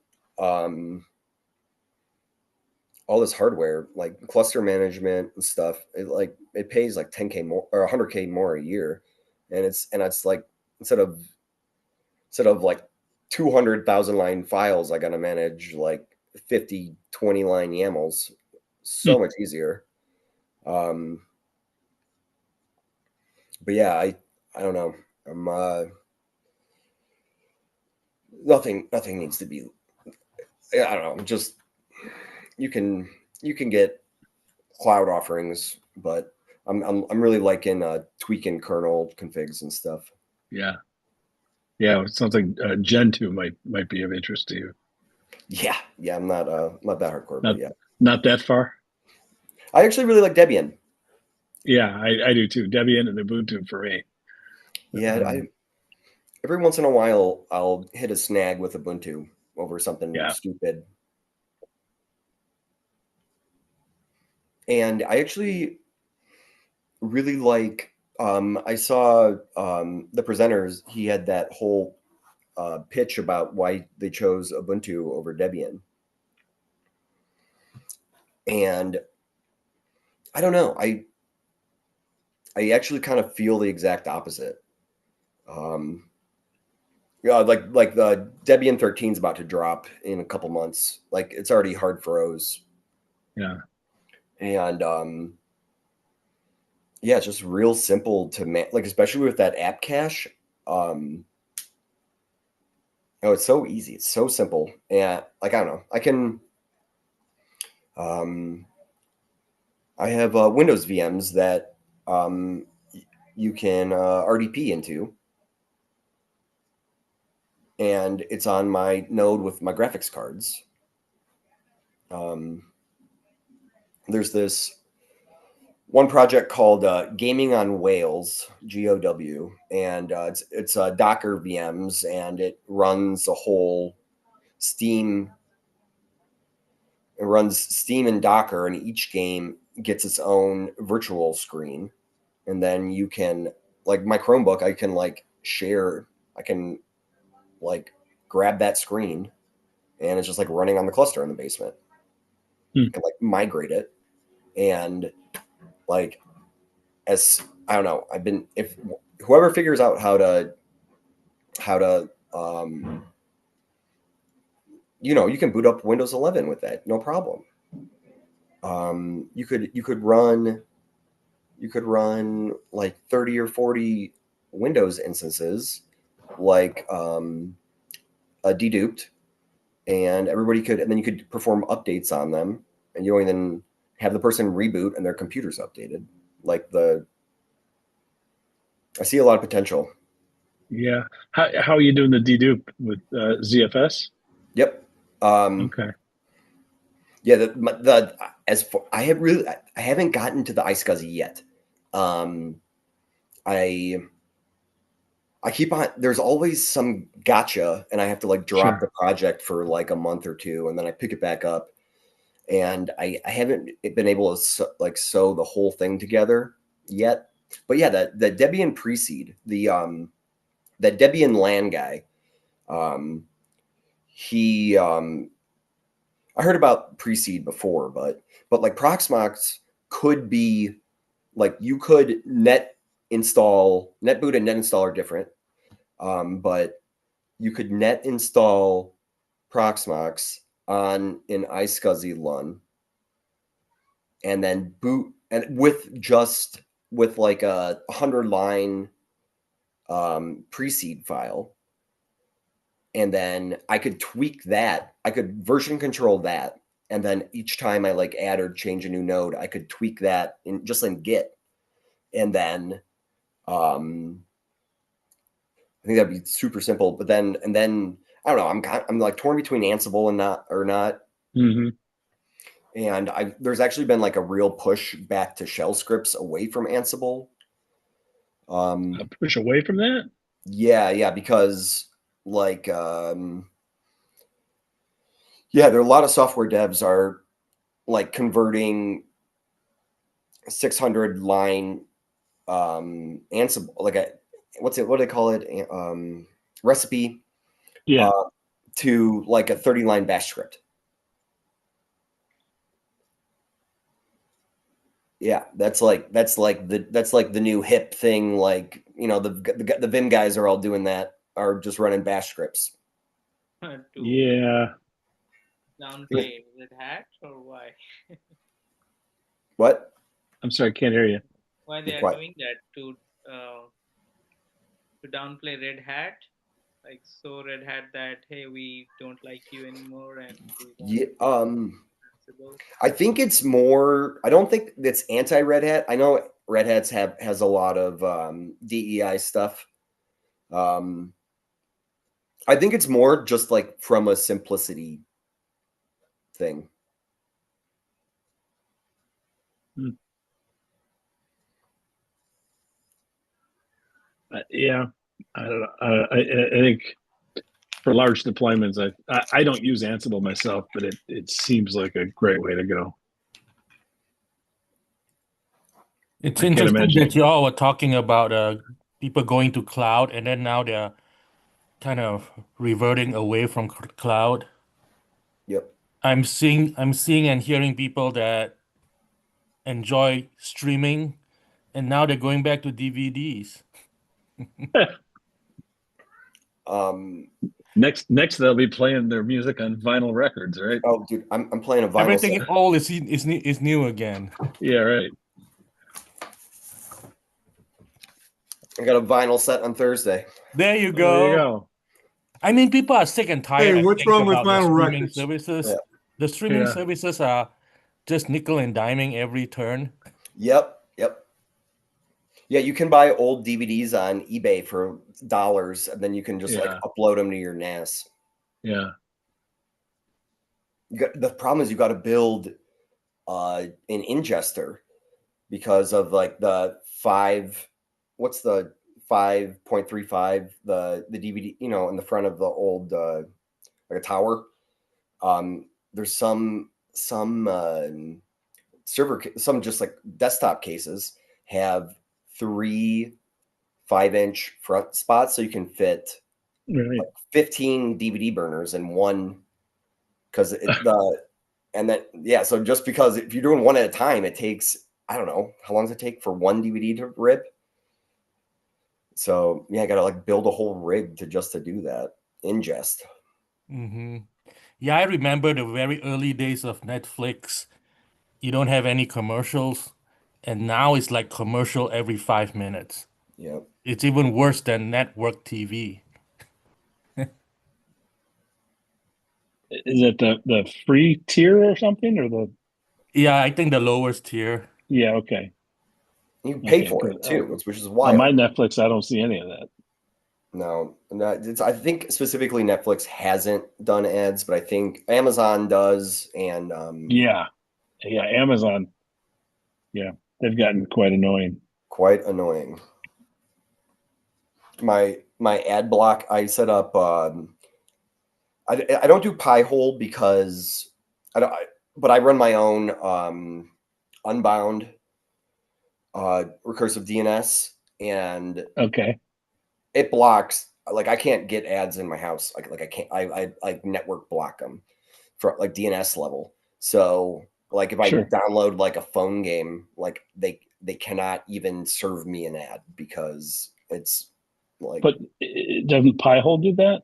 [SPEAKER 12] all this hardware, like cluster management and stuff, it pays like 10K more or 100K more a year. And it's like, instead of like 200,000 line files, I got to manage like 50, 20 line YAMLs. So much easier. But yeah, I don't know. Nothing needs to be. I don't know. Just you can get cloud offerings, but I'm really liking tweaking kernel configs and stuff.
[SPEAKER 1] Yeah. It sounds like Gentoo might be of interest to you.
[SPEAKER 12] Yeah. I'm not that hardcore, but yeah,
[SPEAKER 1] not that far.
[SPEAKER 12] I actually really like Debian.
[SPEAKER 1] Yeah, I do too. Debian and Ubuntu for me.
[SPEAKER 12] Yeah, every once in a while I'll hit a snag with Ubuntu over something stupid. And I actually really like, I saw the presenters, he had that whole pitch about why they chose Ubuntu over Debian. And I don't know, I actually kind of feel the exact opposite. Yeah, like the Debian 13 is about to drop in a couple months. Like it's already hard froze.
[SPEAKER 1] Yeah.
[SPEAKER 12] And yeah, it's just real simple to like, especially with that app cache. Oh, it's so easy. It's so simple. And like, I don't know, I can, I have Windows VMs that you can RDP into. And it's on my node with my graphics cards. There's this one project called Gaming on Whales, GOW, and it's Docker VMs, and it runs a whole Steam. It runs Steam and Docker, and each game gets its own virtual screen. And then you can, like my Chromebook, I can like share. I can like grab that screen, and it's just like running on the cluster in the basement. You can like migrate it, and like, as I don't know, if whoever figures out how to you can boot up Windows 11 with that, no problem. You could run like 30 or 40 Windows instances, like deduped, and then you could perform updates on them, and you don't even have the person reboot and their computer's updated. Like I see a lot of potential.
[SPEAKER 1] Yeah. How are you doing the dedupe with ZFS?
[SPEAKER 12] Yep.
[SPEAKER 1] Okay.
[SPEAKER 12] Yeah. I haven't gotten to the iSCSI yet. I keep on. There's always some gotcha, and I have to like drop the project for like a month or two, and then I pick it back up. And I haven't been able to like sew the whole thing together yet. But yeah, that Debian pre-seed, that Debian LAN guy, he I heard about pre-seed before, but like Proxmox could be like, you could netboot and net install are different, but you could net install Proxmox on an iSCSI LUN, and then boot, and with like a 100-line pre-seed file, and then I could tweak that. I could version control that, and then each time I like add or change a new node, I could tweak that in Git, and then think that'd be super simple. But then I don't know. I'm like torn between Ansible and not.
[SPEAKER 1] Mm-hmm.
[SPEAKER 12] And there's actually been like a real push back to shell scripts away from Ansible.
[SPEAKER 1] A push away from that?
[SPEAKER 12] Yeah, because like yeah, there are a lot of software devs are like converting 600 line Ansible, like what do they call it? Recipe.
[SPEAKER 1] Yeah.
[SPEAKER 12] To like a 30-line bash script. Yeah, that's like the new hip thing. Like, you know, the Vim guys are all doing that, are just running bash scripts.
[SPEAKER 1] Yeah.
[SPEAKER 15] Downplay Red Hat or why?
[SPEAKER 12] What?
[SPEAKER 1] I'm sorry, can't hear you.
[SPEAKER 15] Why they are doing that to downplay Red Hat? Like, so Red Hat that, hey, we don't like you anymore, and we want
[SPEAKER 12] I think it's more. I don't think it's anti-Red Hat. I know Red Hat's has a lot of DEI stuff. I think it's more just like from a simplicity thing.
[SPEAKER 1] Yeah, I don't know. I think for large deployments, I don't use Ansible myself, but it seems like a great way to go.
[SPEAKER 14] It's
[SPEAKER 1] I can't
[SPEAKER 14] interesting
[SPEAKER 1] imagine.
[SPEAKER 14] that you all were talking about people going to cloud, and then now they're kind of reverting away from cloud.
[SPEAKER 12] Yep.
[SPEAKER 14] I'm seeing and hearing people that enjoy streaming, and now they're going back to DVDs.
[SPEAKER 12] Next
[SPEAKER 1] they'll be playing their music on vinyl records, right?
[SPEAKER 12] Oh, dude, I'm playing a vinyl.
[SPEAKER 14] Everything old is new again.
[SPEAKER 1] Yeah, right.
[SPEAKER 12] I got a vinyl set on Thursday.
[SPEAKER 14] There you go.
[SPEAKER 1] There you go.
[SPEAKER 14] I mean, people are sick and tired.
[SPEAKER 9] Hey,
[SPEAKER 14] I
[SPEAKER 9] what's
[SPEAKER 14] think,
[SPEAKER 9] wrong with
[SPEAKER 14] about the
[SPEAKER 9] vinyl
[SPEAKER 14] streaming
[SPEAKER 9] records?
[SPEAKER 14] services.
[SPEAKER 12] Yeah.
[SPEAKER 14] The streaming
[SPEAKER 1] Yeah.
[SPEAKER 14] services are just nickel and diming every turn.
[SPEAKER 12] Yep. Yeah, you can buy old DVDs on eBay for $, and then you can just like upload them to your NAS.
[SPEAKER 1] Yeah.
[SPEAKER 12] The problem is you got to build an ingester because of like the 5.35, the DVD, you know, in the front of the old like a tower. There's some server, some just like desktop cases have 3 5-inch front spots, so you can fit
[SPEAKER 1] Right.
[SPEAKER 12] like 15 DVD burners in one. Because so just because if you're doing one at a time, it takes, I don't know, how long does it take for one DVD to rip? So yeah, I gotta like build a whole rig to do that ingest.
[SPEAKER 14] Mm-hmm. Yeah, I remember the very early days of Netflix. You don't have any commercials, and now it's like commercial every 5 minutes.
[SPEAKER 12] Yeah,
[SPEAKER 14] it's even worse than network TV.
[SPEAKER 1] Is it the free tier or something, or the?
[SPEAKER 14] Yeah, I think the lowest tier.
[SPEAKER 1] Yeah, okay.
[SPEAKER 12] You pay for it too, which is wild.
[SPEAKER 1] On my Netflix, I don't see any of that.
[SPEAKER 12] No, I think specifically Netflix hasn't done ads, but I think Amazon does, and
[SPEAKER 1] yeah, Amazon. Yeah, they've gotten quite annoying.
[SPEAKER 12] Quite annoying. My ad block, I set up. I don't do Pi-hole because but I run my own Unbound recursive DNS, and
[SPEAKER 1] okay,
[SPEAKER 12] it blocks, like I can't get ads in my house. Like I can't. I like network block them for like DNS level. So like if I download like a phone game, like they cannot even serve me an ad because it's like.
[SPEAKER 1] But doesn't Pi-hole do that?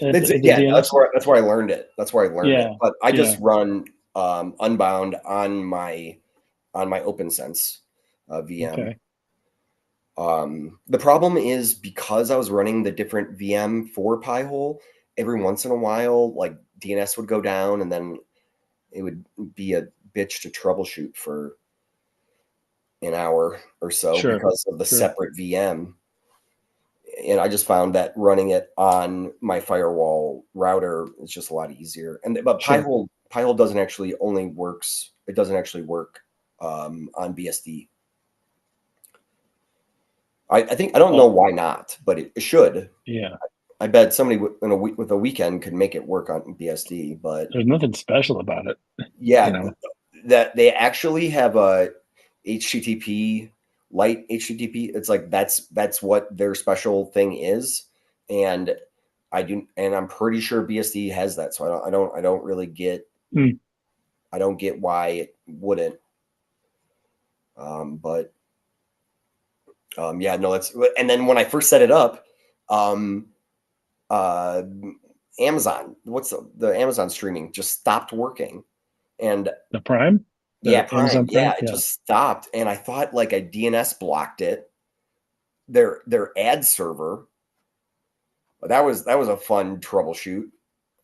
[SPEAKER 12] That's where I learned it. That's where I learned it. But I just run Unbound on my OpenSense VM.
[SPEAKER 1] Okay.
[SPEAKER 12] The problem is because I was running the different VM for Pi-hole, every once in a while, like DNS would go down, and then it would be a bitch to troubleshoot for an hour or so because of the separate VM. and I just found that running it on my firewall router is just a lot easier. But
[SPEAKER 1] Sure.
[SPEAKER 12] Pi-hole doesn't actually only works. It doesn't actually work on BSD. I think I don't know why not, but it should.
[SPEAKER 1] Yeah.
[SPEAKER 12] I bet somebody with a weekend could make it work on BSD, but
[SPEAKER 1] There's nothing special about it.
[SPEAKER 12] yeah,
[SPEAKER 1] You know?
[SPEAKER 12] that they actually have a HTTP light HTTP. It's like that's what their special thing is, and I'm pretty sure BSD has that. So I don't really get I don't get why it wouldn't. But yeah, no, that's and then when I first set it up, Amazon, what's the Amazon streaming just stopped working, and
[SPEAKER 1] The Prime.
[SPEAKER 12] yeah,
[SPEAKER 1] Amazon
[SPEAKER 12] Prime. Yeah,
[SPEAKER 1] Prime?
[SPEAKER 12] it
[SPEAKER 1] Yeah.
[SPEAKER 12] just stopped, and I thought like a DNS blocked it. Their ad server. That was a fun troubleshoot.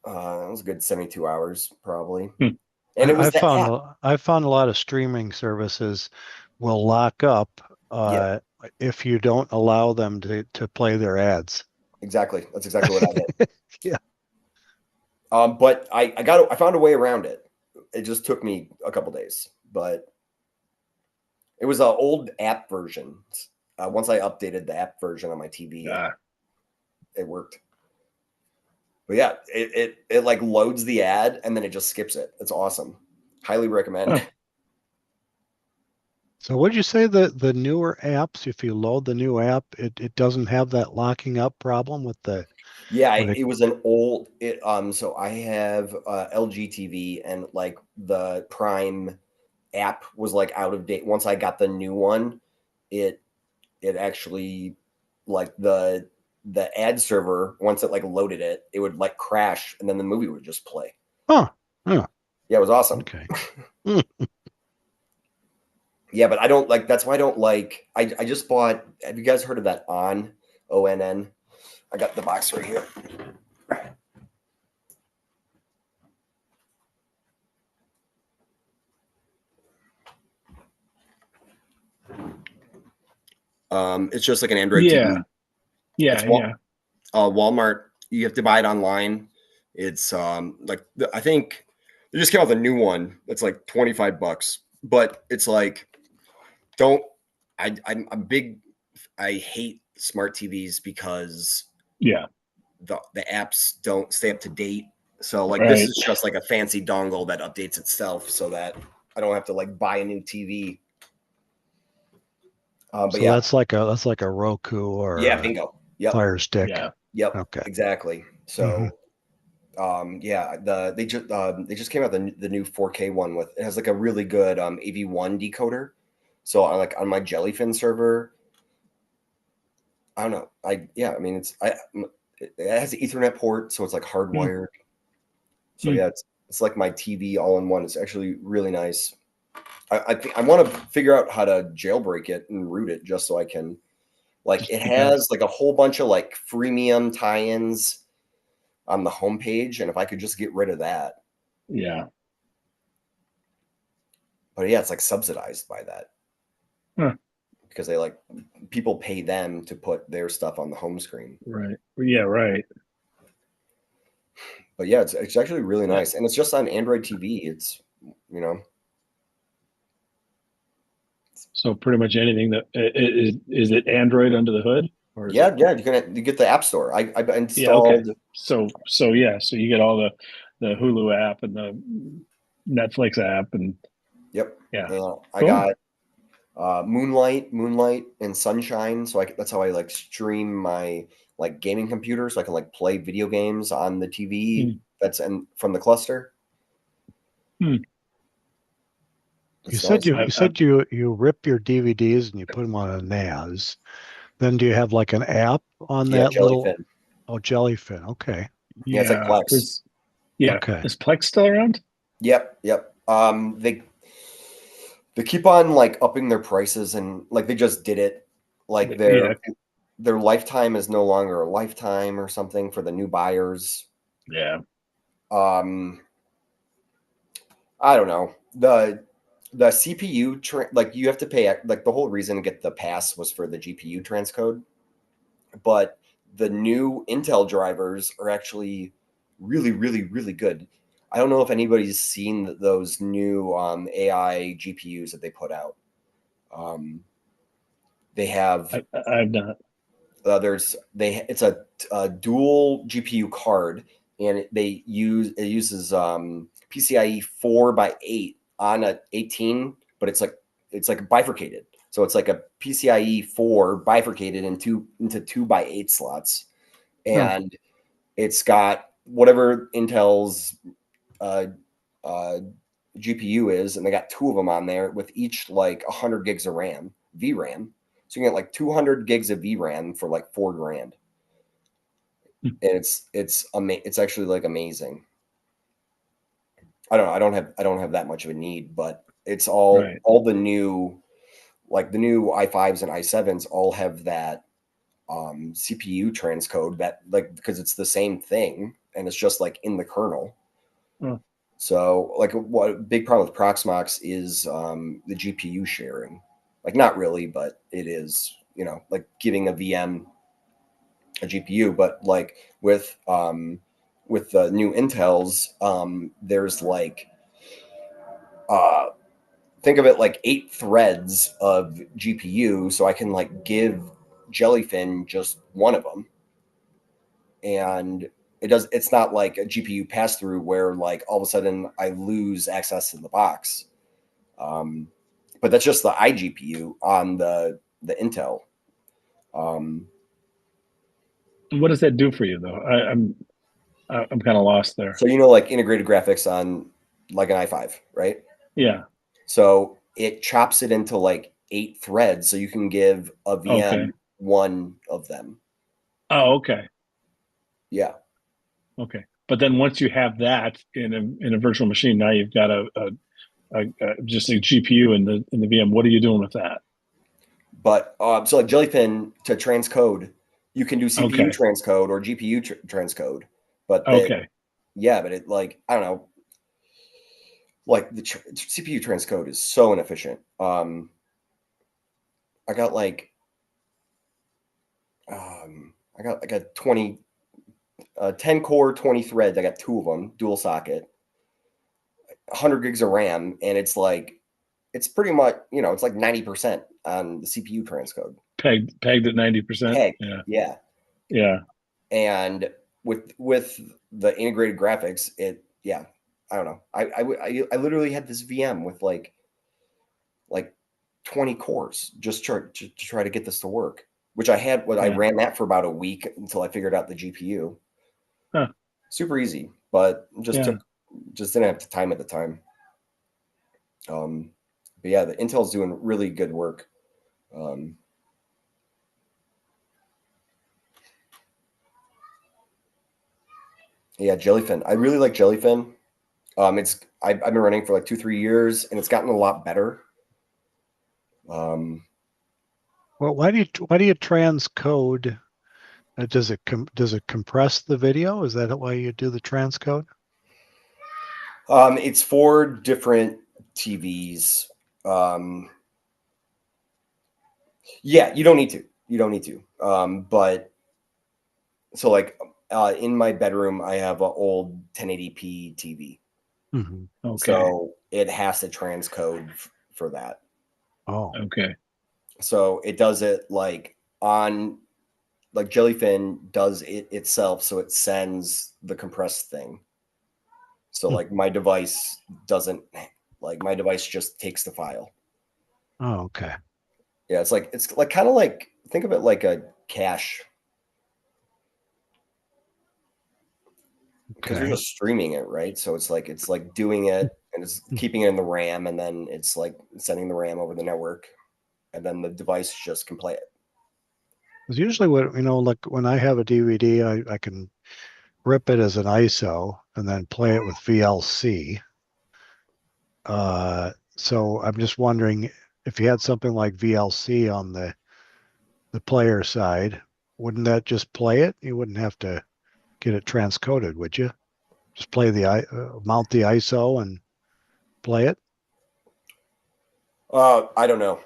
[SPEAKER 12] That was a good 72 hours probably. And it was
[SPEAKER 6] I found a lot of streaming services will lock up if you don't allow them to play their ads.
[SPEAKER 12] Exactly. That's exactly what I did.
[SPEAKER 6] Yeah.
[SPEAKER 12] But I found a way around it. It just took me a couple days, but it was an old app version. Once I updated the app version on my TV, it worked. But yeah, it like loads the ad and then it just skips it. It's awesome. Highly recommend.
[SPEAKER 6] So would you say that the newer apps, if you load the new app, it doesn't have that locking up problem with the
[SPEAKER 12] Yeah, it was an old so I have LG TV, and like the Prime app was like out of date. Once I got the new one, it actually like the ad server, once it like loaded it, it would like crash and then the movie would just play.
[SPEAKER 6] Huh. Yeah.
[SPEAKER 12] Yeah, it was awesome.
[SPEAKER 6] Okay.
[SPEAKER 12] Yeah, but I don't like, that's why I don't like, I just bought, have you guys heard of that ONN? ONN? I got the box right here. It's just like an Android TV.
[SPEAKER 1] Yeah, yeah.
[SPEAKER 12] Walmart, you have to buy it online. It's like I think they just came out with a new one that's like $25, but it's like I'm big. I hate smart TVs because the apps don't stay up to date. So like this is just like a fancy dongle that updates itself so that I don't have to like buy a new TV. But
[SPEAKER 6] so
[SPEAKER 12] yeah,
[SPEAKER 6] that's like a Roku or
[SPEAKER 12] bingo. Yep.
[SPEAKER 6] Fire Stick.
[SPEAKER 12] Yep.
[SPEAKER 6] Okay.
[SPEAKER 12] Exactly. So, yeah, they just came out the new 4K one with it has like a really good AV1 decoder. So on my Jellyfin server, I don't know. I mean it has an Ethernet port, so it's like hardwired. So yeah, it's like my TV all in one. It's actually really nice. I want to figure out how to jailbreak it and root it just so I can, like, it has like a whole bunch of like freemium tie-ins on the homepage, and if I could just get rid of that.
[SPEAKER 1] Yeah.
[SPEAKER 12] But yeah, it's like subsidized by that. Because they like people pay them to put their stuff on the home screen.
[SPEAKER 1] Right. Yeah, right.
[SPEAKER 12] But yeah, it's actually really nice. And it's just on Android TV. It's, you know.
[SPEAKER 1] So pretty much anything that is it Android under the hood? Or
[SPEAKER 12] yeah, you get the App Store. I installed.
[SPEAKER 1] Yeah, okay. So you get all the Hulu app and the Netflix app and
[SPEAKER 12] yep.
[SPEAKER 1] Yeah.
[SPEAKER 12] I got Moonlight and Sunshine. So that's how I like stream my like gaming computer, so I can like play video games on the TV that's from the cluster.
[SPEAKER 6] You said you rip your DVDs and you put them on a NAS. Then do you have like an app on that little?
[SPEAKER 12] Jellyfin.
[SPEAKER 6] Oh, Jellyfin. Okay.
[SPEAKER 12] Yeah, it's like Plex.
[SPEAKER 6] Okay.
[SPEAKER 1] Is Plex still around?
[SPEAKER 12] Yep. They keep on like upping their prices, and like they just did it. Like their lifetime is no longer a lifetime or something for the new buyers.
[SPEAKER 1] Yeah.
[SPEAKER 12] I don't know. The CPU like you have to pay, like the whole reason to get the pass was for the GPU transcode, but the new Intel drivers are actually really, really, really good. I don't know if anybody's seen those new AI GPUs that they put out. They have
[SPEAKER 1] I've not.
[SPEAKER 12] It's a dual GPU card, and it uses PCIe 4x8 on a 18, but it's like bifurcated. So it's like a PCIe 4 bifurcated into 2x8 slots, and it's got whatever Intel's GPU is, and they got two of them on there with each like 100 gigs of RAM, VRAM. So you get like 200 gigs of VRAM for like $4,000, and it's actually like amazing. I don't know. I don't have that much of a need, but it's all the new, like the new i5s and i7s all have that CPU transcode that like because it's the same thing and it's just like in the kernel. So like what a big problem with Proxmox is the GPU sharing. Like not really, but it is, like giving a VM a GPU, but like with the new Intels, there's like think of it like 8 threads of GPU, so I can like give Jellyfin just one of them, and it's not like a GPU pass through where like all of a sudden I lose access to the box. But that's just the iGPU on the Intel.
[SPEAKER 1] What does that do for you though? I'm kind of lost there.
[SPEAKER 12] So like integrated graphics on like an i5, right?
[SPEAKER 1] Yeah.
[SPEAKER 12] So it chops it into like 8 threads, so you can give a VM one of them.
[SPEAKER 1] Oh, okay.
[SPEAKER 12] Yeah.
[SPEAKER 1] Okay. But then once you have that in a virtual machine, now you've got just a GPU in the VM. What are you doing with that?
[SPEAKER 12] But so like Jellyfin to transcode, you can do CPU transcode or GPU transcode. But but it like I don't know, like the CPU transcode is so inefficient. I got like I got 10 core 20 threads. I got 2 of them dual socket, 100 gigs of RAM, and it's pretty much it's like 90% on the CPU transcode.
[SPEAKER 1] Pegged at 90%. Yeah.
[SPEAKER 12] And with the integrated graphics, I don't know. I literally had this VM with like 20 cores just to try to get this to work, which I had. I ran that for about a week until I figured out the GPU. Super easy, but just didn't have the time at the time. But yeah, the Intel's doing really good work. Yeah, Jellyfin. I really like Jellyfin. I've been running for like 2-3 years, and it's gotten a lot better.
[SPEAKER 6] Well, why do you transcode? Does it compress the video? Is that why you do the transcode?
[SPEAKER 12] It's for different TVs. Yeah, you don't need to. But so like in my bedroom, I have an old 1080p TV.
[SPEAKER 6] Mm-hmm.
[SPEAKER 12] So it has to transcode for that.
[SPEAKER 6] Oh,
[SPEAKER 1] okay.
[SPEAKER 12] So it does it like Jellyfin does it itself, so it sends the compressed thing. So like my device just takes the file.
[SPEAKER 6] Oh, okay.
[SPEAKER 12] Yeah, it's like kind of like think of it like a cache. Because you're just streaming it, right? So it's like doing it and it's keeping it in the RAM, and then it's like sending the RAM over the network, and then the device just can play it.
[SPEAKER 6] Because usually like when I have a DVD, I can rip it as an ISO and then play it with VLC. So I'm just wondering if you had something like VLC on the player side, wouldn't that just play it? You wouldn't have to get it transcoded, would you? Just play mount the ISO and play it.
[SPEAKER 12] I don't know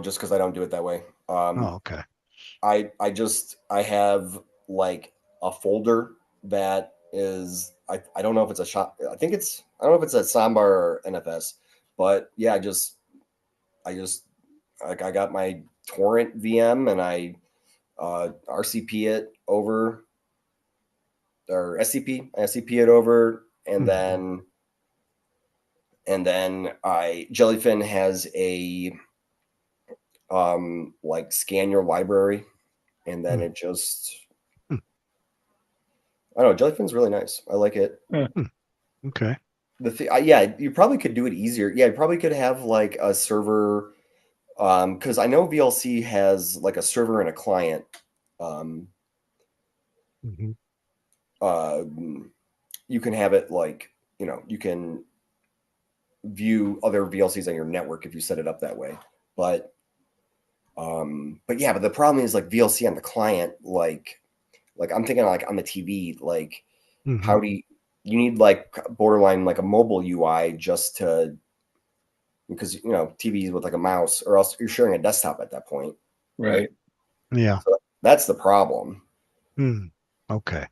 [SPEAKER 12] just because I don't do it that way.
[SPEAKER 6] Oh, okay.
[SPEAKER 12] I have like a folder that is I don't know if it's a shop. I don't know if it's a Samba or NFS, but yeah, I just like I got my torrent VM and I RCP it over or SCP it over, and then Jellyfin has a like scan your library, and then it just I don't know. Jellyfin's really nice. I like it.
[SPEAKER 6] Okay.
[SPEAKER 12] Yeah, you probably could do it easier. Yeah, you probably could have like a server, because I know VLC has like a server and a client. You can have it like, you can view other VLCs on your network if you set it up that way. But the problem is like VLC on the client, like I'm thinking like on the TV, like how do you need like borderline like a mobile UI just to, because TVs with like a mouse, or else you're sharing a desktop at that point.
[SPEAKER 1] Right.
[SPEAKER 6] Yeah.
[SPEAKER 12] So that's the problem.
[SPEAKER 6] Okay.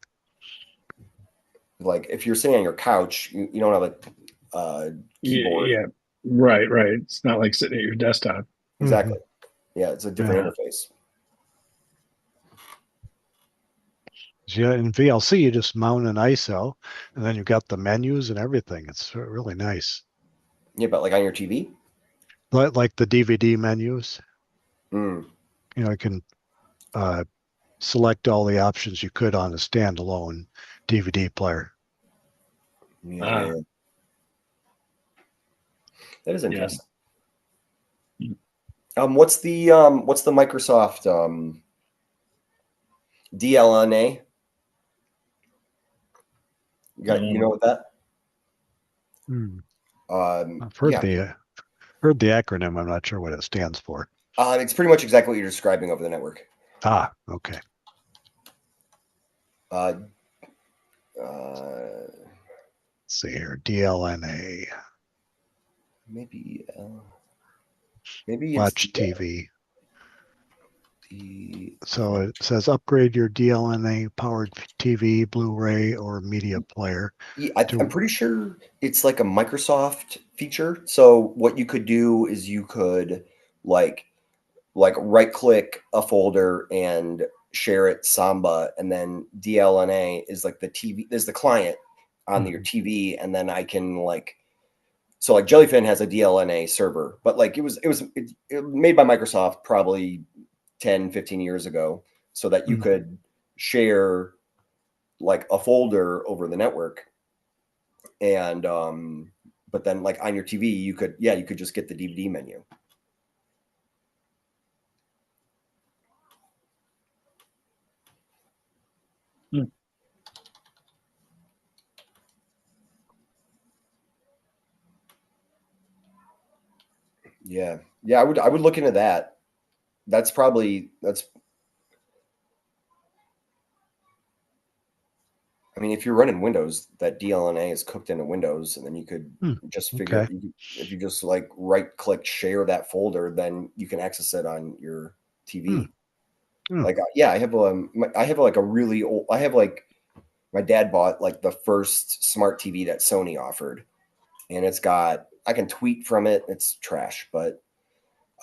[SPEAKER 12] Like if you're sitting on your couch, you don't have a keyboard.
[SPEAKER 1] Yeah. Right. It's not like sitting at your desktop.
[SPEAKER 12] Exactly. Yeah, it's a different interface.
[SPEAKER 6] Yeah, in VLC, you just mount an ISO, and then you've got the menus and everything. It's really nice.
[SPEAKER 12] Yeah, but like on your TV?
[SPEAKER 6] Like the DVD menus.
[SPEAKER 12] You
[SPEAKER 6] can select all the options you could on a standalone DVD player.
[SPEAKER 12] Yeah. That is interesting. What's the Microsoft DLNA? You know what that?
[SPEAKER 6] I've heard the acronym. I'm not sure what it stands for.
[SPEAKER 12] It's pretty much exactly what you're describing over the network.
[SPEAKER 6] Okay.
[SPEAKER 12] Let's
[SPEAKER 6] see here, DLNA.
[SPEAKER 12] Maybe
[SPEAKER 6] Watch TV. So it says upgrade your DLNA powered TV, Blu-ray, or media player.
[SPEAKER 12] Yeah, I'm pretty sure it's like a Microsoft feature. So what you could do is you could like right click a folder and share it Samba, and then DLNA is like the TV. There's the client on your TV, and then I can like. So like Jellyfin has a DLNA server, but like it was made by Microsoft probably 10, 15 years ago, so that you could share like a folder over the network. And but then like on your TV, you could just get the DVD menu. Yeah. I would look into that. That's I mean, if you're running Windows, that DLNA is cooked into Windows, and then you could just figure if you just like right click share that folder, then you can access it on your TV. Like, I have like a really old. I have like my dad bought like the first smart TV that Sony offered, and I can tweet from it. It's trash, but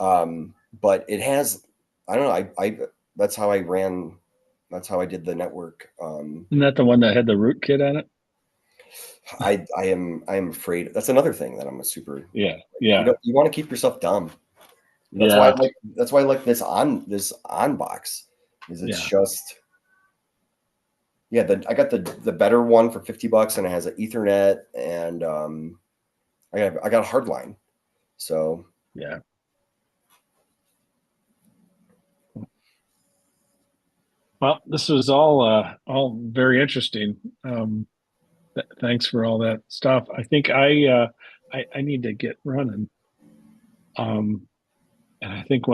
[SPEAKER 12] it has. I don't know. That's how I ran. That's how I did the network.
[SPEAKER 1] Isn't that the one that had the rootkit on it?
[SPEAKER 12] I am afraid. That's another thing that I'm a super.
[SPEAKER 1] Yeah.
[SPEAKER 12] You want to keep yourself dumb. That's why I like this on box. It's just. Yeah, I got the better one for $50, and it has an Ethernet, and I got a hardline. So
[SPEAKER 1] yeah. Well, this was all very interesting. Thanks for all that stuff. I think I need to get running. And I think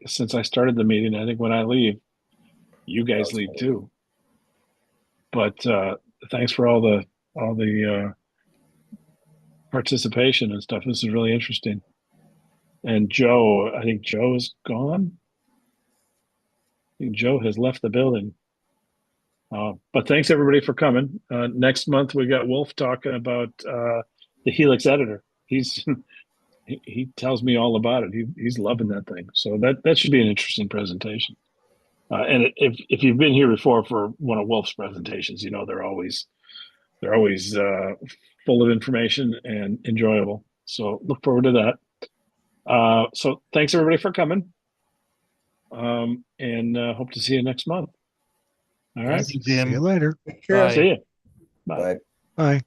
[SPEAKER 1] since I started the meeting, I think when I leave, you guys leave too. But thanks for all the participation and stuff. This is really interesting. And Joe, I think Joe is gone. I think Joe has left the building. But thanks everybody for coming. Next month we got Wolf talking about the Helix editor. He tells me all about it. He's loving that thing. So that should be an interesting presentation. And if you've been here before for one of Wolf's presentations, you know they're always full of information and enjoyable. So look forward to that. So thanks everybody for coming. And hope to see you next month. All right.
[SPEAKER 14] Thank you, Jim.
[SPEAKER 6] See you later.
[SPEAKER 14] Bye.
[SPEAKER 1] See you.
[SPEAKER 12] Bye.
[SPEAKER 6] Bye.